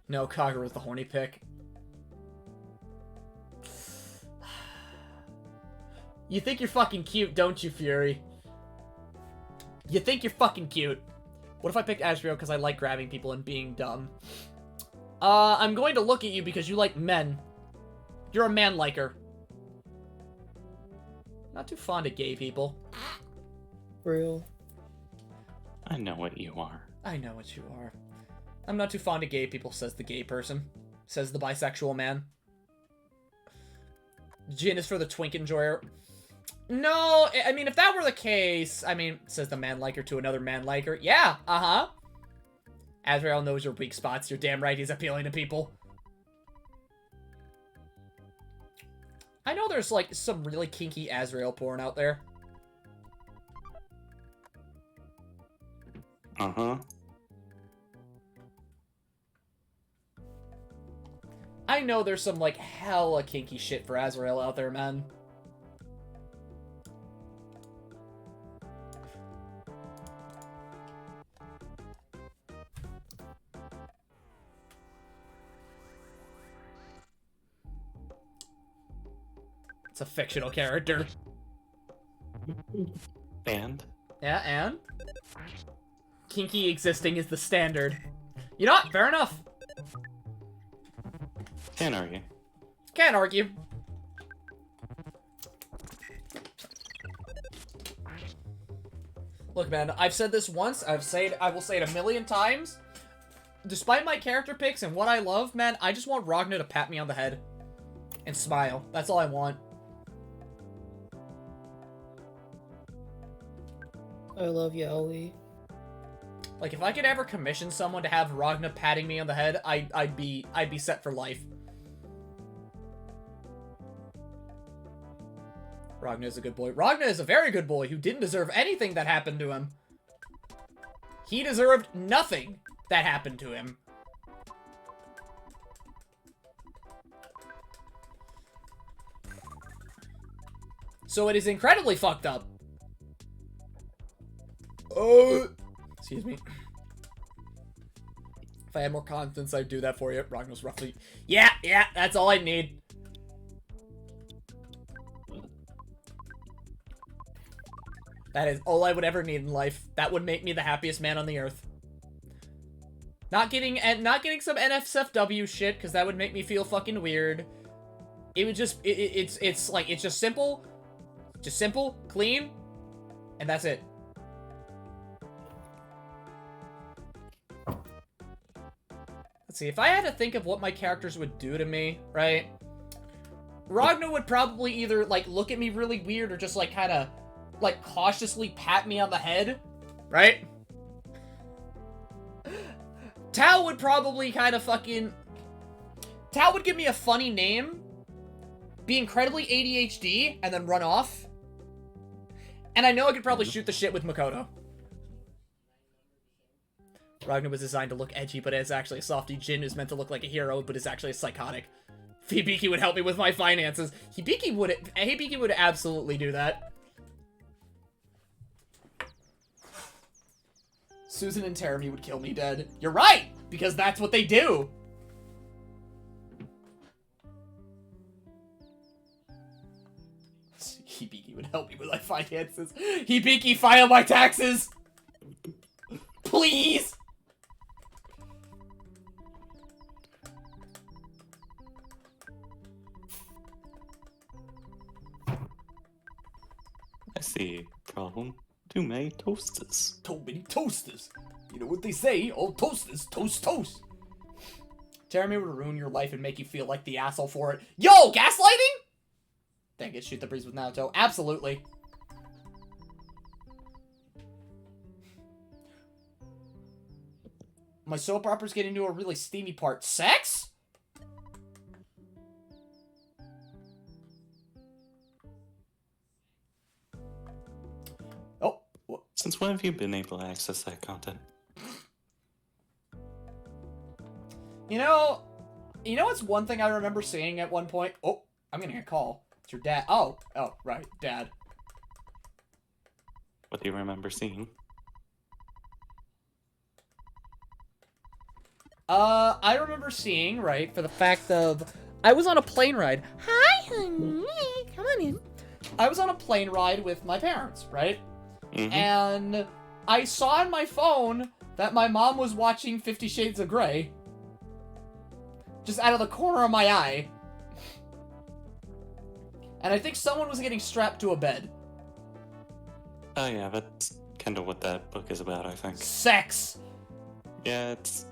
No, Kagura's the horny pick. You think you're fucking cute, don't you, Fury? You think you're fucking cute. What if I picked Azrael because I like grabbing people and being dumb? I'm going to look at you because you like men. You're a man-liker. Not too fond of gay people. Real. I know what you are. I know what you are. I'm not too fond of gay people, says the gay person. Says the bisexual man. Gin is for the twink enjoyer. No, I mean, if that were the case, I mean, says the man-liker to another man-liker. Yeah, uh-huh. Azrael knows your weak spots. You're damn right he's appealing to people. I know there's, like, some really kinky Azrael porn out there. Uh-huh. I know there's some, like, hella kinky shit for Azrael out there, man. It's a fictional character. And? Yeah, and? Kinky existing is the standard. You know what? Fair enough. Can't argue. Can't argue. Look, man, I've said this once. I will say it a million times. Despite my character picks and what I love, man, I just want Ragnar to pat me on the head and smile. That's all I want. I love you, Ellie. Like, if I could ever commission someone to have Ragnar patting me on the head, I'd be set for life. Ragnar is a good boy. Ragnar is a very good boy who didn't deserve anything that happened to him. He deserved nothing that happened to him. So it is incredibly fucked up. Oh, excuse me. If I had more confidence, I'd do that for you. Ragnar's roughly... Yeah, that's all I need. That is all I would ever need in life. That would make me the happiest man on the earth. Not getting some NSFW shit, because that would make me feel fucking weird. It would just... It's just simple. Just simple, clean, and that's it. Let's see, if I had to think of what my characters would do to me, right? Ragnar would probably either, like, look at me really weird or just, like, kind of, like, cautiously pat me on the head, right? Tao would probably kind of fucking... Tao would give me a funny name, be incredibly ADHD, and then run off. And I know I could probably shoot the shit with Makoto. Ragnar was designed to look edgy, but is actually a softie. Jin is meant to look like a hero, but is actually a psychotic. Hibiki would help me with my finances. Hibiki would absolutely do that. Susan and Terumi would kill me dead. You're right! Because that's what they do! Hibiki would help me with my finances. Hibiki, file my taxes! Please! see. Problem. Too many toasters. Too many toasters. You know what they say, all toasters toast toast. Jeremy would ruin your life and make you feel like the asshole for it. Yo, gaslighting? Dang it, shoot the breeze with Naruto. Absolutely. My soap opera's getting to a really steamy part. Sex? Oh. Since when have you been able to access that content? You know what's one thing I remember seeing at one point? Oh, I'm gonna get a call. It's your dad. Oh, right, dad. What do you remember seeing? I remember seeing, right, for the fact of, I was on a plane ride. Hi, honey, come on in. I was on a plane ride with my parents, right? Mm-hmm. And I saw on my phone that my mom was watching 50 Shades of Grey. Just out of the corner of my eye. And I think someone was getting strapped to a bed. Oh yeah, that's kind of what that book is about, I think. Sex! Yeah, it's...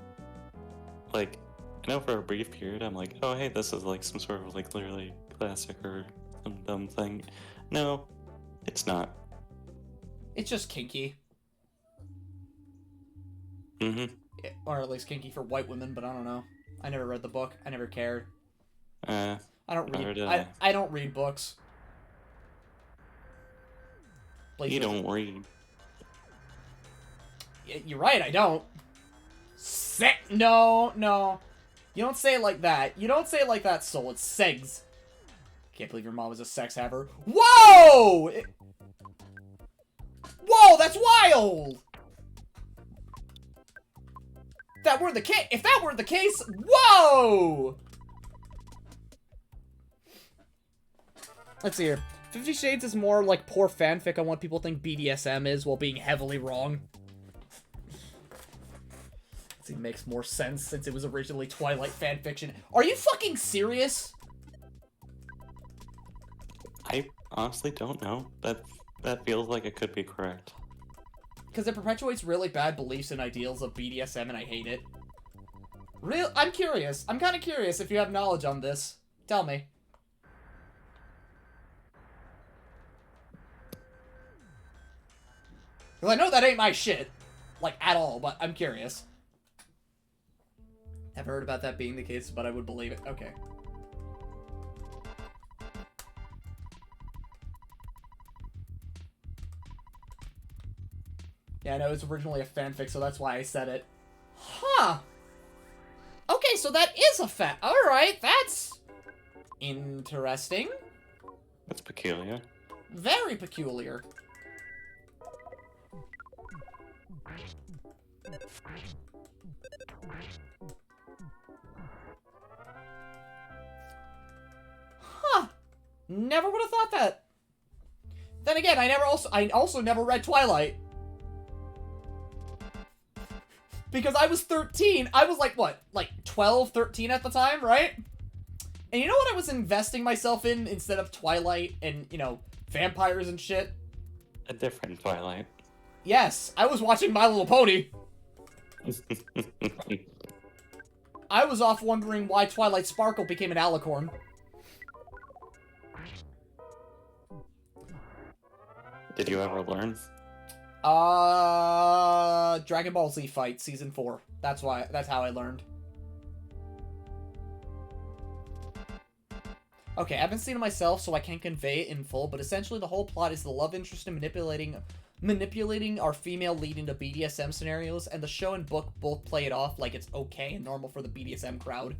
like, I know for a brief period I'm like, oh hey, this is like some sort of like literally classic or some dumb thing. No, it's not. It's just kinky. Mm-hmm. Or at least kinky for white women, but I don't know. I never read the book. I never cared. I I don't read. nor did I. I don't read books. You don't read. You're right. I don't. No. You don't say it like that. You don't say it like that, Soul. It's segs. Can't believe your mom was a sex haver. Whoa! Whoa, that's wild! If that were the case, whoa! Let's see here. 50 Shades is more like poor fanfic on what people think BDSM is while being heavily wrong. It makes more sense since it was originally Twilight fanfiction. Are you fucking serious? I honestly don't know. That feels like it could be correct. Because it perpetuates really bad beliefs and ideals of BDSM, and I hate it. I'm curious. I'm kind of curious if you have knowledge on this. Tell me. Because I know that ain't my shit. Like, at all, but I'm curious. Never heard about that being the case, but I would believe it. Okay. Yeah, I know it's originally a fanfic, so that's why I said it. Huh. Okay, so that is a fact. Alright, that's interesting. That's peculiar. Very peculiar. Huh. Never would have thought that. Then again, I also never read Twilight. Because I was 13. I was like, what? Like 12, 13 at the time, right? And you know what I was investing myself in instead of Twilight and, you know, vampires and shit? A different Twilight. Yes, I was watching My Little Pony. I was off wondering why Twilight Sparkle became an alicorn. Did you ever learn? Dragon Ball Z Fight Season 4. That's how I learned. Okay, I haven't seen it myself, so I can't convey it in full, but essentially the whole plot is the love interest in manipulating our female lead into BDSM scenarios, and the show and book both play it off like it's okay and normal for the BDSM crowd.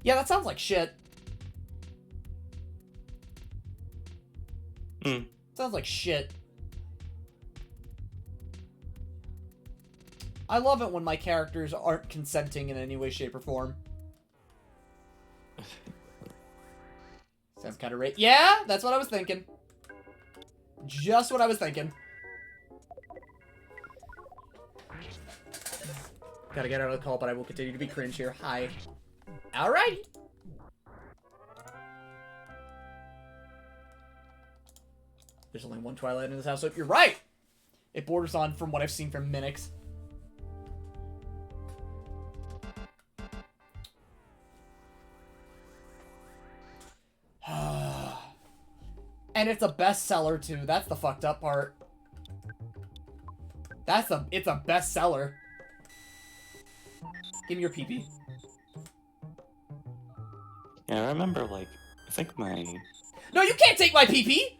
Yeah, that sounds like shit. Sounds like shit. I love it when my characters aren't consenting in any way, shape, or form. Sounds kind of yeah, that's what I was thinking. Just what I was thinking. Gotta get out of the call, but I will continue to be cringe here. Hi. Alright. There's only one Twilight in this house, so you're right! It borders on from what I've seen from Minix. And it's a bestseller, too. That's the fucked up part. It's a bestseller. Give me your PP. Yeah, I remember, like, I think No, you can't take my PP!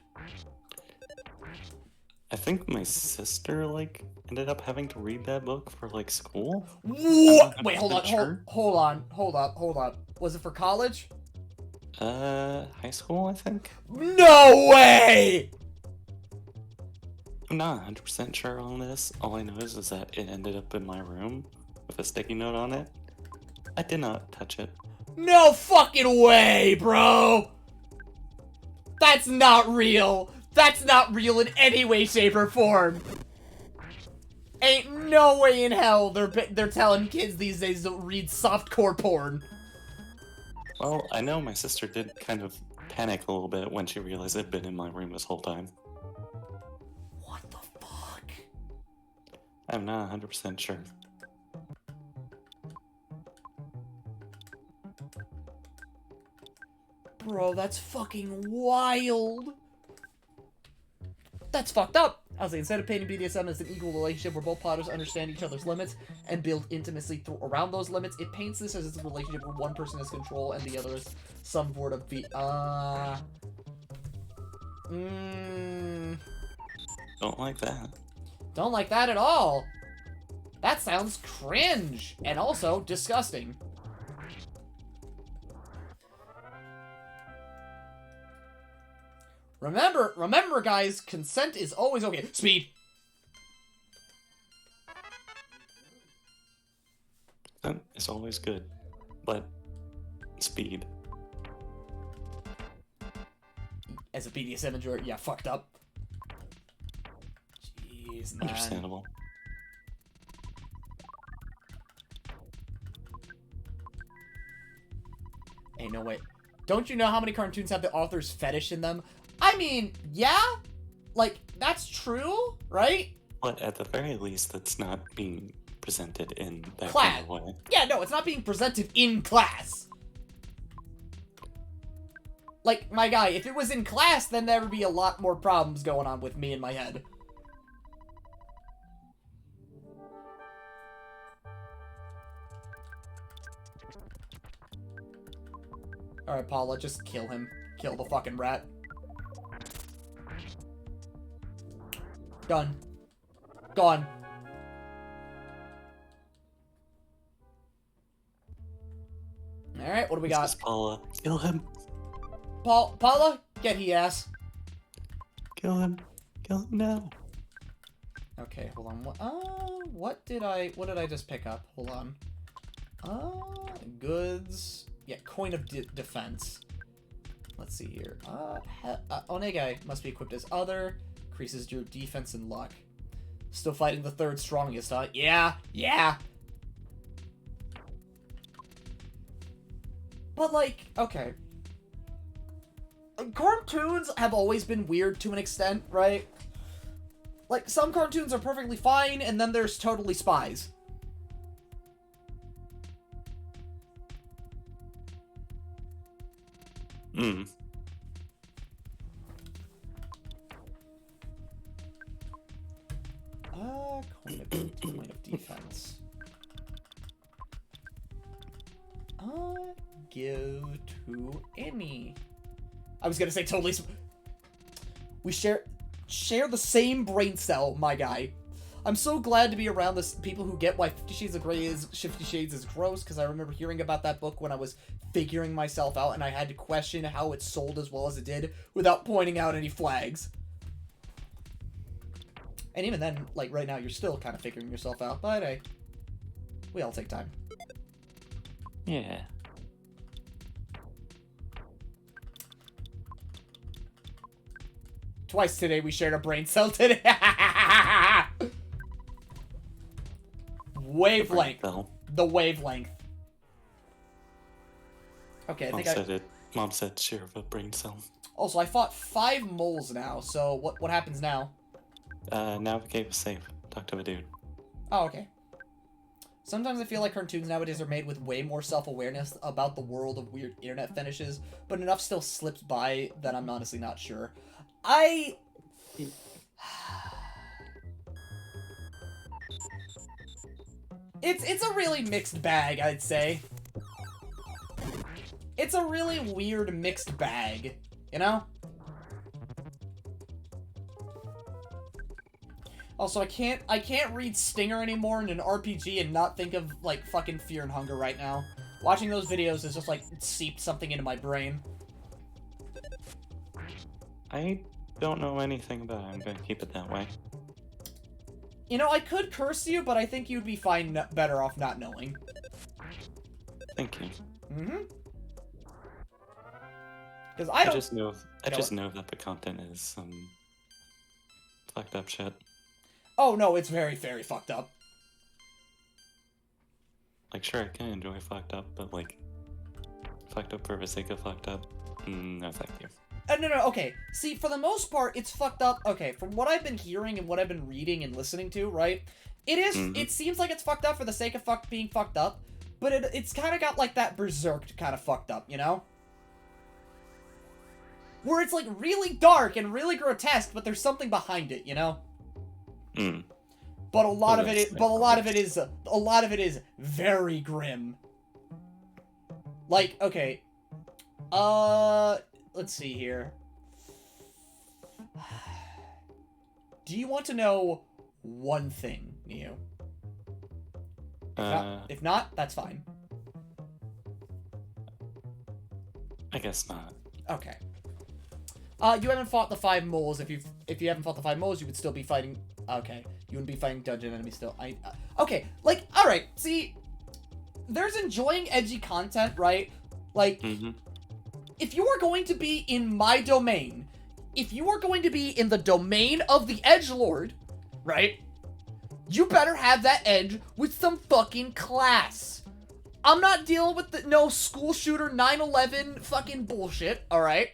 my sister, like, ended up having to read that book for, like, school. What? Wait, hold on, Sure. hold on. Was it for college? High school, I think? No way! I'm not 100% sure on this. All I know is that it ended up in my room with a sticky note on it. I did not touch it. No fucking way, bro! That's not real! That's not real in any way, shape, or form! Ain't no way in hell they're telling kids these days to read softcore porn. Well, I know my sister did kind of panic a little bit when she realized it'd been in my room this whole time. What the fuck? I'm not 100% sure. Bro, that's fucking wild. That's fucked up. I was like, instead of painting BDSM as an equal relationship where both partners understand each other's limits and build intimacy around those limits, it paints this as a relationship where one person has control and the other is some sort of Don't like that. Don't like that at all. That sounds cringe and also disgusting. Remember, guys, consent is always okay. Speed. It's always good, but speed. As a BDSM enjoyer, yeah, fucked up. Jeez, man. Understandable. Hey, no, wait. Don't you know how many cartoons have the author's fetish in them? I mean, yeah? Like, that's true, right? But at the very least, that's not being presented in that Class. kind of way. Yeah, no, it's not being presented in class. Like, my guy, if it was in class, then there would be a lot more problems going on with me in my head. Alright, Paula, just kill him. Kill the fucking rat. Done. Gone. Alright, what do we got? This is Paula. Kill him. Paula, get he ass. Kill him. Kill him now. Okay, hold on. What did I just pick up? Hold on. Goods. Yeah, coin of defense. Let's see here. Onegai must be equipped as other. Increases your defense and luck. Still fighting the third strongest, huh? Yeah, yeah. But, like, okay. Cartoons have always been weird to an extent, right? Like, some cartoons are perfectly fine, and then there's totally spies. Hmm. Coin of defense. Give to any. I was gonna say totally. We share the same brain cell, my guy. I'm so glad to be around this people who get why 50 Shades of Grey is 50 Shades is gross, because I remember hearing about that book when I was figuring myself out, and I had to question how it sold as well as it did without pointing out any flags. And even then, like right now, you're still kind of figuring yourself out, but hey, we all take time. Yeah. Twice today we shared a brain cell today. Wavelength. The wavelength. Okay, I think Mom said share of a brain cell. Also, I fought 5 moles now, so what happens now? Navigate was safe. Talk to a dude. Oh, okay. Sometimes I feel like cartoons nowadays are made with way more self-awareness about the world of weird internet fetishes, but enough still slips by that I'm honestly not sure. It's a really mixed bag, I'd say. It's a really weird mixed bag, you know? Also, I can't read Stinger anymore in an RPG and not think of, like, fucking Fear and Hunger right now. Watching those videos is just, like, seeped something into my brain. I don't know anything about it. I'm gonna keep it that way. You know, I could curse you, but I think you'd be fine, better off not knowing. Thank you. Mm-hmm. Because I don't... I just know that the content is some fucked up shit. Oh, no, it's very, very fucked up. Like, sure, I can enjoy fucked up, but, like, fucked up for the sake of fucked up? No, thank you. No, okay. See, for the most part, it's fucked up. Okay, from what I've been hearing and what I've been reading and listening to, right? It seems like it's fucked up for the sake of being fucked up, but it's kind of got, like, that berserk kind of fucked up, you know? Where it's, like, really dark and really grotesque, but there's something behind it, you know? But a lot of it is very grim. Like, okay. Let's see here. Do you want to know one thing, Neo? If not, that's fine. I guess not. Okay. You haven't fought the 5 moles. If you haven't fought the 5 moles, you would still be fighting. Okay, you wouldn't be fighting dungeon enemies still. Okay, like, all right. See, there's enjoying edgy content, right? Like, if you are going to be in my domain, if you are going to be in the domain of the edgelord, right? You better have that edge with some fucking class. I'm not dealing with no school shooter 9/11 fucking bullshit, all right?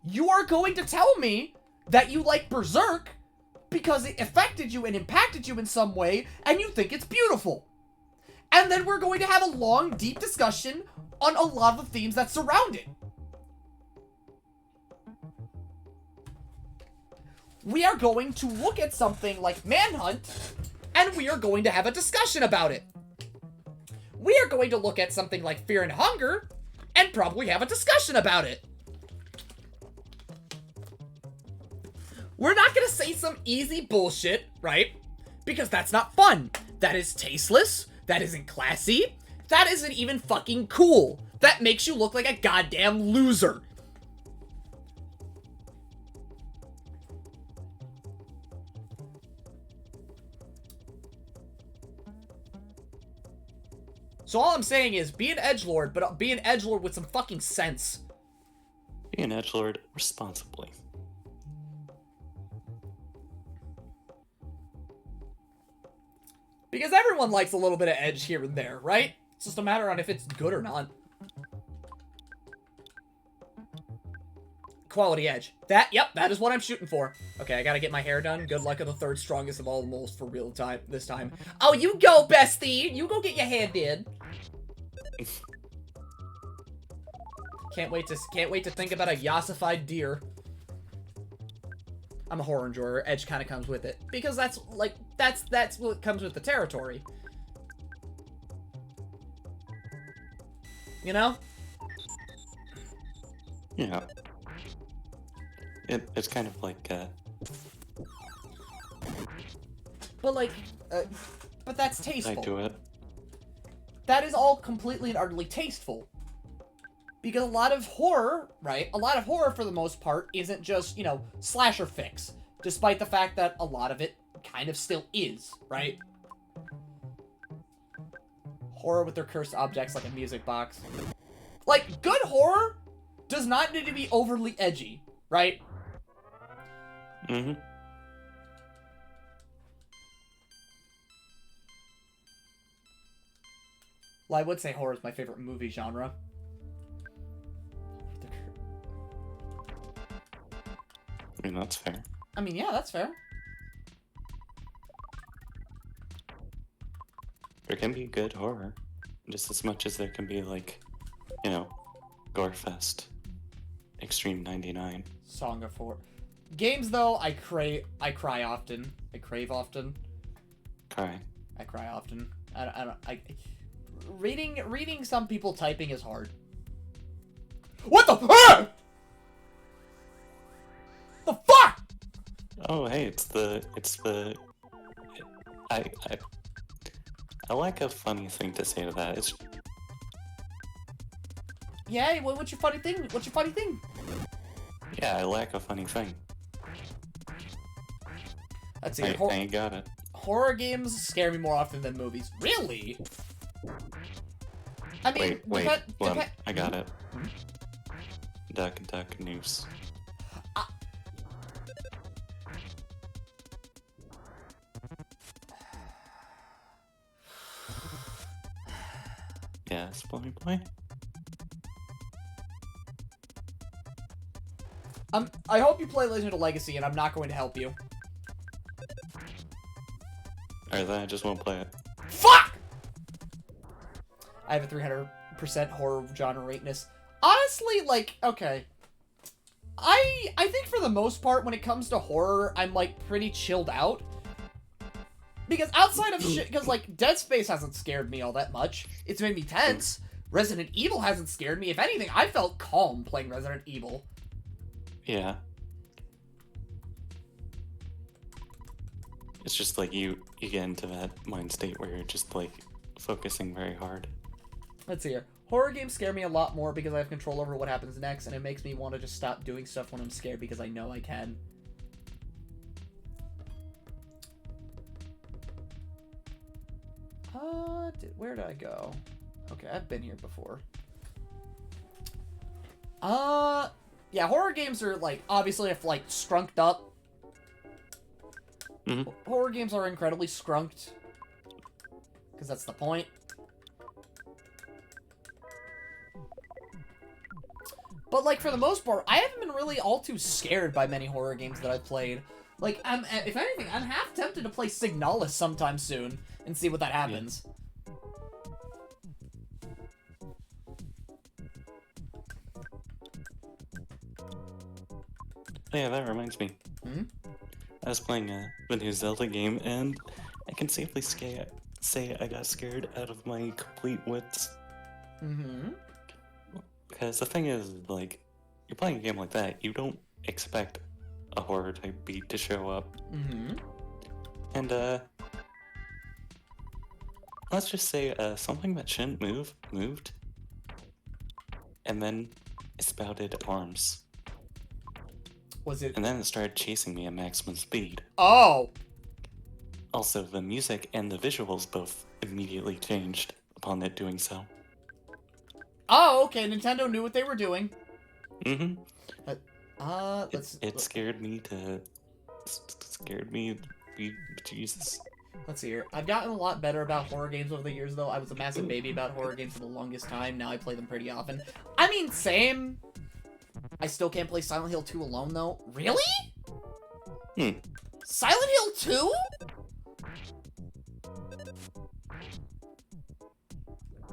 You are going to tell me that you like Berserk because it affected you and impacted you in some way, and you think it's beautiful. And then we're going to have a long, deep discussion on a lot of the themes that surround it. We are going to look at something like Manhunt, and we are going to have a discussion about it. We are going to look at something like Fear and Hunger, and probably have a discussion about it. We're not gonna say some easy bullshit, right? Because that's not fun. That is tasteless. That isn't classy. That isn't even fucking cool. That makes you look like a goddamn loser. So all I'm saying is, be an edgelord, but be an edgelord with some fucking sense. Be an edgelord responsibly. Because everyone likes a little bit of edge here and there, right? It's just a matter on if it's good or not. Quality edge. Yep, that is what I'm shooting for. Okay, I gotta get my hair done. Good luck on the 3rd strongest of all the moles for real time this time. Oh, you go, bestie! You go get your hair did. Can't wait to think about a yassified deer. I'm a horror enjoyer. Edge kind of comes with it because that's what comes with the territory. You know? Yeah. It's kind of like but that's tasteful. I do it. That is all completely and utterly tasteful. Because a lot of horror, right? A lot of horror, for the most part, isn't just, you know, slasher fix. Despite the fact that a lot of it kind of still is, right? Horror with their cursed objects like a music box. Like, good horror does not need to be overly edgy, right? Mm-hmm. Well, I would say horror is my favorite movie genre. mean, that's fair. I mean, yeah, that's fair. There can be good horror, just as much as there can be, like, you know, Gorefest, Extreme 99. Song of Horror. Games, though, I cry often. I crave often. Cry. I cry often. Reading some people typing is hard. What the fuck? The fuck? Oh, hey, I like a funny thing to say to that. It's Yeah, what's your funny thing? What's your funny thing? yeah, I like a funny thing. Let's see. I ain't got it. Horror games scare me more often than movies. Really? I mean, Wait, Blem, I got Hmm? it. Duck, noose. Yes, boy. I hope you play Legend of Legacy, and I'm not going to help you. Or then I just won't play it. Fuck! I have a 300% horror genre rateness. Honestly, like, okay. I think for the most part, when it comes to horror, I'm, like, pretty chilled out. Because outside of shit, because, like, Dead Space hasn't scared me all that much. It's made me tense. Resident Evil hasn't scared me. If anything, I felt calm playing Resident Evil. Yeah. It's just like you get into that mind state where you're just like focusing very hard. Let's see here. Horror games scare me a lot more because I have control over what happens next, and it makes me want to just stop doing stuff when I'm scared because I know I can. Where did I go? Okay, I've been here before. Yeah, horror games are, like, obviously, if, like, scrunked up. Mm-hmm. Horror games are incredibly scrunked. Because that's the point. But, like, for the most part, I haven't been really all too scared by many horror games that I've played. Like, if anything, I'm half tempted to play Signalis sometime soon and see what that happens. Yeah. Yeah, that reminds me. Hmm? I was playing the new Zelda game, and I can safely say I got scared out of my complete wits. Mm-hmm. Because the thing is, like, you're playing a game like that, you don't expect a horror type beat to show up. Mm-hmm. And, let's just say, something that shouldn't move, moved. And then it spouted arms. Was it? And then it started chasing me at maximum speed. Oh! Also, the music and the visuals both immediately changed upon it doing so. Oh, okay. Nintendo knew what they were doing. Mm-hmm. It scared me to... Scared me... Jesus. Let's see here. I've gotten a lot better about horror games over the years, though. I was a massive baby about horror games for the longest time. Now I play them pretty often. I mean, same. I still can't play Silent Hill 2 alone, though. Really? Silent Hill 2?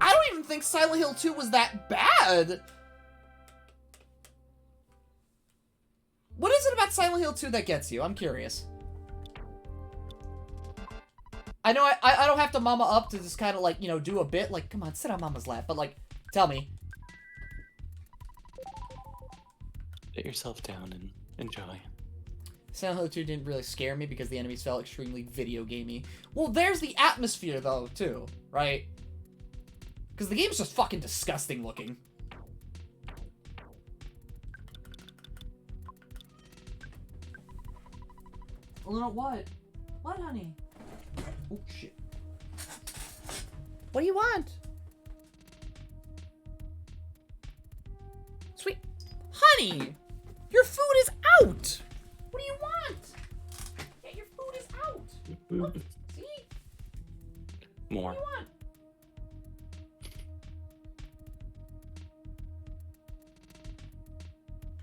I don't even think Silent Hill 2 was that bad. What is it about Silent Hill 2 that gets you? I'm curious. I know I don't have to mama up to just kind of, like, you know, do a bit. Like, come on, sit on mama's lap. But, like, tell me. Sit yourself down and enjoy. Silent Hill 2 didn't really scare me because the enemies felt extremely video gamey. Well, there's the atmosphere, though, too, right? Because the game's just fucking disgusting looking. Little what? What, honey? Oh, shit. What do you want? Sweet. Honey! Your food is out! What do you want? Yeah, your food is out! Look, see? More. What do you want?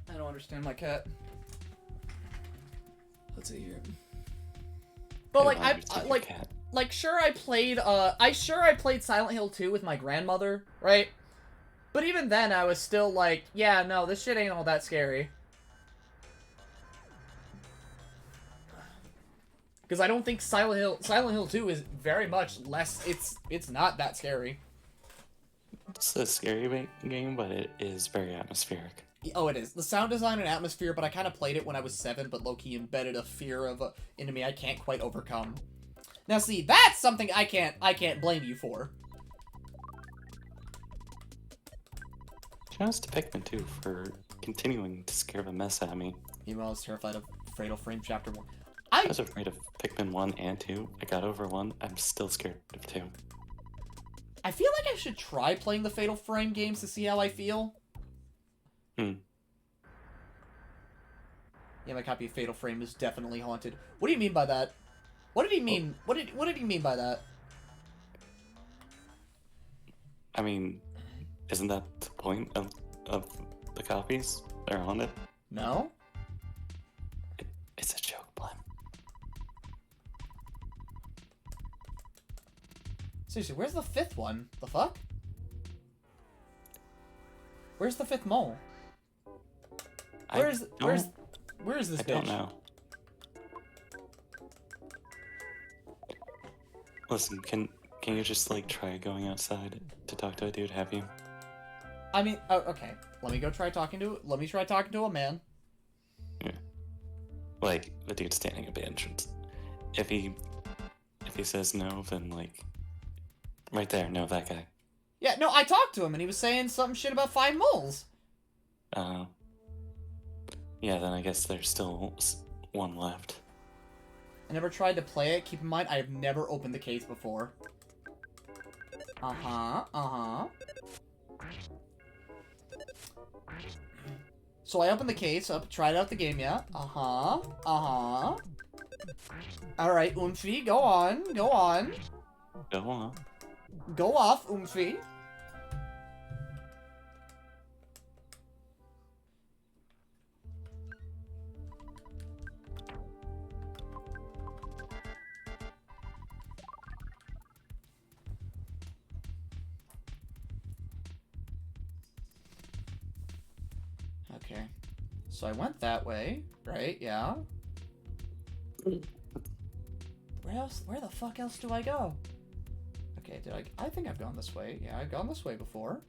I don't understand my cat. Let's see here. But like sure I played Silent Hill 2 with my grandmother, right? But even then I was still like, yeah, no, this shit ain't all that scary. Because I don't think Silent Hill 2 is very much less, it's not that scary. It's a scary game, but it is very atmospheric. Oh, it is. The sound design and atmosphere, but I kind of played it when I was 7, but low-key embedded a fear into me I can't quite overcome. Now see, that's something I can't blame you for. Shouts to Pikmin 2 for continuing to scare the mess out of me. Meanwhile, I was terrified of Fatal Frame Chapter 1. I was afraid of Pikmin 1 and 2. I got over 1. I'm still scared of 2. I feel like I should try playing the Fatal Frame games to see how I feel. Yeah, my copy of Fatal Frame is definitely haunted. What do you mean by that? What did he mean? What did he mean by that? I mean, isn't that the point of the copies? They're haunted? No? It's a joke, Blem. Seriously, where's the 5th one? The fuck? Where's the 5th mole? Where is this bitch? I don't know. Listen, can you just like try going outside to talk to a dude? Have you? I mean, oh, okay. Let me try talking to a man. Yeah. Like the dude standing at the entrance. If he says no, then like right there, no, that guy. Yeah, no, I talked to him and he was saying some shit about 5 moles. Yeah, then I guess there's still one left. I never tried to play it. Keep in mind, I have never opened the case before. So I opened the case up, tried out the game, yeah. Alright, Oomphy, go on. Go on. Go off, Oomphy. Okay. So I went that way, right? Yeah. Where the fuck else do I go? Okay, I think I've gone this way. Yeah, I've gone this way before.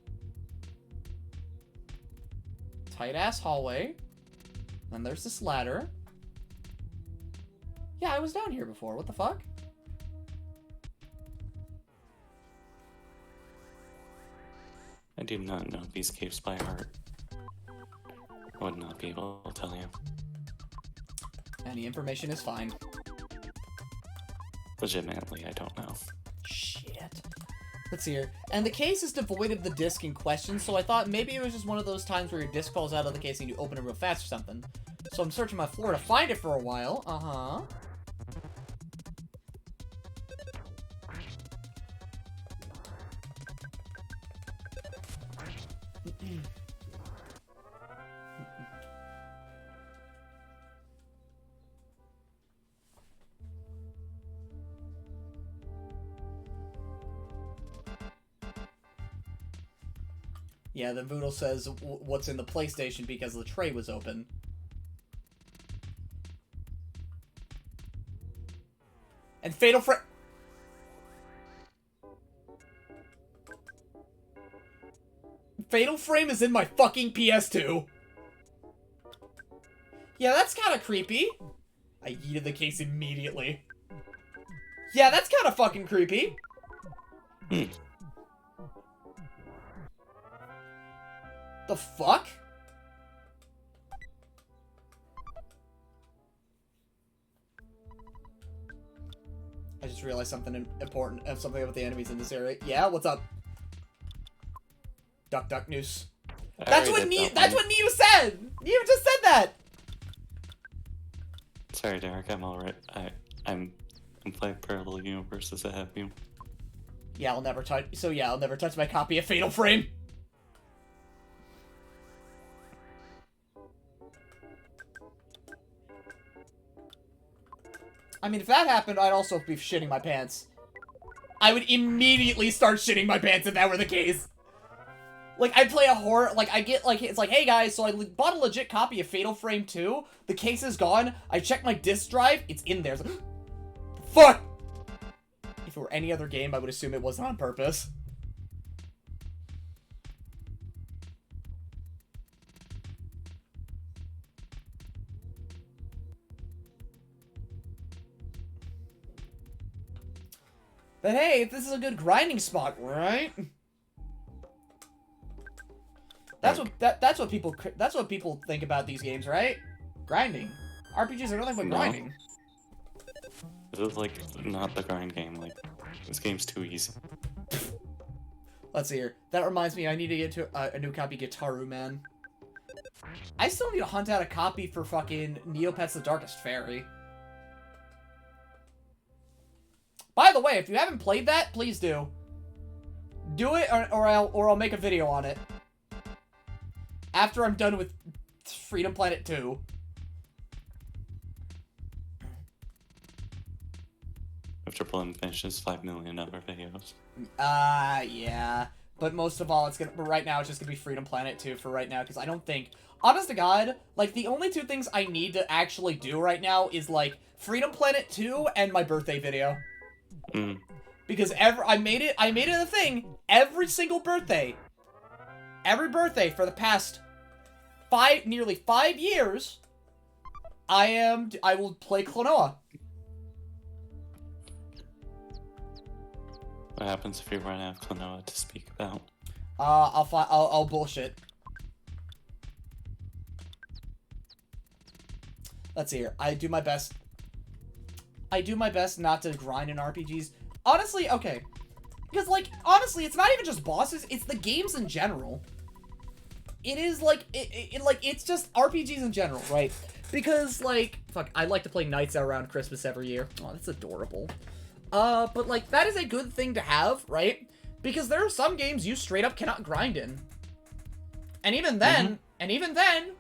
Tight-ass hallway. Then there's this ladder. Yeah, I was down here before. What the fuck? I do not know these caves by heart. I would not be able to tell you. Any information is fine. Legitimately, I don't know. Shit. Let's see here. And the case is devoid of the disc in question, so I thought maybe it was just one of those times where your disc falls out of the case and you open it real fast or something. So I'm searching my floor to find it for a while. Yeah, then Voodle says what's in the PlayStation because the tray was open. And Fatal Frame... Fatal Frame is in my fucking PS2. Yeah, that's kind of creepy. I yeeted the case immediately. Yeah, that's kind of fucking creepy. The fuck? I just realized something important, something about the enemies in this area. Yeah, what's up? Duck, duck, noose. That's what Neo said! Neo just said that! Sorry, Derek, I'm alright. I'm playing parallel universes ahead of you. Yeah, I'll never touch my copy of Fatal Frame. I mean, if that happened, I'd also be shitting my pants. I would immediately start shitting my pants if that were the case. Like, I'd play a horror, like, I get, like, it's like, hey guys, so I bought a legit copy of Fatal Frame 2, the case is gone, I checked my disc drive, it's in there. It's like, fuck! If it were any other game, I would assume it wasn't on purpose. But hey, this is a good grinding spot, right? That's what people think about these games, right? Grinding. RPGs are nothing but grinding. This is like not the grind game. Like this game's too easy. Let's see here. That reminds me, I need to get to a new copy of Gitaru, man. I still need to hunt out a copy for fucking Neopets: The Darkest Fairy. By the way, if you haven't played that, please do. Do it, or I'll make a video on it. After I'm done with Freedom Planet 2. After Blem finishes 5 million other videos. Yeah. But most of all, but right now, it's just gonna be Freedom Planet 2 for right now, because I don't think... Honest to God, like, the only two things I need to actually do right now is, like, Freedom Planet 2 and my birthday video. Because I made it a thing every single birthday. Every birthday for the past nearly 5 years, I will play Klonoa. What happens if you run out of Klonoa to speak about? I'll bullshit. Let's see here. I do my best not to grind in RPGs. Honestly, okay. Because, like, honestly, it's not even just bosses, it's the games in general. It is, like, it's just RPGs in general, right? Because, like, fuck, I like to play Nights Out around Christmas every year. Oh, that's adorable. But, like, that is a good thing to have, right? Because there are some games you straight up cannot grind in. And even then,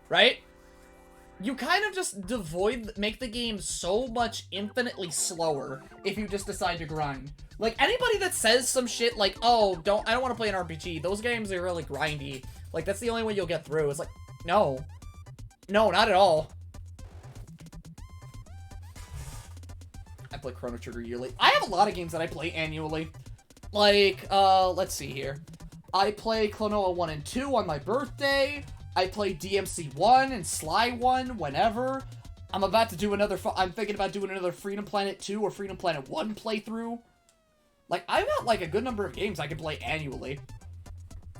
right? You kind of just make the game so much infinitely slower if you just decide to grind. Like, anybody that says some shit like, oh, I don't want to play an RPG, those games are really grindy. Like, that's the only way you'll get through. It's like, no. No, not at all. I play Chrono Trigger yearly. I have a lot of games that I play annually. Like, let's see here. I play Klonoa 1 and 2 on my birthday. I play DMC 1 and Sly 1 whenever. I'm about to do I'm thinking about doing another Freedom Planet 2 or Freedom Planet 1 playthrough. Like, I've got, like, a good number of games I can play annually.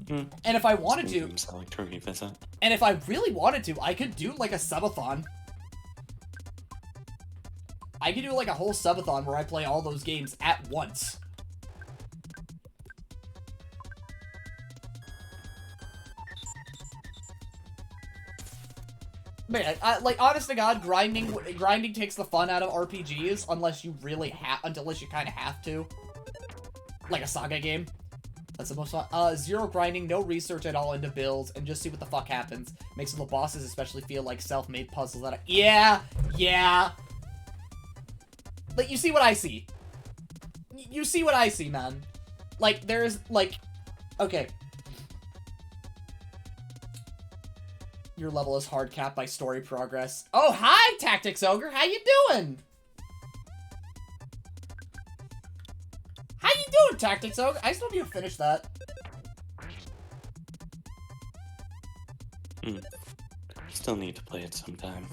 And if I wanted to... I like to revisit. And if I really wanted to, I could do, like, a subathon. I could do, like, a whole subathon where I play all those games at once. Man, like, honest to God, grinding takes the fun out of RPGs unless you really unless you kind of have to. Like a Saga game. That's the most fun. Zero grinding, no research at all into builds, and just see what the fuck happens. Makes the bosses especially feel like self-made puzzles that yeah. Like, you see what I see. You see what I see, man. Like, there's, like... Okay. Your level is hard capped by story progress. Oh, hi, Tactics Ogre! How you doing? How you doing, Tactics Ogre? I still need to finish that. Still need to play it sometime.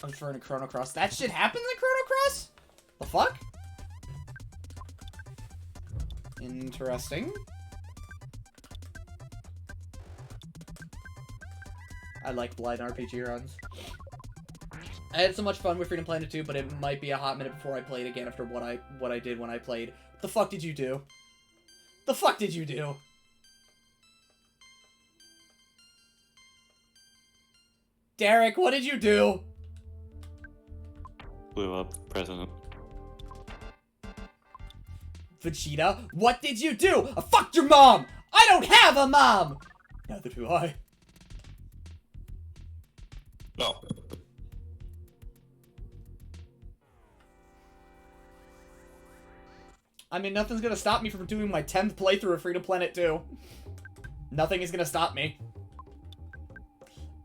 I'm referring to Chrono Cross. That shit happens in Chrono Cross? The fuck? Interesting. I like blind RPG runs. I had so much fun with Freedom Planet 2, but it might be a hot minute before I play it again after what I did when I played. The fuck did you do? The fuck did you do? Derek, what did you do? Blew up the president. Vegeta, what did you do? I fucked your mom! I don't have a mom! Neither do I. No. I mean, nothing's gonna stop me from doing my 10th playthrough of Freedom Planet 2. Nothing is gonna stop me.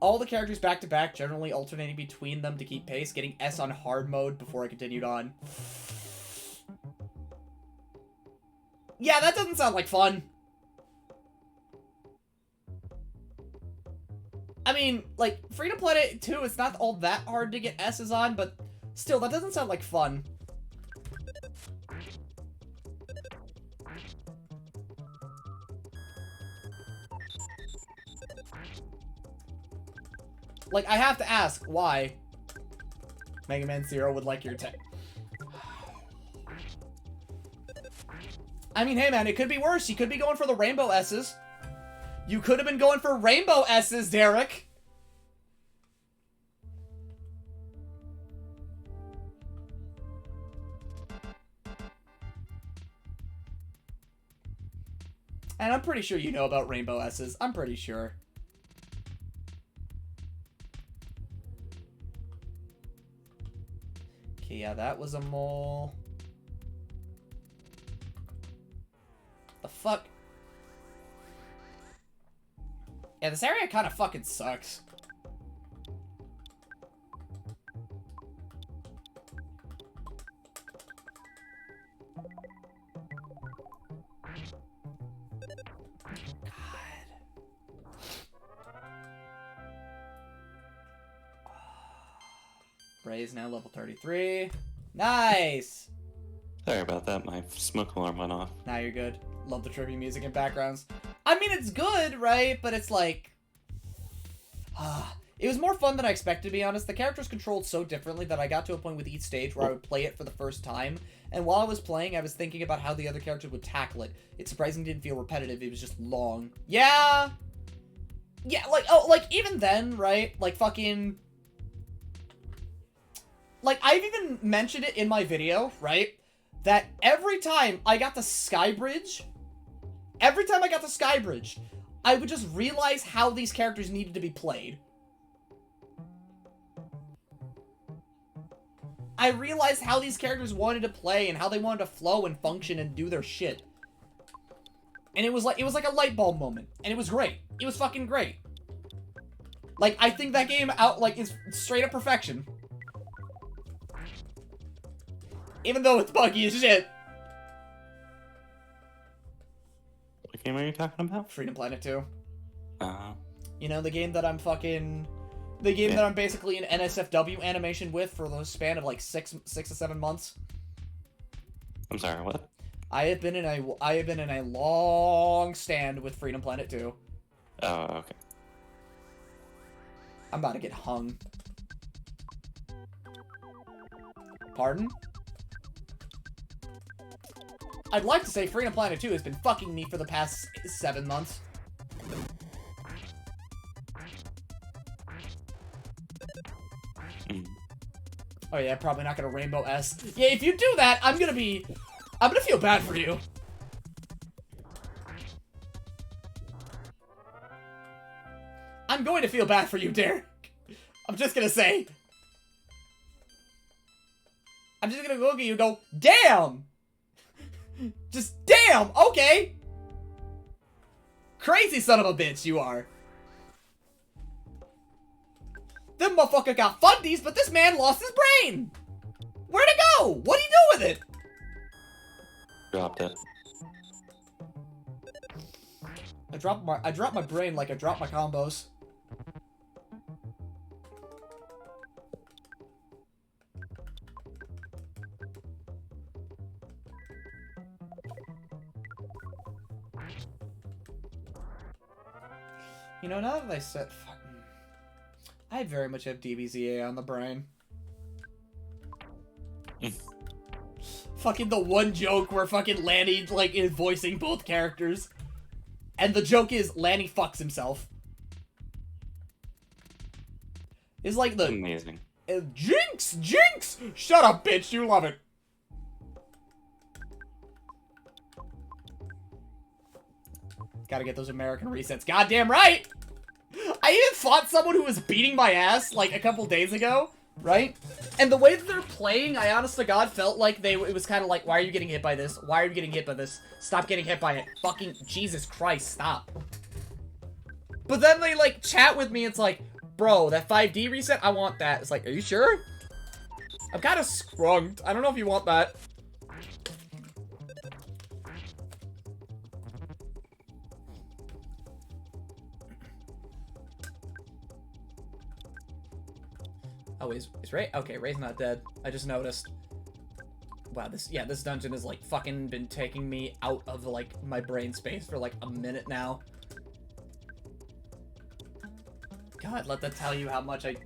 All the characters back to back, generally alternating between them to keep pace, getting S on hard mode before I continued on. Yeah, that doesn't sound like fun. I mean, like, Freedom Planet 2, it's not all that hard to get S's on, but still, that doesn't sound like fun. Like, I have to ask why Mega Man Zero would like your tech. I mean, hey man, it could be worse. You could be going for the Rainbow S's. You could have been going for Rainbow S's, Derek. And I'm pretty sure you know about Rainbow S's. I'm pretty sure. Okay, yeah, that was a mole. The fuck? Yeah, this area kind of fucking sucks. Ray's now level 33. Nice! Sorry about that, my smoke alarm went off. Now you're good. Love the trippy music and backgrounds. I mean, it's good, right? But it's like... it was more fun than I expected, to be honest. The characters controlled so differently that I got to a point with each stage where I would play it for the first time. And while I was playing, I was thinking about how the other characters would tackle it. It surprisingly didn't feel repetitive. It was just long. Yeah! Yeah, like, oh, like, even then, right? Like, fucking... Like, I've even mentioned it in my video, right? That every time I got the Sky Bridge, I would just realize how these characters needed to be played. I realized how these characters wanted to play and how they wanted to flow and function and do their shit. And it was like a light bulb moment. And it was great. It was fucking great. Like, I think that game is straight up perfection. Even though it's buggy as shit. What game are you talking about? Freedom Planet 2. Uh, You know, the game that I'm fucking... The game that I'm basically in NSFW animation with for the span of like 6 to 7 months. I'm sorry, what? I have been in a long stand with Freedom Planet 2. Oh, okay. I'm about to get hung. Pardon? I'd like to say Freedom Planet 2 has been fucking me for the past 7 months. Oh yeah, probably not gonna Rainbow S. Yeah, if you do that, I'm gonna feel bad for you. I'm going to feel bad for you, Derek. I'm just gonna say. I'm just gonna look at you and go, damn! Just damn! Okay! Crazy son of a bitch you are. Them motherfucker got fundies, but this man lost his brain! Where'd it go? What'd he do with it? Dropped it. I dropped my brain like I dropped my combos. You know, now that I said I very much have DBZA on the brain. Fucking the one joke where fucking Lanny, like, is voicing both characters. And the joke is Lanny fucks himself. It's like the... Amazing. Jinx! Jinx! Shut up, bitch! You love it. Gotta get those American resets. Goddamn right! I even fought someone who was beating my ass, like, a couple days ago, right? And the way that they're playing, I honest to God felt like it was kind of like, why are you getting hit by this? Why are you getting hit by this? Stop getting hit by it. Fucking Jesus Christ, stop. But then they, like, chat with me, it's like, bro, that 5D reset, I want that. It's like, are you sure? I'm kind of scrunked. I don't know if you want that. Oh, is Ray? Okay, Ray's not dead. I just noticed. Wow, this dungeon has, like, fucking been taking me out of, like, my brain space for, like, a minute now. God, let that tell you how much I'm,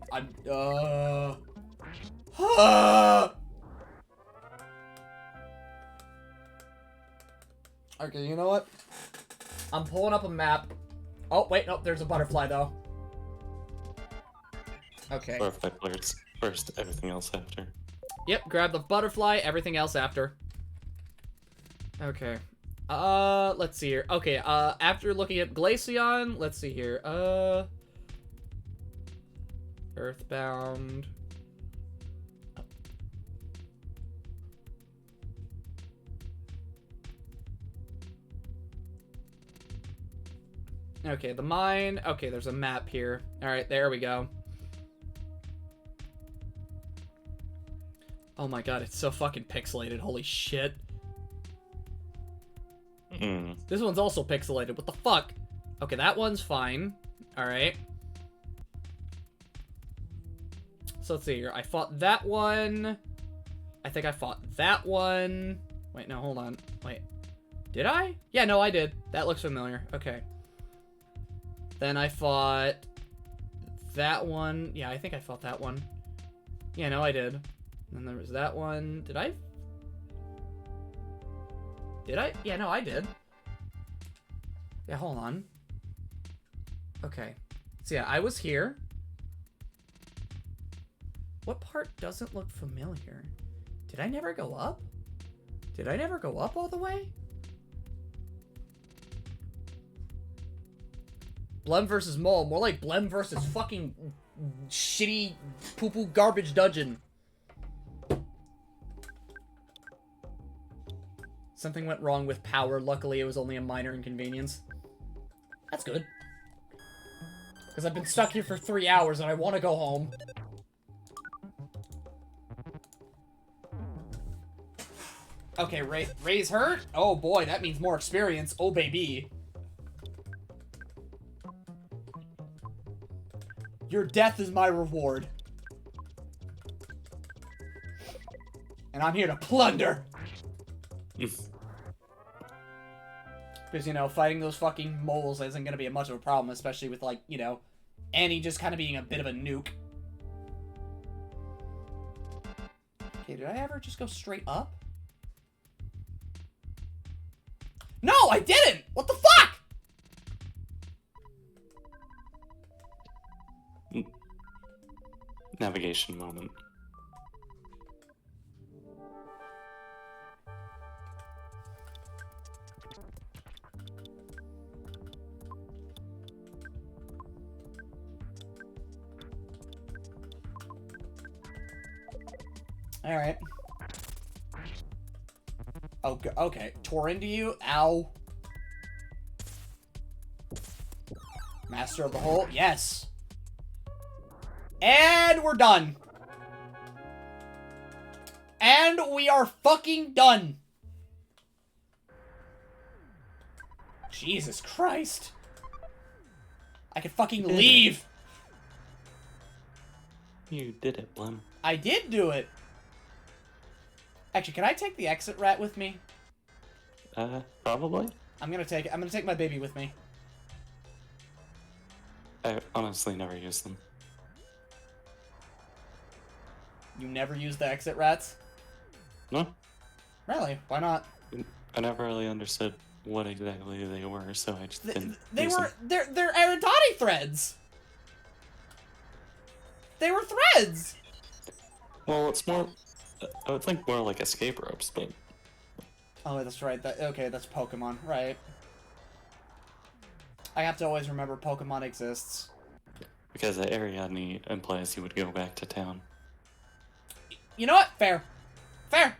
Okay, you know what? I'm pulling up a map. Oh, wait, nope, there's a butterfly, though. Okay. Butterfly alerts first, everything else after. Yep, grab the butterfly, everything else after. Okay. Let's see here. Okay, after looking at Glaceon, let's see here. Earthbound. Okay, the mine. Okay, there's a map here. Alright, there we go. Oh my god, it's so fucking pixelated. Holy shit. This one's also pixelated. What the fuck? Okay, that one's fine. Alright. So let's see here. I fought that one. I think I fought that one. Wait, no, hold on. Wait. Did I? Yeah, no, I did. That looks familiar. Okay. Then I fought that one. Yeah, I think I fought that one. Yeah, no, I did. And then there was that one. Did I? Did I? Yeah, no, I did. Yeah, hold on. Okay. So yeah, I was here. What part doesn't look familiar? Did I never go up? Did I never go up all the way? Blem versus Mole. More like Blem versus fucking shitty poo-poo garbage dungeon. Something went wrong with power. Luckily, it was only a minor inconvenience. That's good. Because I've been stuck here for 3 hours and I want to go home. Okay, Ray's hurt? Oh boy, that means more experience. Oh baby. Your death is my reward. And I'm here to plunder. Because, you know, fighting those fucking moles isn't going to be much of a problem, especially with, like, you know, Annie just kind of being a bit of a nuke. Okay, did I ever just go straight up? No, I didn't! What the fuck? Navigation moment. Alright. Oh, okay. Tore into you? Ow. Master of the hole? Yes. And we're done. And we are fucking done. Jesus Christ. I could fucking leave. You did it, Blem. I did do it. Actually, can I take the exit rat with me? Probably. I'm gonna take my baby with me. I honestly never use them. You never use the exit rats? No. Really? Why not? I never really understood what exactly they were, so I just didn't They use were them. they're Aerodani threads. They were threads. Well, it's more. I would think more like escape ropes, but Oh, that's right. Okay, that's Pokemon, right? I have to always remember Pokemon exists. Because the Ariadne implies he would go back to town. You know what? Fair. Fair.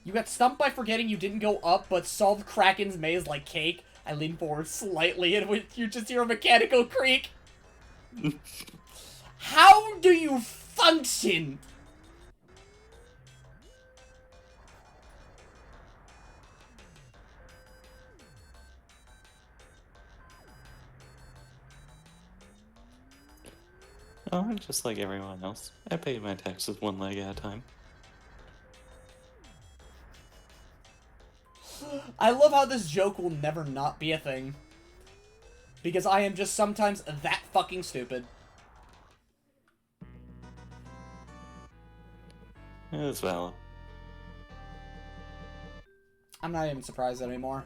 You got stumped by forgetting you didn't go up, but solved Kraken's maze like cake. I lean forward slightly, and you just hear a mechanical creak. How do you function? Oh, I'm just like everyone else. I pay my taxes one leg at a time. I love how this joke will never not be a thing. Because I am just sometimes that fucking stupid. It's valid. I'm not even surprised anymore.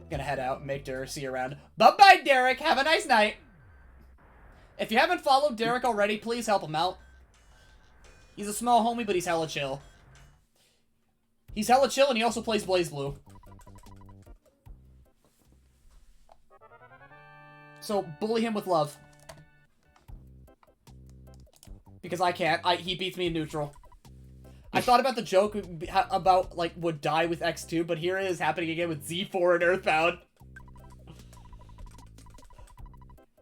Gonna head out and make Derek see you around. Bye-bye, Derek! Have a nice night! If you haven't followed Derek already, please help him out. He's a small homie, but he's hella chill. He's hella chill, and he also plays BlazBlue. So, bully him with love. Because I can't. He beats me in neutral. I thought about the joke about, like, would die with X2, but here it is happening again with Z4 and Earthbound.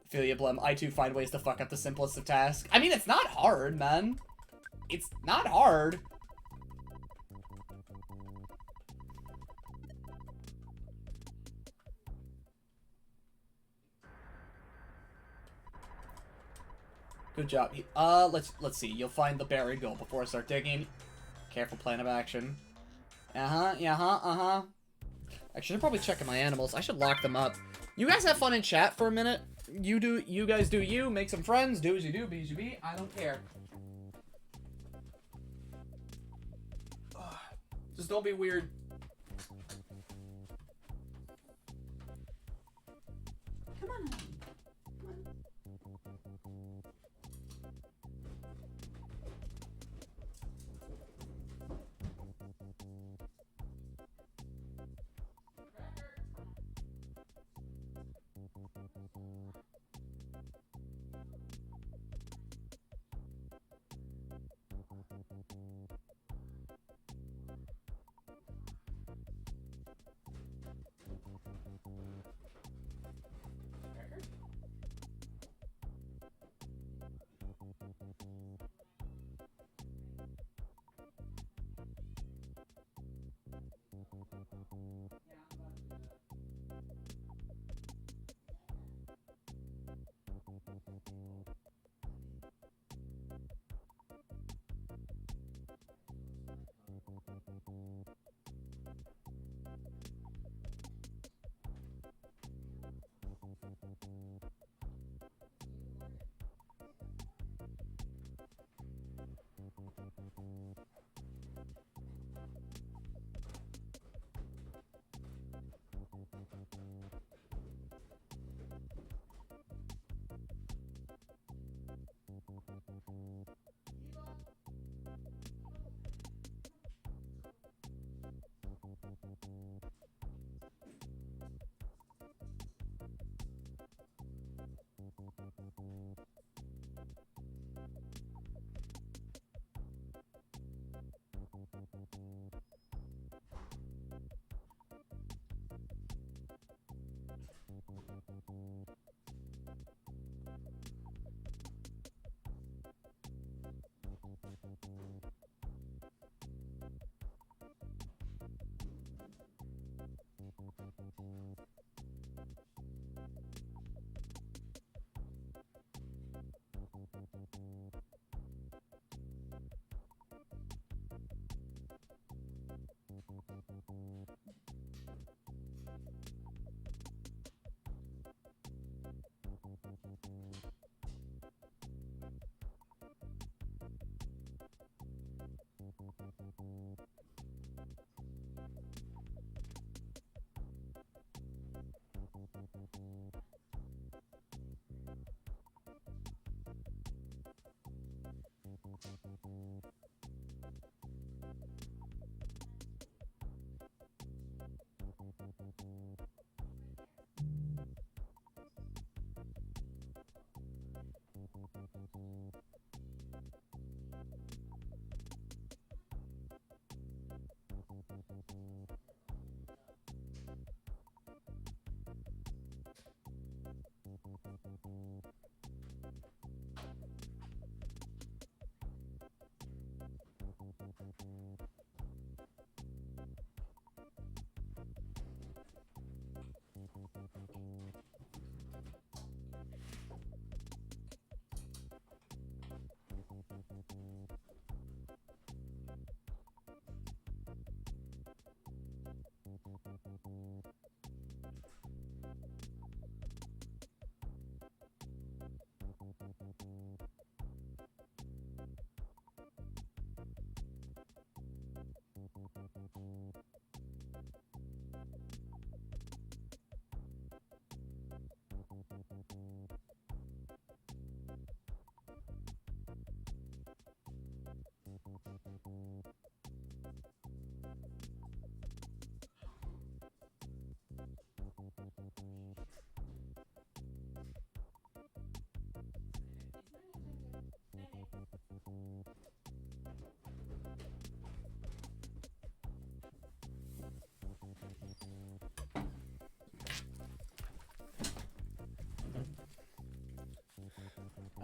Feel ya, Blem. I too find ways to fuck up the simplest of tasks. I mean, it's not hard, man. It's not hard. Good job. Let's see. You'll find the buried gold before I start digging. Careful plan of action. I should probably check my animals. I should lock them up. You guys have fun in chat for a minute. You guys do you. Make some friends. Do as you do. Be as you be. I don't care. Just don't be weird. Come on.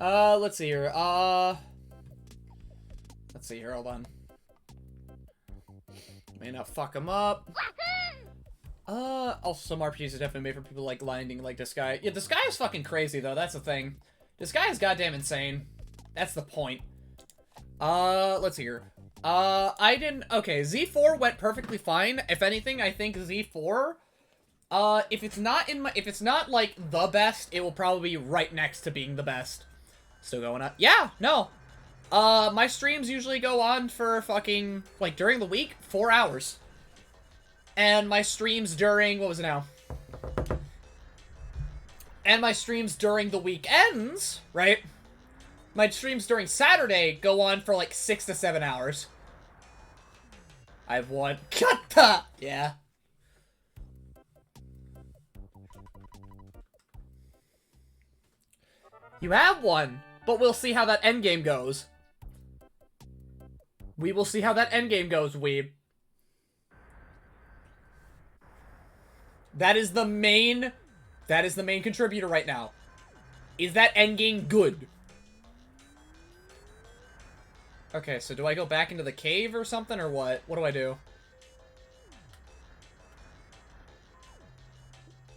Let's see here. Let's see here. Hold on. May not fuck them up. Also, some RPGs are definitely made for people like Lightning, like this guy. Yeah, this guy is fucking crazy, though. That's the thing. This guy is goddamn insane. That's the point. Let's see here. Okay, Z4 went perfectly fine. If anything, I think Z4, if it's not, like, the best, it will probably be right next to being the best. Still going up. Yeah, no. My streams usually go on for fucking, like, during the week, 4 hours. And my streams during, what was it now? And my streams during the weekends, right? My streams during Saturday go on for, like, 6 to 7 hours. I have one. Kata! Yeah. You have one, but we'll see how that endgame goes. We will see how that endgame goes, weeb. That is the main contributor right now. Is that endgame good? Okay, so do I go back into the cave or something, or what? What do I do?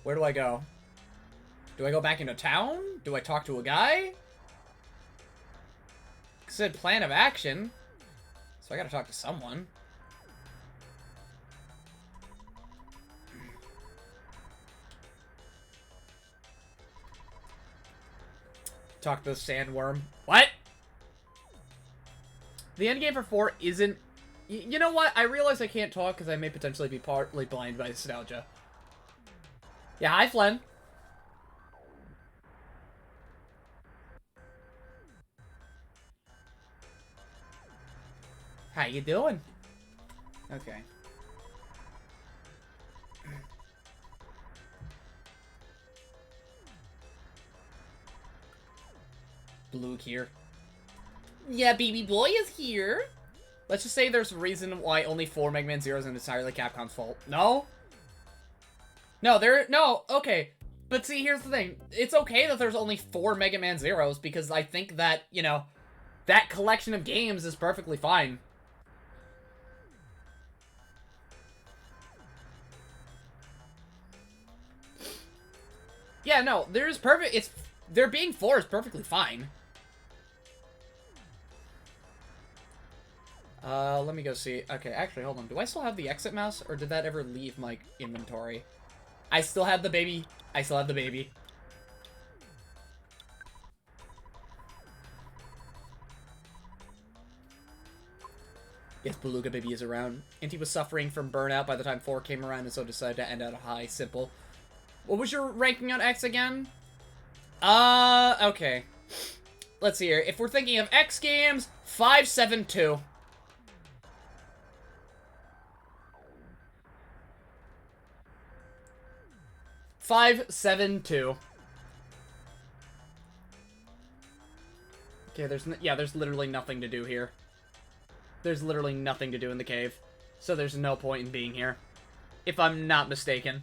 Where do I go? Do I go back into town? Do I talk to a guy? It said plan of action. So I gotta talk to someone. Talk to the sandworm. What? The endgame for 4 isn't... You know what? I realize I can't talk because I may potentially be partly blind by nostalgia. Yeah, hi, Flynn. How you doing? Okay. Blue here. Yeah, baby boy is here. Let's just say there's a reason why only 4 Mega Man Zeros is entirely Capcom's fault. No? No, no, okay. But see, here's the thing. It's okay that there's only 4 Mega Man Zeros, because I think that, you know, that collection of games is perfectly fine. Yeah, no, there being 4 is perfectly fine. Let me go see. Okay, actually, hold on. Do I still have the exit mouse, or did that ever leave my inventory? I still have the baby. I still have the baby. Yes, Beluga Baby is around. And he was suffering from burnout by the time 4 came around, and so decided to end at a high. Simple. What was your ranking on X again? Okay. Let's see here. If we're thinking of X games, 572. $572. Okay, there's literally nothing to do here. There's literally nothing to do in the cave. So there's no point in being here. If I'm not mistaken.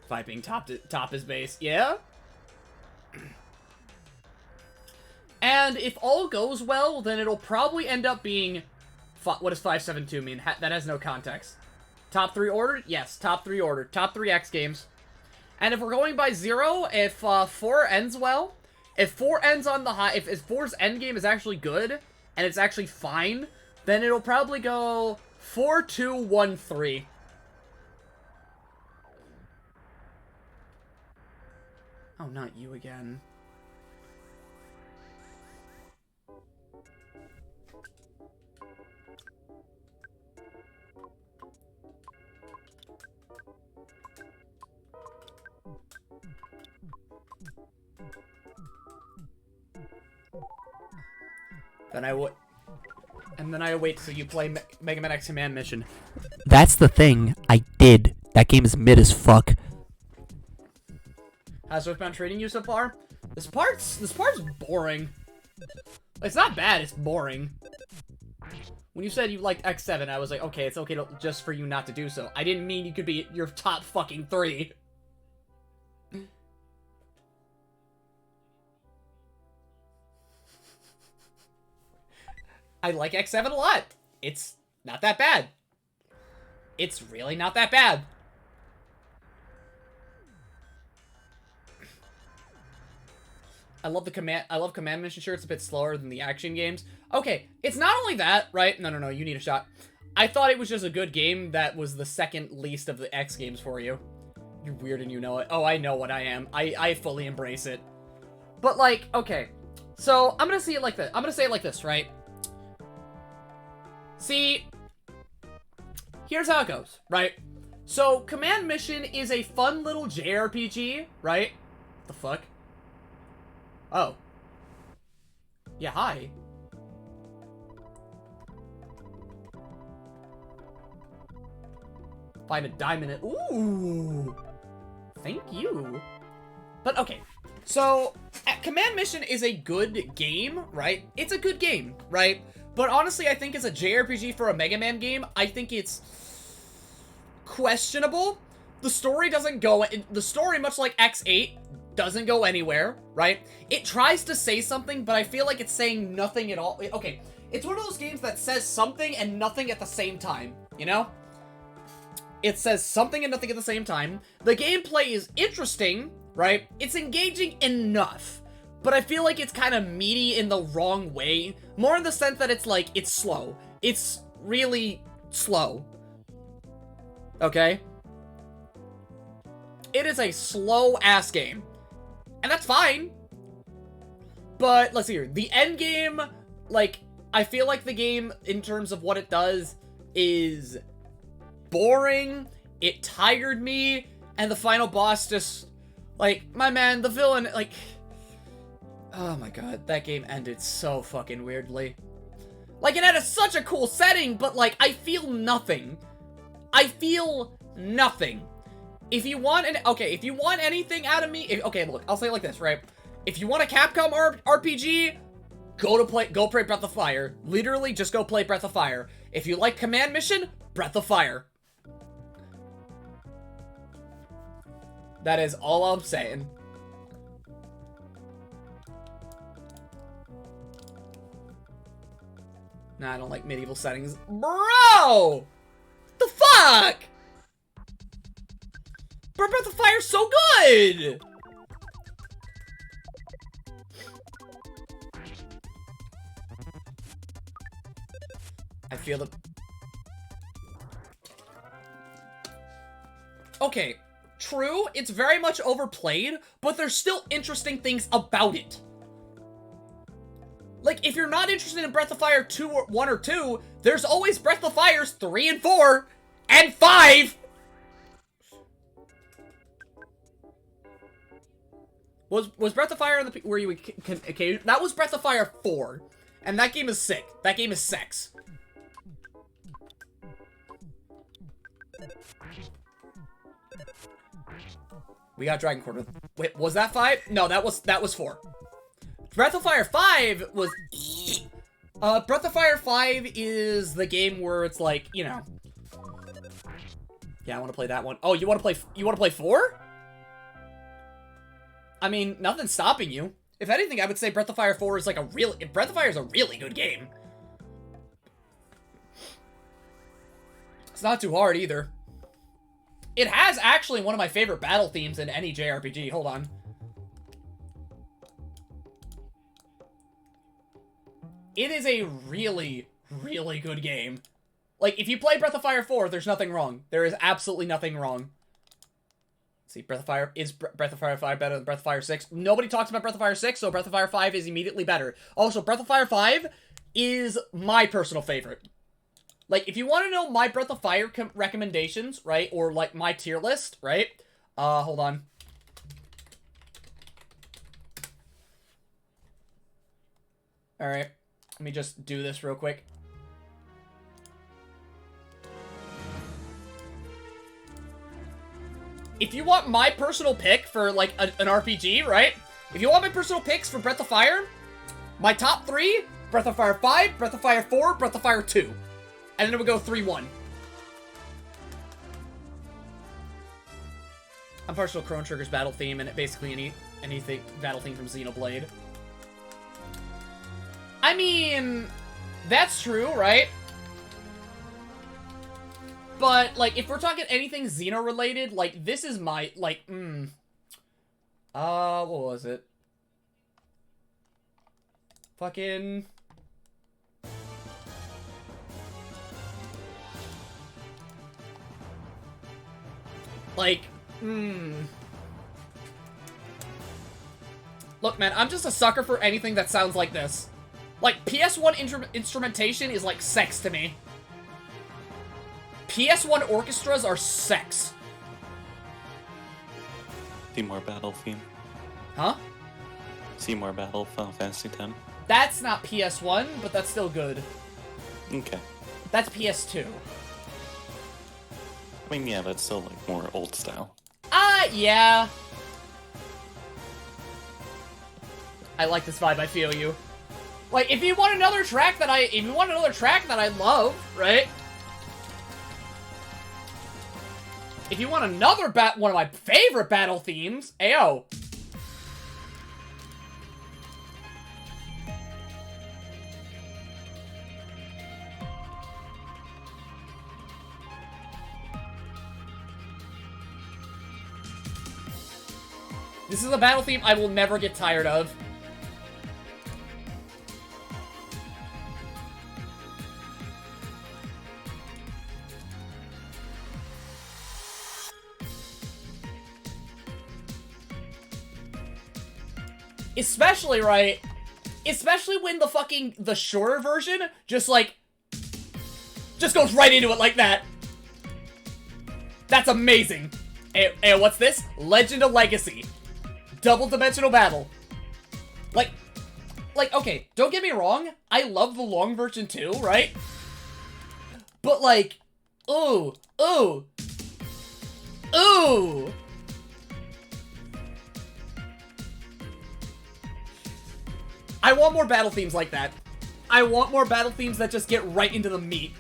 5 being top is base. Yeah? And if all goes well, then it'll probably end up being... What does 572 mean? That has no context. Top 3 ordered? Yes, top 3 ordered. Top 3 X games. And if we're going by 0, if 4 ends well, if 4 ends on the high... If 4's endgame is actually good, and it's actually fine, then it'll probably go 4, 2, 1, 3. Oh, not you again. Then I wait till you play Mega Man X Command Mission. That's the thing. I did. That game is mid as fuck. How's Earthbound treating you so far? This part's boring. It's not bad, it's boring. When you said you liked X7, I was like, okay, it's okay just for you not to do so. I didn't mean you could be your top fucking 3. I like X7 a lot. It's not that bad. It's really not that bad. I love command mission. Sure, it's a bit slower than the action games. Okay, it's not only that, right? No, you need a shot. I thought it was just a good game that was the second least of the X games for you. You're weird and you know it. Oh, I know what I am. I fully embrace it. But like, okay. So, I'm gonna see it like this. I'm gonna say it like this, right? See, here's how it goes, right? So, Command Mission is a fun little JRPG, right? What the fuck? Oh. Yeah, hi. Find a diamond in- Ooh! Thank you. But, okay. So, Command Mission is a good game, right? It's a good game, right? But honestly, I think as a JRPG for a Mega Man game, I think it's questionable. The story doesn't go- The story, much like X8, doesn't go anywhere, right? It tries to say something, but I feel like it's saying nothing at all. Okay, it's one of those games that says something and nothing at the same time, you know? It says something and nothing at the same time. The gameplay is interesting, right? It's engaging enough, but I feel like it's kind of meaty in the wrong way. More in the sense that it's like, it's slow. It's really slow. Okay? It is a slow-ass game. And that's fine. But, let's see here. The end game, like, I feel like the game, in terms of what it does, is boring. It tired me. And the final boss just, like, my man, the villain, like... Oh my god, that game ended so fucking weirdly. Like, it had such a cool setting, but, like, I feel nothing. I feel nothing. If you want if you want anything out of me, okay, look, I'll say it like this, right? If you want a Capcom RPG, go play Breath of Fire. Literally, just go play Breath of Fire. If you like Command Mission, Breath of Fire. That is all I'm saying. Nah, I don't like medieval settings. Bro! The fuck? Breath of Fire's so good! I feel the... Okay, true, it's very much overplayed, but there's still interesting things about it. Like, if you're not interested in Breath of Fire 2 or 1 or 2, there's always Breath of Fires 3 and 4 and 5! Was Breath of Fire on the where you occasion? That was Breath of Fire 4, and that game is sick. That game is sex. We got Dragon Quarter. Wait, was that 5? No, that was 4. Breath of Fire 5 was. Breath of Fire 5 is the game where it's like, you know. Yeah, I want to play that one. Oh, you want to play 4? I mean, nothing's stopping you. If anything, I would say Breath of Fire 4 is like Breath of Fire is a really good game. It's not too hard either. It has actually one of my favorite battle themes in any JRPG. Hold on. It is a really, really good game. Like, if you play Breath of Fire 4, there's nothing wrong. There is absolutely nothing wrong. See, Breath of Fire, is Breath of Fire 5 better than Breath of Fire 6? Nobody talks about Breath of Fire 6, so Breath of Fire 5 is immediately better. Also, Breath of Fire 5 is my personal favorite. Like, if you want to know my Breath of Fire recommendations, right, or, like, my tier list, right, hold on. Alright, let me just do this real quick. If you want my personal pick for, like, an RPG, right? If you want my personal picks for Breath of Fire, my top 3, Breath of Fire 5, Breath of Fire 4, Breath of Fire 2. And then it would go 3-1. I'm partial to Chrono Trigger's battle theme, and basically anything battle theme from Xenoblade. I mean, That's true, right? But, like, if we're talking anything Xeno-related, like, this is my, like, what was it? Fucking... Like, Look, man, I'm just a sucker for anything that sounds like this. Like, PS1 instrumentation is like sex to me. PS1 orchestras are sex. Seymour Battle theme. Huh? Seymour Battle, Final Fantasy X. That's not PS1, but that's still good. Okay. That's PS2. I mean, yeah, that's still like more old style. Yeah. I like this vibe, I feel you. Like, if you want another track that I love, right? If you want another one of my favorite battle themes, ayo. This is a battle theme I will never get tired of. Especially, right? Especially when the shorter version just goes right into it like that. That's amazing. And what's this? Legend of Legacy. Double-dimensional battle. Like, okay, don't get me wrong. I love the long version too, right? But like, ooh. I want more battle themes like that. I want more battle themes that just get right into the meat.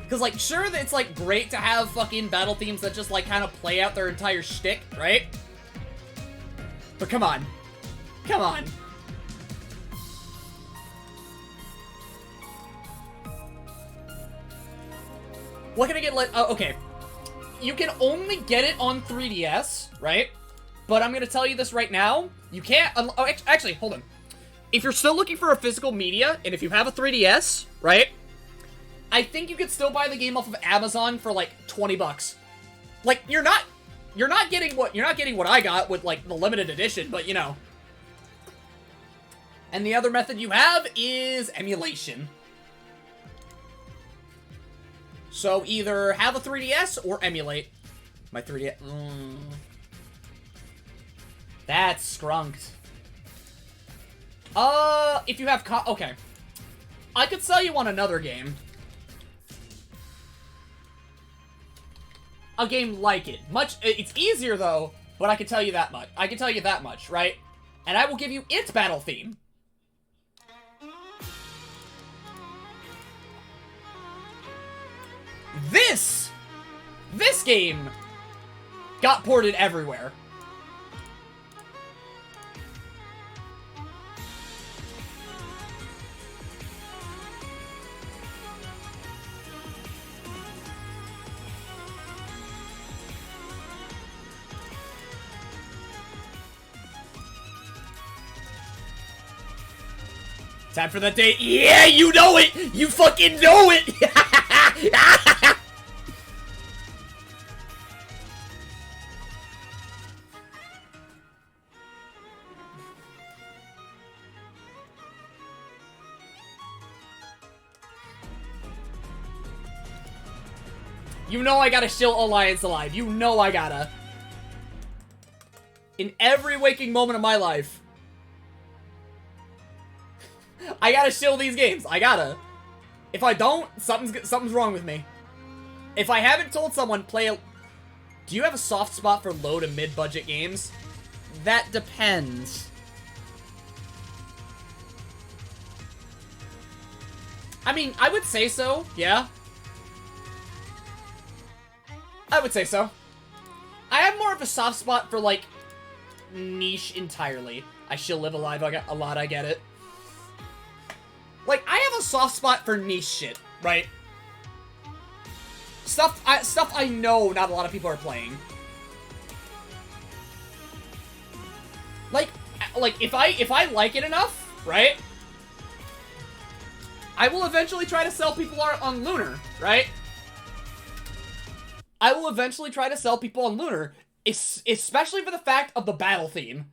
Because, like, sure, it's, like, great to have fucking battle themes that just, like, kind of play out their entire shtick, right? But come on. Come on. What can I get, like, oh, okay. You can only get it on 3DS, right? But I'm gonna tell you this right now. You can't, oh, actually, hold on. If you're still looking for a physical media, and if you have a 3DS, right? I think you could still buy the game off of Amazon for like $20. Like, you're not getting what I got with like the limited edition, but you know. And the other method you have is emulation. So either have a 3DS or emulate. My 3DS. That's skrunked. If you have okay. I could sell you on another game. A game like it. It's easier though, but I can tell you that much. I can tell you that much, right? And I will give you its battle theme. This game got ported everywhere. Time for the date. Yeah, you know it! You fucking know it! You know I gotta shill Alliance alive. You know I gotta. In every waking moment of my life. I gotta shill these games. I gotta. If I don't, something's wrong with me. If I haven't told someone do you have a soft spot for low to mid-budget games? That depends. I mean, I would say so, yeah. I would say so. I have more of a soft spot for, like, niche entirely. I shall live alive a lot, I get it. Like, I have a soft spot for niche shit, right? Stuff I know not a lot of people are playing. Like if I like it enough, right? I will eventually try to sell people on Lunar, right? I will eventually try to sell people on Lunar, especially for the fact of the battle theme.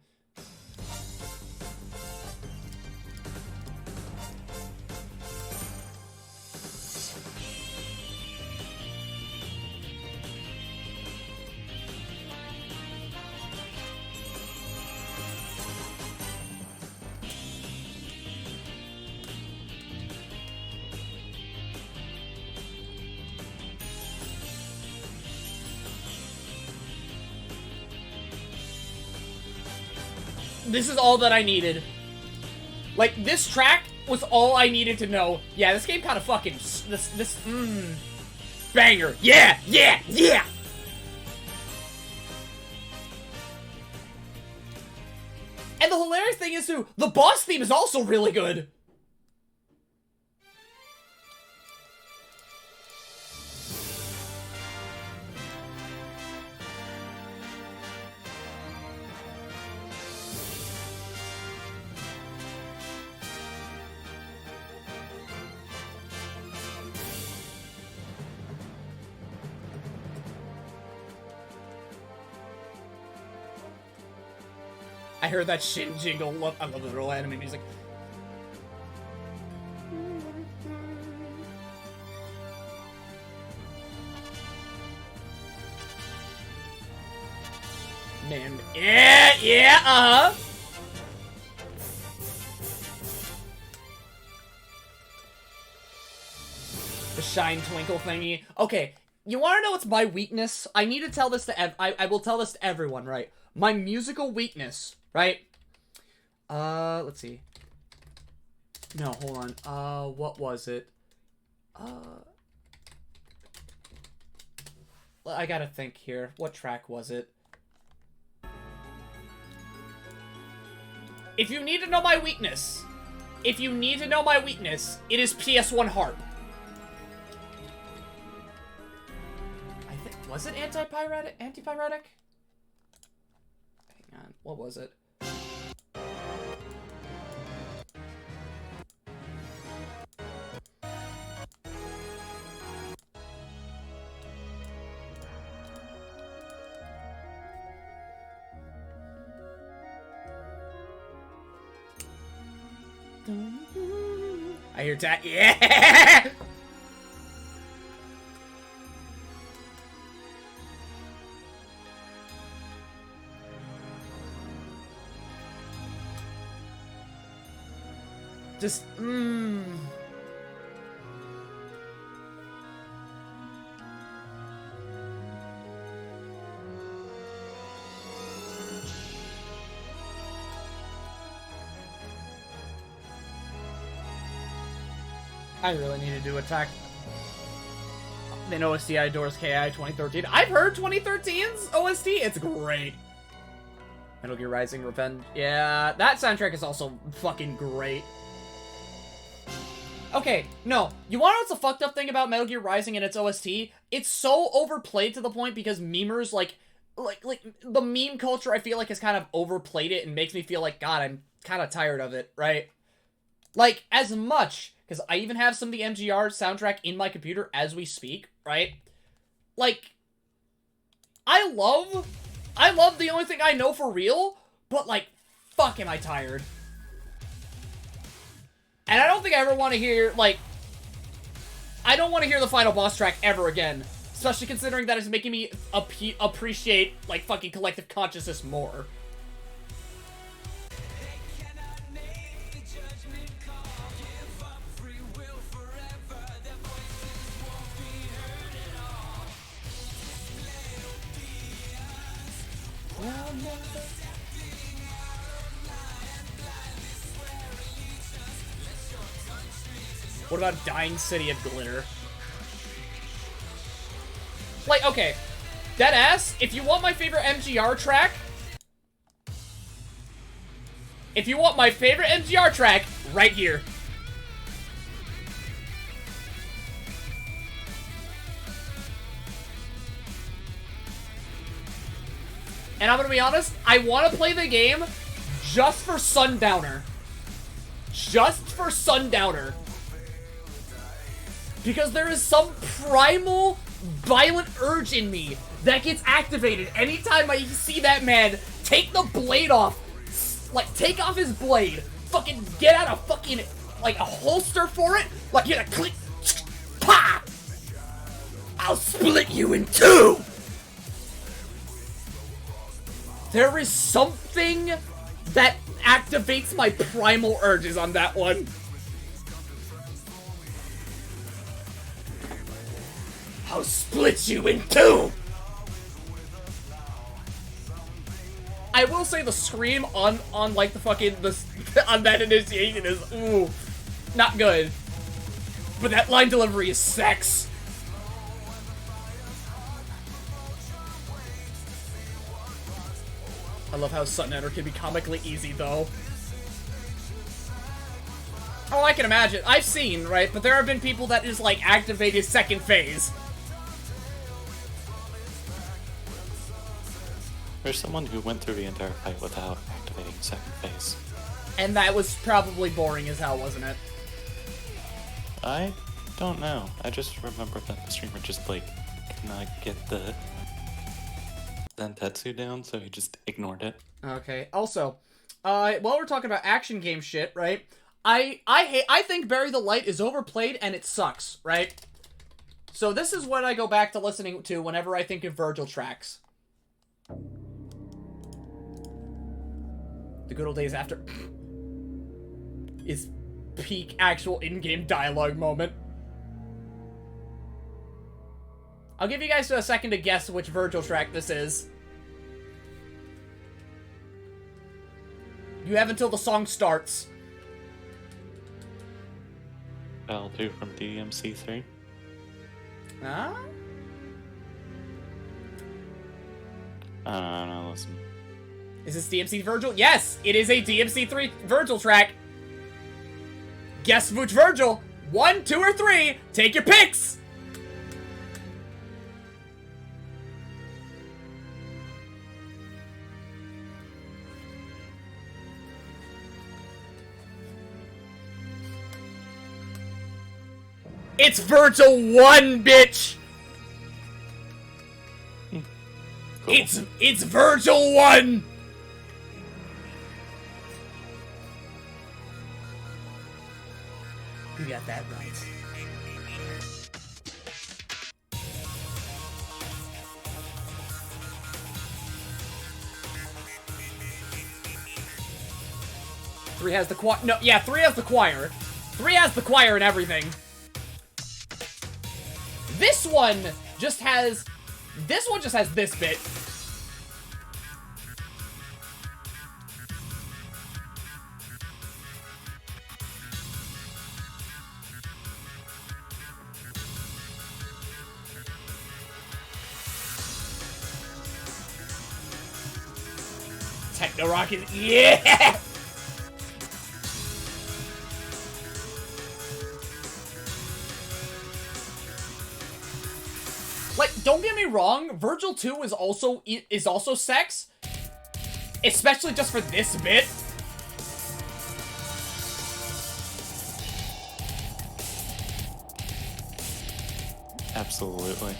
This is all that I needed. Like, this track was all I needed to know. Yeah, this game kind of fucking... Banger. Yeah! Yeah! Yeah! And the hilarious thing is, too, the boss theme is also really good. I heard that Shin jingle. I love the little anime music. Man, yeah, uh-huh. The shine twinkle thingy. Okay, you want to know what's my weakness? I need to tell this to I will tell this to everyone, right? My musical weakness, right? Let's see. No, hold on. What was it? I gotta think here. What track was it? If you need to know my weakness, it is PS1 harp. I think, was it antipyretic? Hang on, what was it? I hear that. Yeah! Just, I really need to do Attack. Then OST Adores KI 2013. I've heard 2013's OST. It's great. Metal Gear Rising Revenge. Yeah, that soundtrack is also fucking great. Okay, no. You wanna know what's the fucked up thing about Metal Gear Rising and its OST? It's so overplayed to the point because memers, like the meme culture, I feel like, has kind of overplayed it and makes me feel like, God, I'm kind of tired of it, right? Like, as much, because I even have some of the MGR soundtrack in my computer as we speak, right? Like, I love The Only Thing I Know for real, but, like, fuck am I tired. And I don't think I ever want to hear, like, I don't want to hear the final boss track ever again. Especially considering that it's making me appreciate, like, fucking Collective Consciousness more. What about Dying City of Glitter? Like, okay. Deadass, if you want my favorite MGR track, If you want my favorite MGR track, right here. And I'm gonna be honest, I want to play the game just for Sundowner. Just for Sundowner. Because there is some primal, violent urge in me that gets activated anytime I see that man take the blade off. Like, take off his blade. Fucking get out a fucking, like, a holster for it. Like, get a click. Pop! I'll split you in two! There is something that activates my primal urges on that one. I'll split you in two! I will say the scream on like the fucking, on that initiation is, ooh, not good. But that line delivery is sex. I love how Sundowner can be comically easy, though. Oh, I can imagine. I've seen, right? But there have been people that just, like, activate his second phase. There's someone who went through the entire fight without activating second phase. And that was probably boring as hell, wasn't it? I don't know. I just remember that the streamer just, like, could not get the Zentetsu down, so he just ignored it. Okay. Also, while we're talking about action game shit, right? I think Bury the Light is overplayed and it sucks, right? So this is what I go back to listening to whenever I think of Virgil tracks. The good old days after is peak actual in-game dialogue moment. I'll give you guys a second to guess which Virgil track this is. You have until the song starts. I'll do from DMC3. Huh? I don't know, listen. Is this DMC Virgil? Yes! It is a DMC3 Virgil track. Guess which Virgil? 1, 2, or 3. Take your picks! It's Virgil 1, bitch! Cool. It's Virgil 1! You got that right. Three has the choir. No, yeah, 3 has the choir. 3 has the choir and everything. This one just has this bit. Techno rock is, yeah! Like, don't get me wrong, Virgil 2 is also sex, especially just for this bit. Absolutely.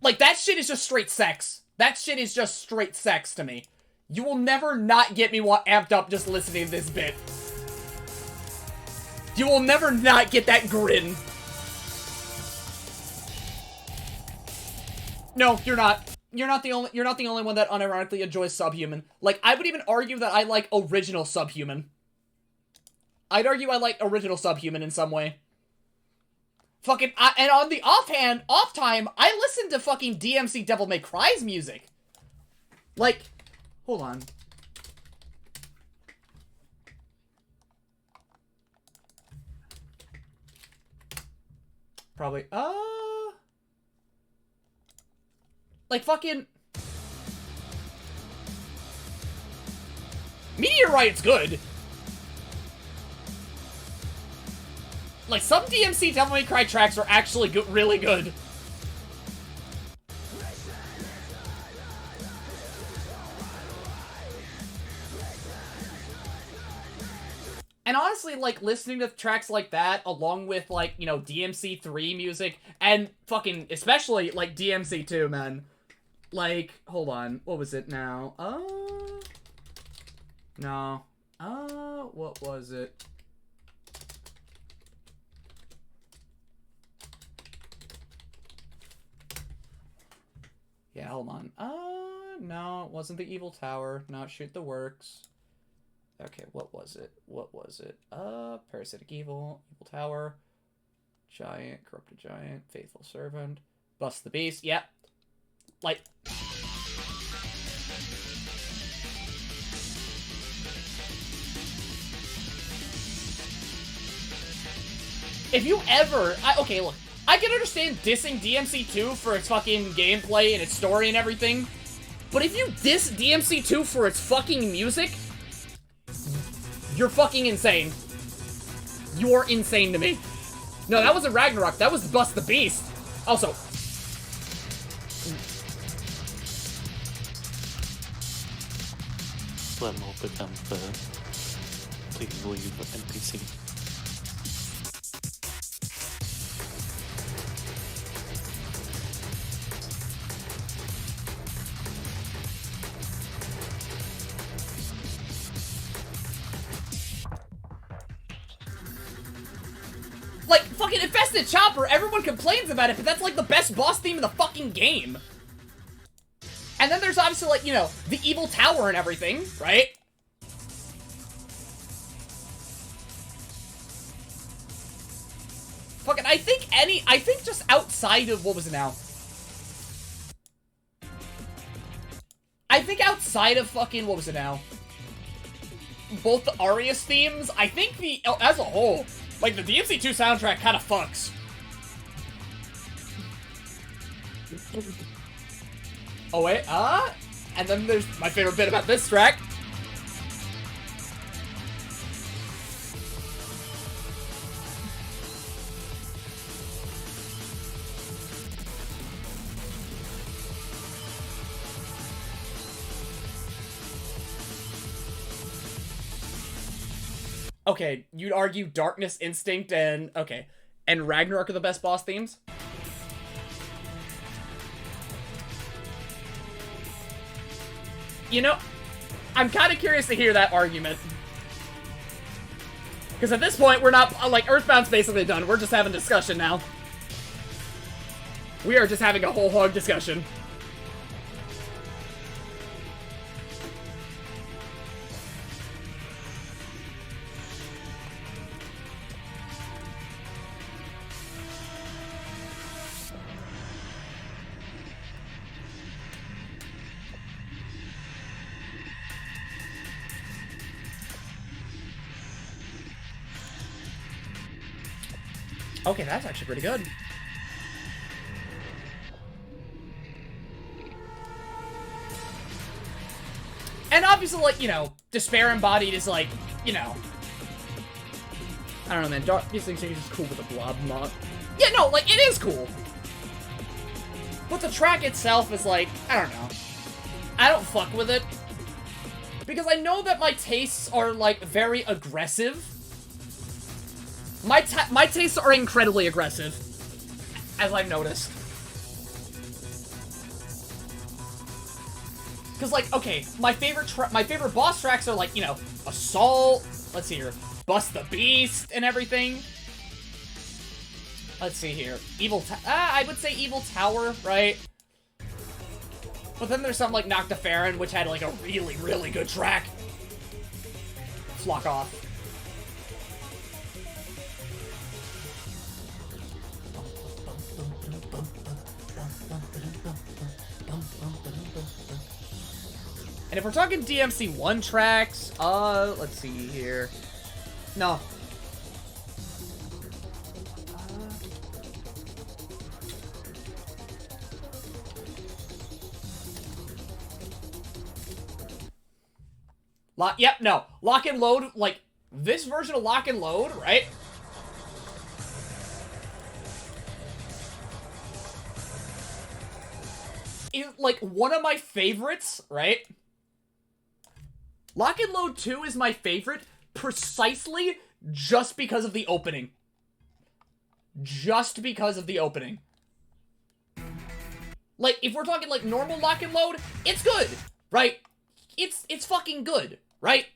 Like, that shit is just straight sex. That shit is just straight sex to me. You will never not get me amped up just listening to this bit. You will never not get that grin. No, you're not. You're not the only one that unironically enjoys Subhuman. Like, I would even argue that I like original Subhuman. I'd argue I like original Subhuman in some way. Fucking, and on the off time, I listen to fucking DMC Devil May Cry's music. Like, hold on. Probably, like fucking... Meteorite's good. Like, some DMC Devil May Cry tracks are actually good, really good. And honestly, like, listening to tracks like that, along with, like, you know, DMC3 music, and fucking, especially, like, DMC2, man. Like, hold on, what was it now? No. What was it? Yeah, hold on. No, it wasn't the Evil Tower. Not Shoot the Works. Okay, what was it? What was it? Parasitic Evil, Evil Tower, Giant, Corrupted Giant, Faithful Servant, Bust the Beast. Yep. Like... If you ever... okay, look. I can understand dissing DMC2 for its fucking gameplay and its story and everything. But if you diss DMC2 for its fucking music... You're fucking insane. You're insane to me. No, that wasn't Ragnarok. That was Bust the Beast. Also... Blem will become the please leave NPC. Like, fucking Infested Chopper, everyone complains about it, but that's like the best boss theme in the fucking game. And then there's obviously, like, you know, the Evil Tower and everything, right? Fucking, I think just outside of, what was it now? I think outside of fucking, what was it now? Both the Arias themes, I think as a whole, like, the DMC2 soundtrack kind of fucks. Oh, wait, and then there's my favorite bit about this track. Okay, you'd argue Darkness Instinct and, okay, and Ragnarok are the best boss themes? You know, I'm kind of curious to hear that argument. Because at this point, we're not, like, Earthbound's basically done. We're just having discussion now. We are just having a whole hog discussion. Okay, that's actually pretty good. And obviously, like, you know, Despair Embodied is like, you know... I don't know, man. These things are just cool with the blob mod. Yeah, no, like, it is cool. But the track itself is like, I don't know. I don't fuck with it. Because I know that my tastes are, like, very aggressive. My tastes are incredibly aggressive, as I've noticed. Because, like, okay, my favorite boss tracks are, like, you know, Assault, let's see here, Bust the Beast and everything. Let's see here, I would say Evil Tower, right? But then there's something like Noctiferin, which had, like, a really, really good track. Flock off. And if we're talking DMC1 tracks, let's see here. No. Yep, no. Lock and Load, like, this version of Lock and Load, right? Is, like, one of my favorites, right? Lock and Load 2 is my favorite precisely just because of the opening. Just because of the opening. Like, if we're talking, like, normal Lock and Load, it's good, right? It's fucking good, right?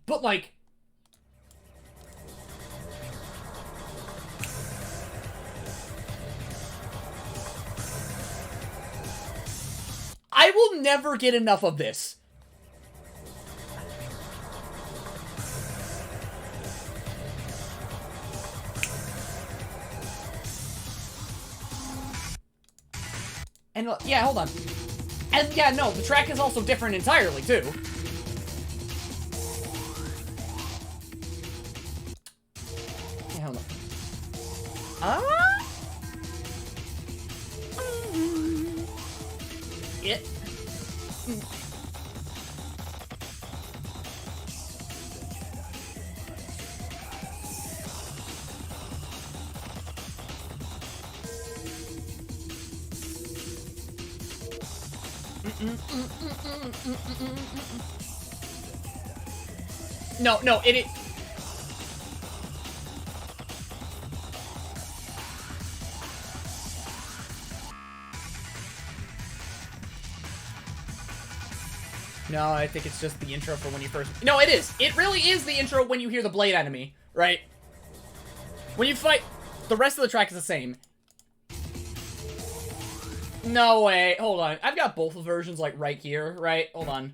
But, like... I will never get enough of this. And, yeah, hold on. And, yeah, no, the track is also different entirely, too. Yeah, hold on. It. No, no, it is. No, I think it's just the intro for when you first... No, it is. It really is the intro when you hear the blade enemy, right? When you fight... The rest of the track is the same. No way. Hold on. I've got both versions, like, right here, right? Hold on.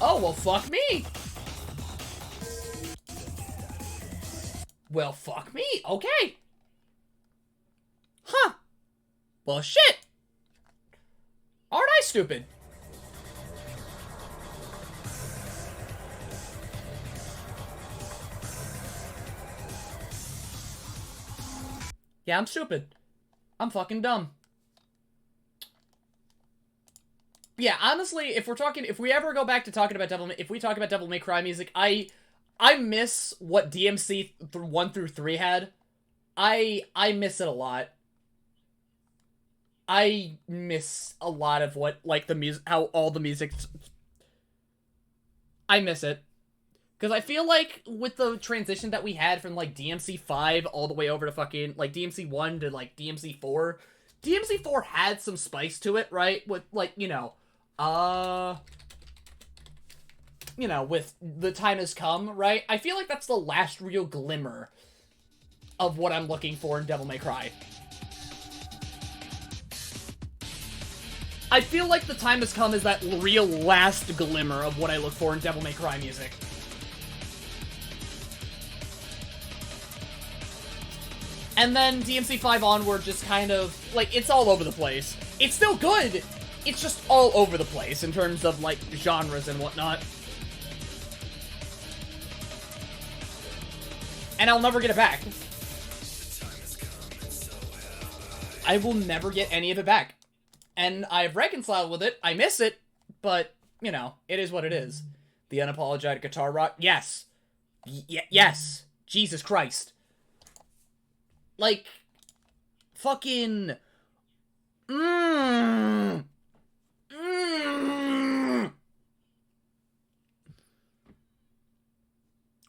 Oh, well, fuck me. Well, fuck me. Okay. Huh. Well, shit. Aren't I stupid? Yeah, I'm stupid. I'm fucking dumb. Yeah, honestly, if we ever go back to talking about if we talk about Devil May Cry music, I miss what DMC 1 through 3 had. I miss it a lot. I miss a lot of what, like, the music, how all the music... I miss it. Because I feel like with the transition that we had from, like, DMC 5 all the way over to fucking, like, DMC 1 to, like, DMC 4, DMC 4 had some spice to it, right? With, like, with The Time Has Come, right? I feel like that's the last real glimmer of what I'm looking for in Devil May Cry. I feel like The Time Has Come is that real last glimmer of what I look for in Devil May Cry music. And then DMC 5 onward just kind of, like, it's all over the place. It's still good, it's just all over the place in terms of, like, genres and whatnot. And I'll never get it back. I will never get any of it back. And I've reconciled with it, I miss it, but, you know, it is what it is. The unapologetic guitar rock, yes. Yes. Jesus Christ. Like, fucking...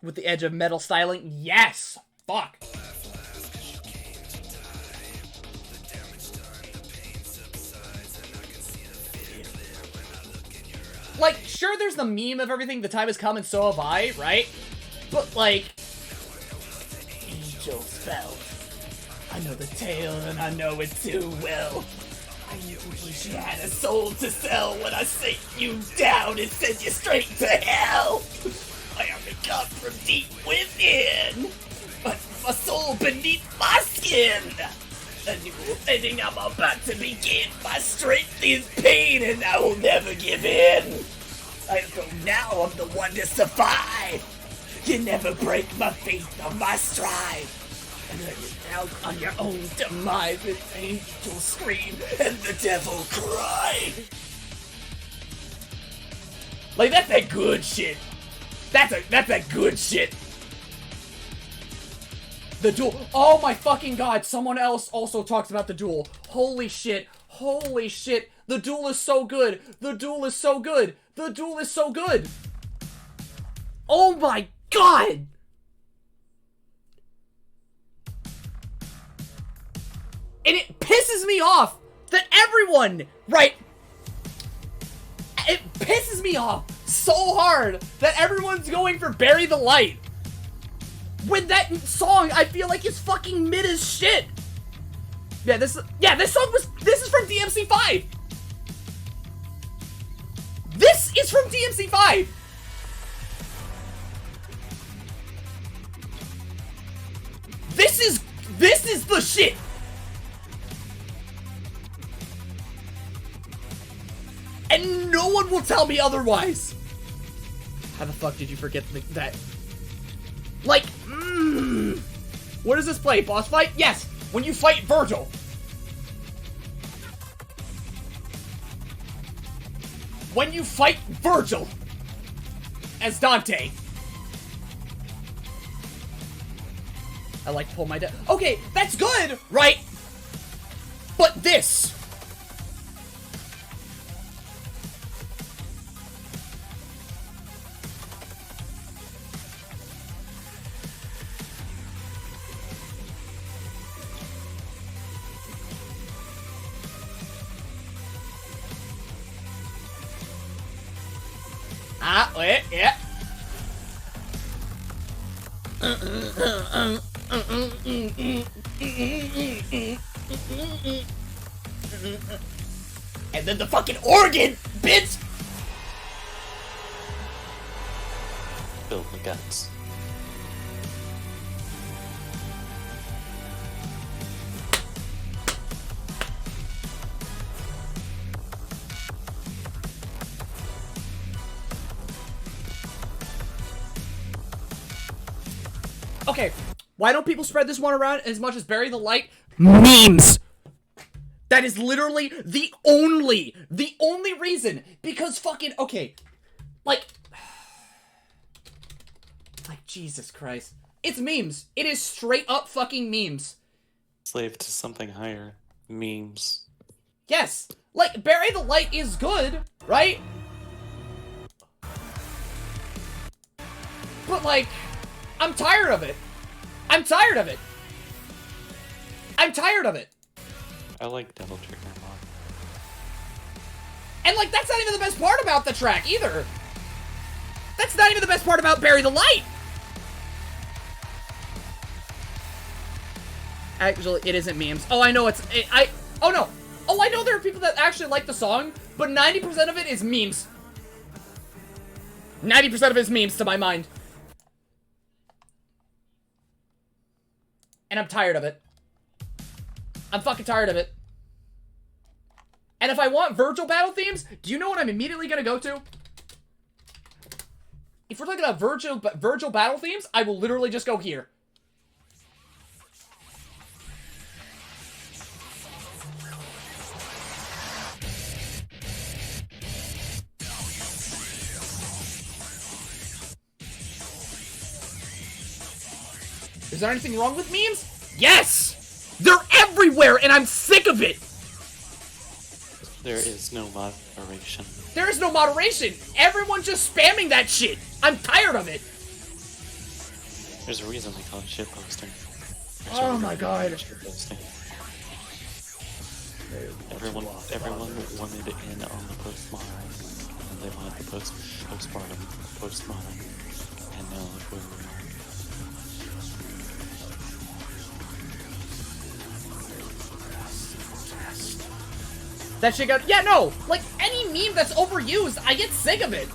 With the edge of metal styling, yes! Fuck. Like, sure, there's the meme of everything, the time has come and so have I, right? But, like... Angels fell. I know the tale and I know it too well. I knew you had a soul to sell when I sank you down and sent you straight to hell. I only come from deep within, but my soul beneath my skin. a new thing I'm about to begin. My strength is pain and I will never give in. I know now I'm the one to survive. You never break my faith or my stride. And then you're out on your own demise with angels scream and the devil cry. Like, that's that good shit. That's that good shit. The duel. Oh my fucking god, someone else also talks about the duel. Holy shit. Holy shit. The duel is so good. The duel is so good. The duel is so good. Oh my god. And it pisses me off that everyone, right? It pisses me off so hard that everyone's going for Bury the Light. When that song, I feel like, is fucking mid as shit. Yeah, this song is from DMC5. This is from DMC5. This is the shit. And no one will tell me otherwise. How the fuck did you forget that? Like, what does this play? Boss fight? Yes, when you fight Virgil. When you fight Virgil as Dante. I like pull my death. Okay, that's good, right? But this. Wait, yeah. And then the fucking organ, bitch! Build the guts. Okay, why don't people spread this one around as much as Bury the Light? Memes! That is literally the only reason. Because fucking, okay, like, Jesus Christ. It's memes. It is straight up fucking memes. Slave to something higher. Memes. Yes, like, Bury the Light is good, right? But, like, I'm tired of it. I'm tired of it. I'm tired of it. I like Devil Trigger more. And, like, that's not even the best part about the track, either. That's not even the best part about Bury the Light. Actually, it isn't memes. Oh, I know oh no. Oh, I know there are people that actually like the song, but 90% of it is memes. 90% of it is memes, to my mind. And I'm tired of it. I'm fucking tired of it. And if I want Virgil battle themes, do you know what I'm immediately gonna go to? If we're talking about Virgil battle themes, I will literally just go here. Is there anything wrong with memes? Yes! They're everywhere and I'm sick of it! There is no moderation. There is no moderation! Everyone's just spamming that shit! I'm tired of it! There's a reason they call it shitposting. Oh my god. Everyone wanted in on the postmodern, and they wanted the postmodern, and now look where we are. That shit got— yeah, no! Like, any meme that's overused, I get sick of it!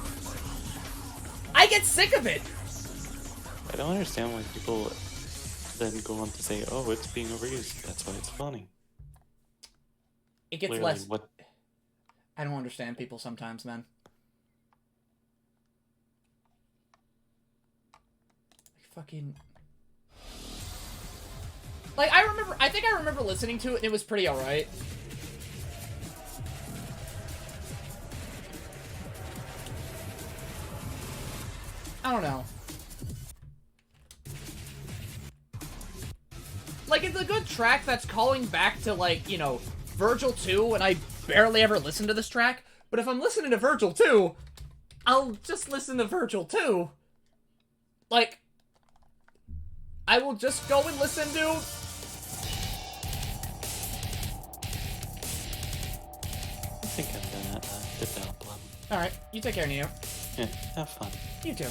I get sick of it! I don't understand why people then go on to say, oh, it's being overused, that's why it's funny. it gets Literally, less. what? I don't understand people sometimes, man. Fucking. Like, I think I remember listening to it and it was pretty alright. I don't know. Like, it's a good track that's calling back to, like, you know, Virgil 2, and I barely ever listen to this track, but if I'm listening to Virgil 2, I'll just listen to Virgil 2. Like, I will just go and listen to... I think I'm gonna dip out, Blem. Alright, you take care, Neo. Yeah, have fun. You too.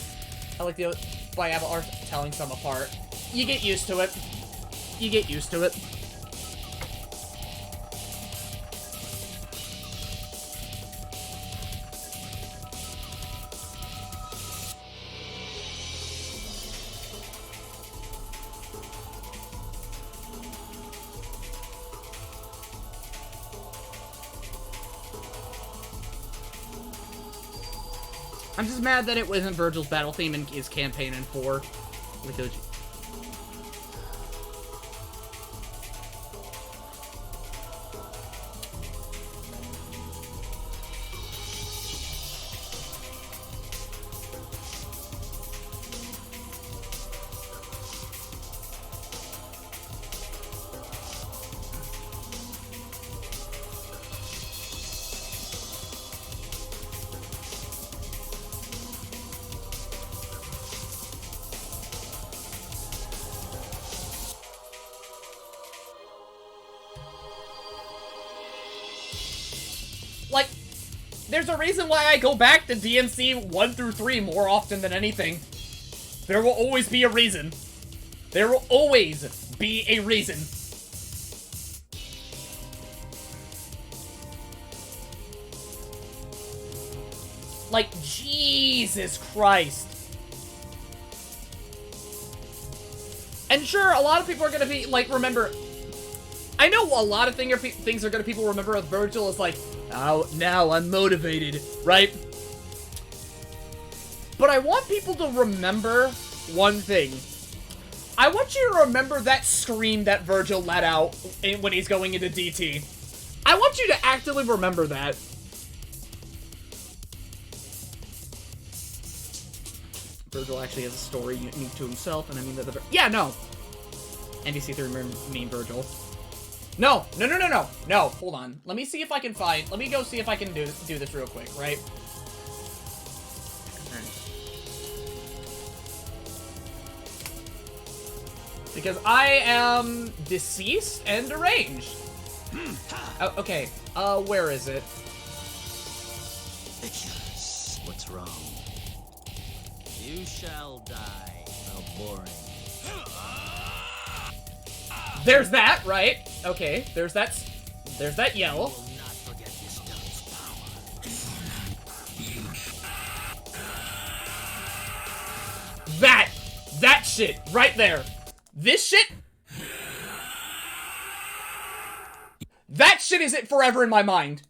I like the Bible art telling some apart. You get used to it. You get used to it. I'm just mad that it wasn't Virgil's battle theme in his campaign in 4. Like, like, there's a reason why I go back to DMC 1 through 3 more often than anything. There will always be a reason. There will always be a reason. Like, Jesus Christ. And sure, a lot of people are gonna be, like, remember... I know a lot of things are gonna people remember with Virgil is like, oh, now I'm motivated, right? But I want people to remember one thing. I want you to remember that scream that Virgil let out when he's going into DT. I want you to actively remember that. Virgil actually has a story unique to himself, and I mean that. Yeah, no. NDC3 mean Virgil. No, hold on. Let me see if I can find, let me go see if I can do this real quick, right? Because I am deceased and deranged. Oh, okay, where is it? Ridiculous. What's wrong? You shall die. How boring. There's that, right? Okay, there's that yell. You will not forget this stone's power. That shit, right there. This shit? That shit is it forever in my mind.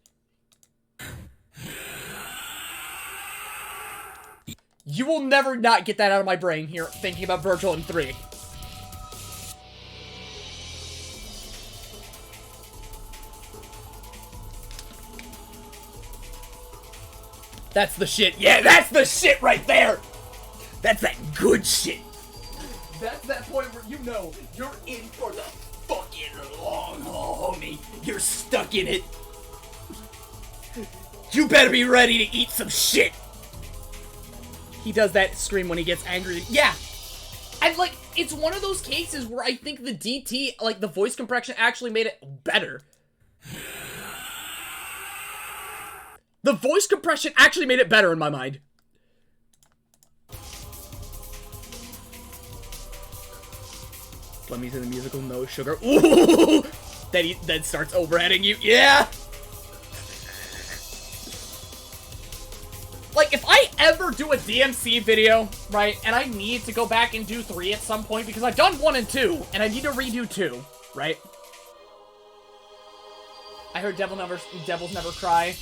You will never not get that out of my brain here, thinking about Virgil in 3. That's the shit. Yeah, that's the shit right there. That's that good shit. That's that point where you know you're in for the fucking long haul, homie. You're stuck in it. You better be ready to eat some shit. He does that scream when he gets angry. Yeah. And, like, it's one of those cases where I think the DT, like, the voice compression actually made it better. The voice compression actually made it better in my mind. Let me say the musical No Sugar. Ooh! Then starts overheading you. Yeah! Like, if I ever do a DMC video, right, and I need to go back and do 3 at some point, because I've done 1 and 2, and I need to redo 2, right? I heard Devils Never Cry.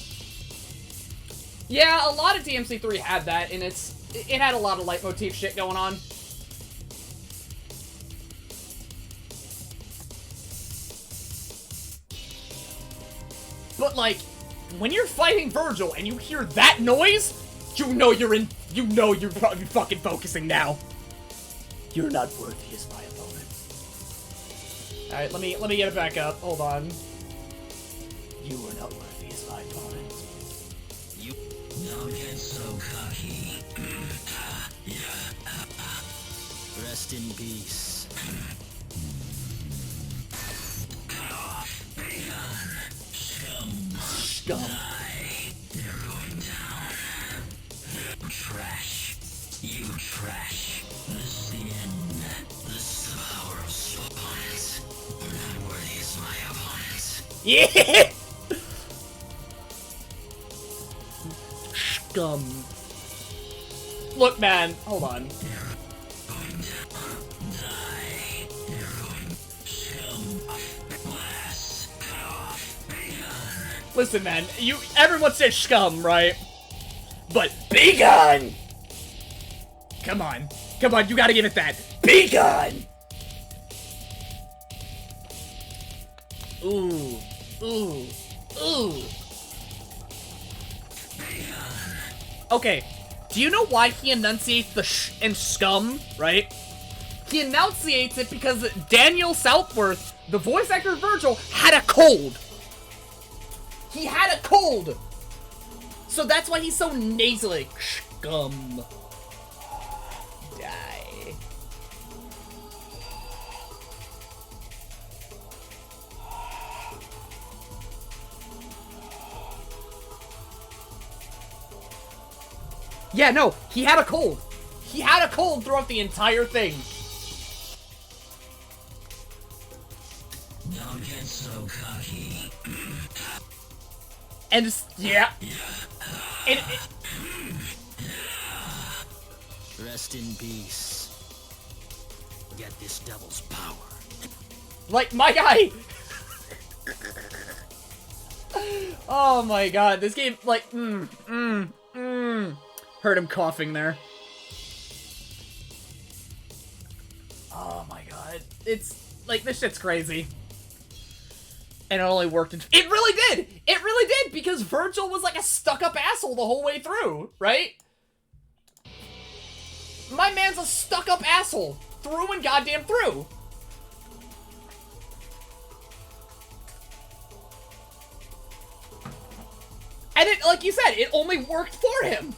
Yeah, a lot of DMC3 had that, and it had a lot of leitmotif shit going on. But, like, when you're fighting Virgil and you hear that noise, you know you're probably fucking focusing now. You're not worthy as my opponent. Alright, let me get it back up. Hold on. You are not worthy as my opponent. You don't get so cocky. Rest in peace. Scum. You're going down. You trash. You trash. This is the end. This is the power of opponents. You're not worthy as my opponents. Yeah! Scum. Look, man, hold on. Listen, man, everyone says scum, right? But be gone! Come on, you gotta give it that. Be gone! Ooh, ooh, ooh. Okay, do you know why he enunciates the sh and scum, right? He enunciates it because Daniel Southworth, the voice actor of Virgil, had a cold. He had a cold! So that's why he's so nasally. Scum. Die. Yeah, no, he had a cold. He had a cold throughout the entire thing. Don't get so cocky. And just, yeah. Rest in peace. Get this devil's power. Like, my guy! Oh my god, this game, like, Heard him coughing there. Oh my god. It's, like, this shit's crazy. And it only worked in... It really did! It really did! Because Virgil was like a stuck-up asshole the whole way through, right? My man's a stuck-up asshole. Through and goddamn through. And it, like you said, it only worked for him.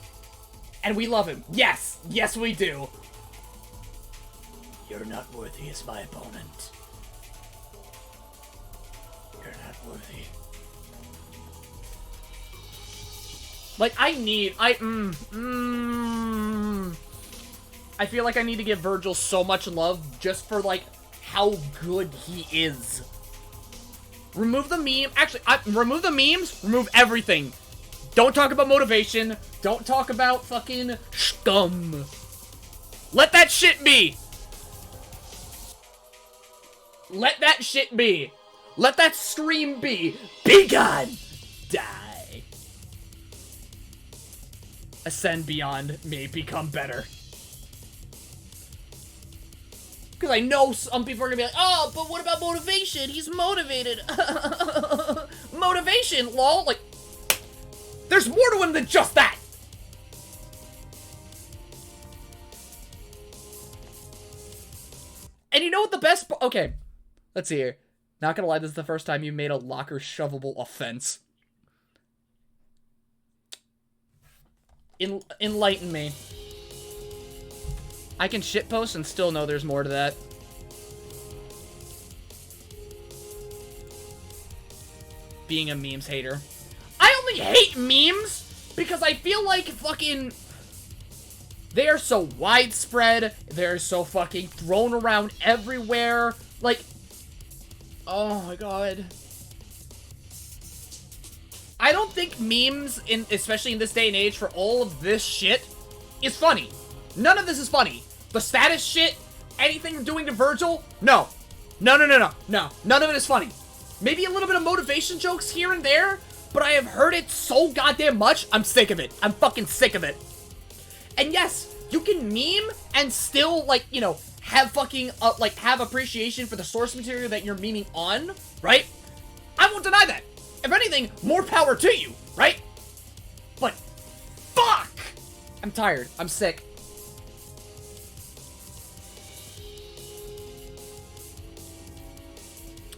And we love him. Yes. Yes, we do. You're not worthy as my opponent. You're not worthy. Like, I feel like I need to give Virgil so much love just for, like, how good he is. Remove the meme. Actually, remove the memes. Remove everything. Don't talk about motivation. Don't talk about fucking scum. Let that shit be. Let that shit be. Let that stream be. Be gone. Die. Ascend beyond me. Become better. Because I know some people are going to be like, oh, but what about motivation? He's motivated. Motivation, lol. Like, there's more to him than just that. And you know what the best... Okay. Let's see here. Not gonna lie, this is the first time you made a locker shovable offense. Enlighten me. I can shitpost and still know there's more to that. Being a memes hater. I only hate memes because I feel like fucking... They are so widespread. They're so fucking thrown around everywhere. Like... Oh my god. I don't think memes, especially in this day and age, for all of this shit, is funny. None of this is funny. The status shit, anything doing to Virgil, no. No. None of it is funny. Maybe a little bit of motivation jokes here and there, but I have heard it so goddamn much, I'm sick of it. I'm fucking sick of it. And yes, you can meme and still, like, you know, have fucking, like, have appreciation for the source material that you're memeing on, right? I won't deny that. If anything, more power to you, right? But, fuck! I'm tired. I'm sick.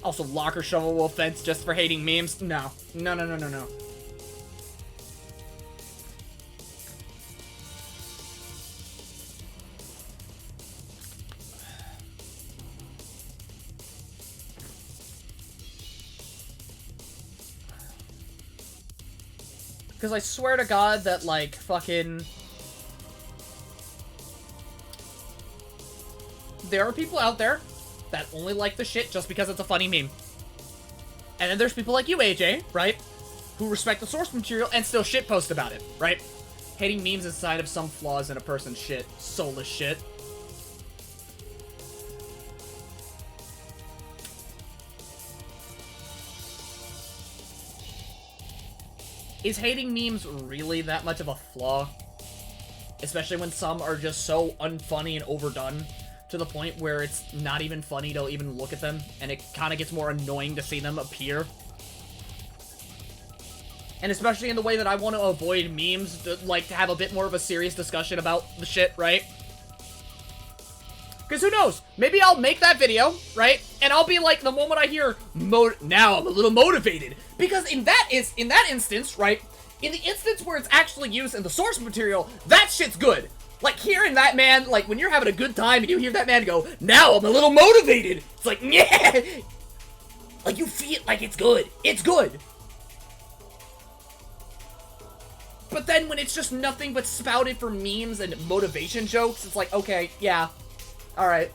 Also, locker shovel offense just for hating memes? No. No, no, no, no, no. Because I swear to God that, like, fucking... There are people out there that only like the shit just because it's a funny meme. And then there's people like you, AJ, right? Who respect the source material and still shitpost about it, right? Hating memes is a sign of some flaws in a person's shit. Soulless shit. Is hating memes really that much of a flaw? Especially when some are just so unfunny and overdone to the point where it's not even funny to even look at them, and it kind of gets more annoying to see them appear. And especially in the way that I want to avoid memes, to, like, to have a bit more of a serious discussion about the shit, right? Because who knows? Maybe I'll make that video, right? And I'll be like, the moment I hear, now I'm a little motivated. Because in that instance, right? In the instance where it's actually used in the source material, that shit's good. Like, hearing that man, like, when you're having a good time and you hear that man go, now I'm a little motivated. It's like, yeah. Like, you feel like it's good. It's good. But then when it's just nothing but spouted for memes and motivation jokes, it's like, okay, yeah. Alright.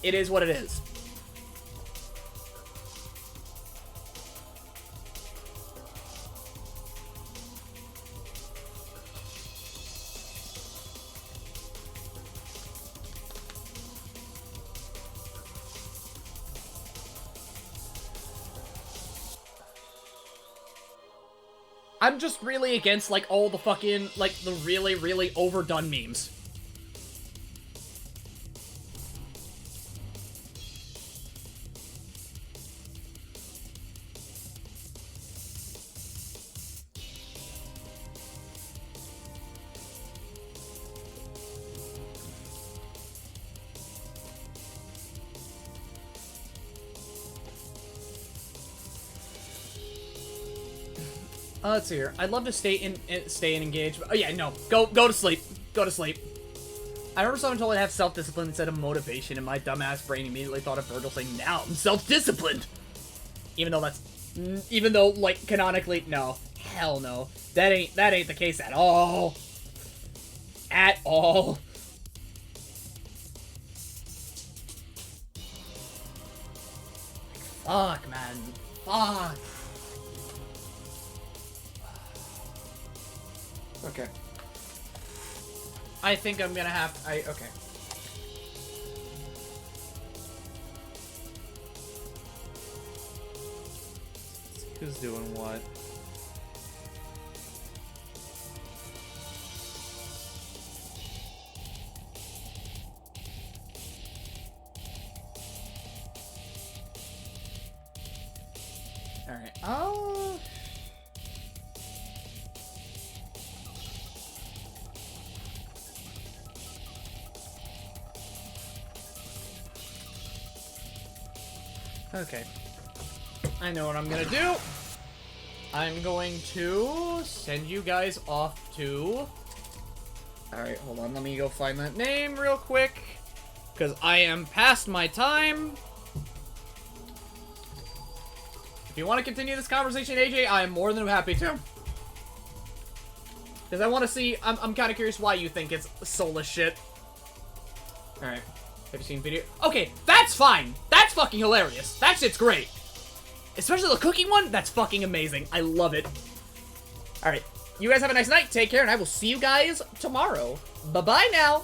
It is what it is. I'm just really against, like, all the fucking, like, the really, really overdone memes. Let's see here. I'd love to stay in engaged. But, oh yeah, no. Go to sleep. Go to sleep. I remember someone told me to have self-discipline instead of motivation, and my dumbass brain immediately thought of Virgil saying, now I'm self-disciplined. Even though, like, canonically, no. Hell no. That ain't the case at all. At all. Fuck, man. Fuck. Okay. I think I'm gonna have... okay. Who's doing what? Alright. Oh... Okay. I know what I'm gonna do. I'm going to send you guys off to... Alright, hold on. Let me go find that name real quick. Because I am past my time. If you want to continue this conversation, AJ, I am more than happy to. Because I want to see... I'm kind of curious why you think it's soulless shit. Alright. Have you seen video? Okay, that's fine. That's fucking hilarious. That shit's great. Especially the cooking one. That's fucking amazing. I love it. Alright. You guys have a nice night. Take care, and I will see you guys tomorrow. Bye-bye now.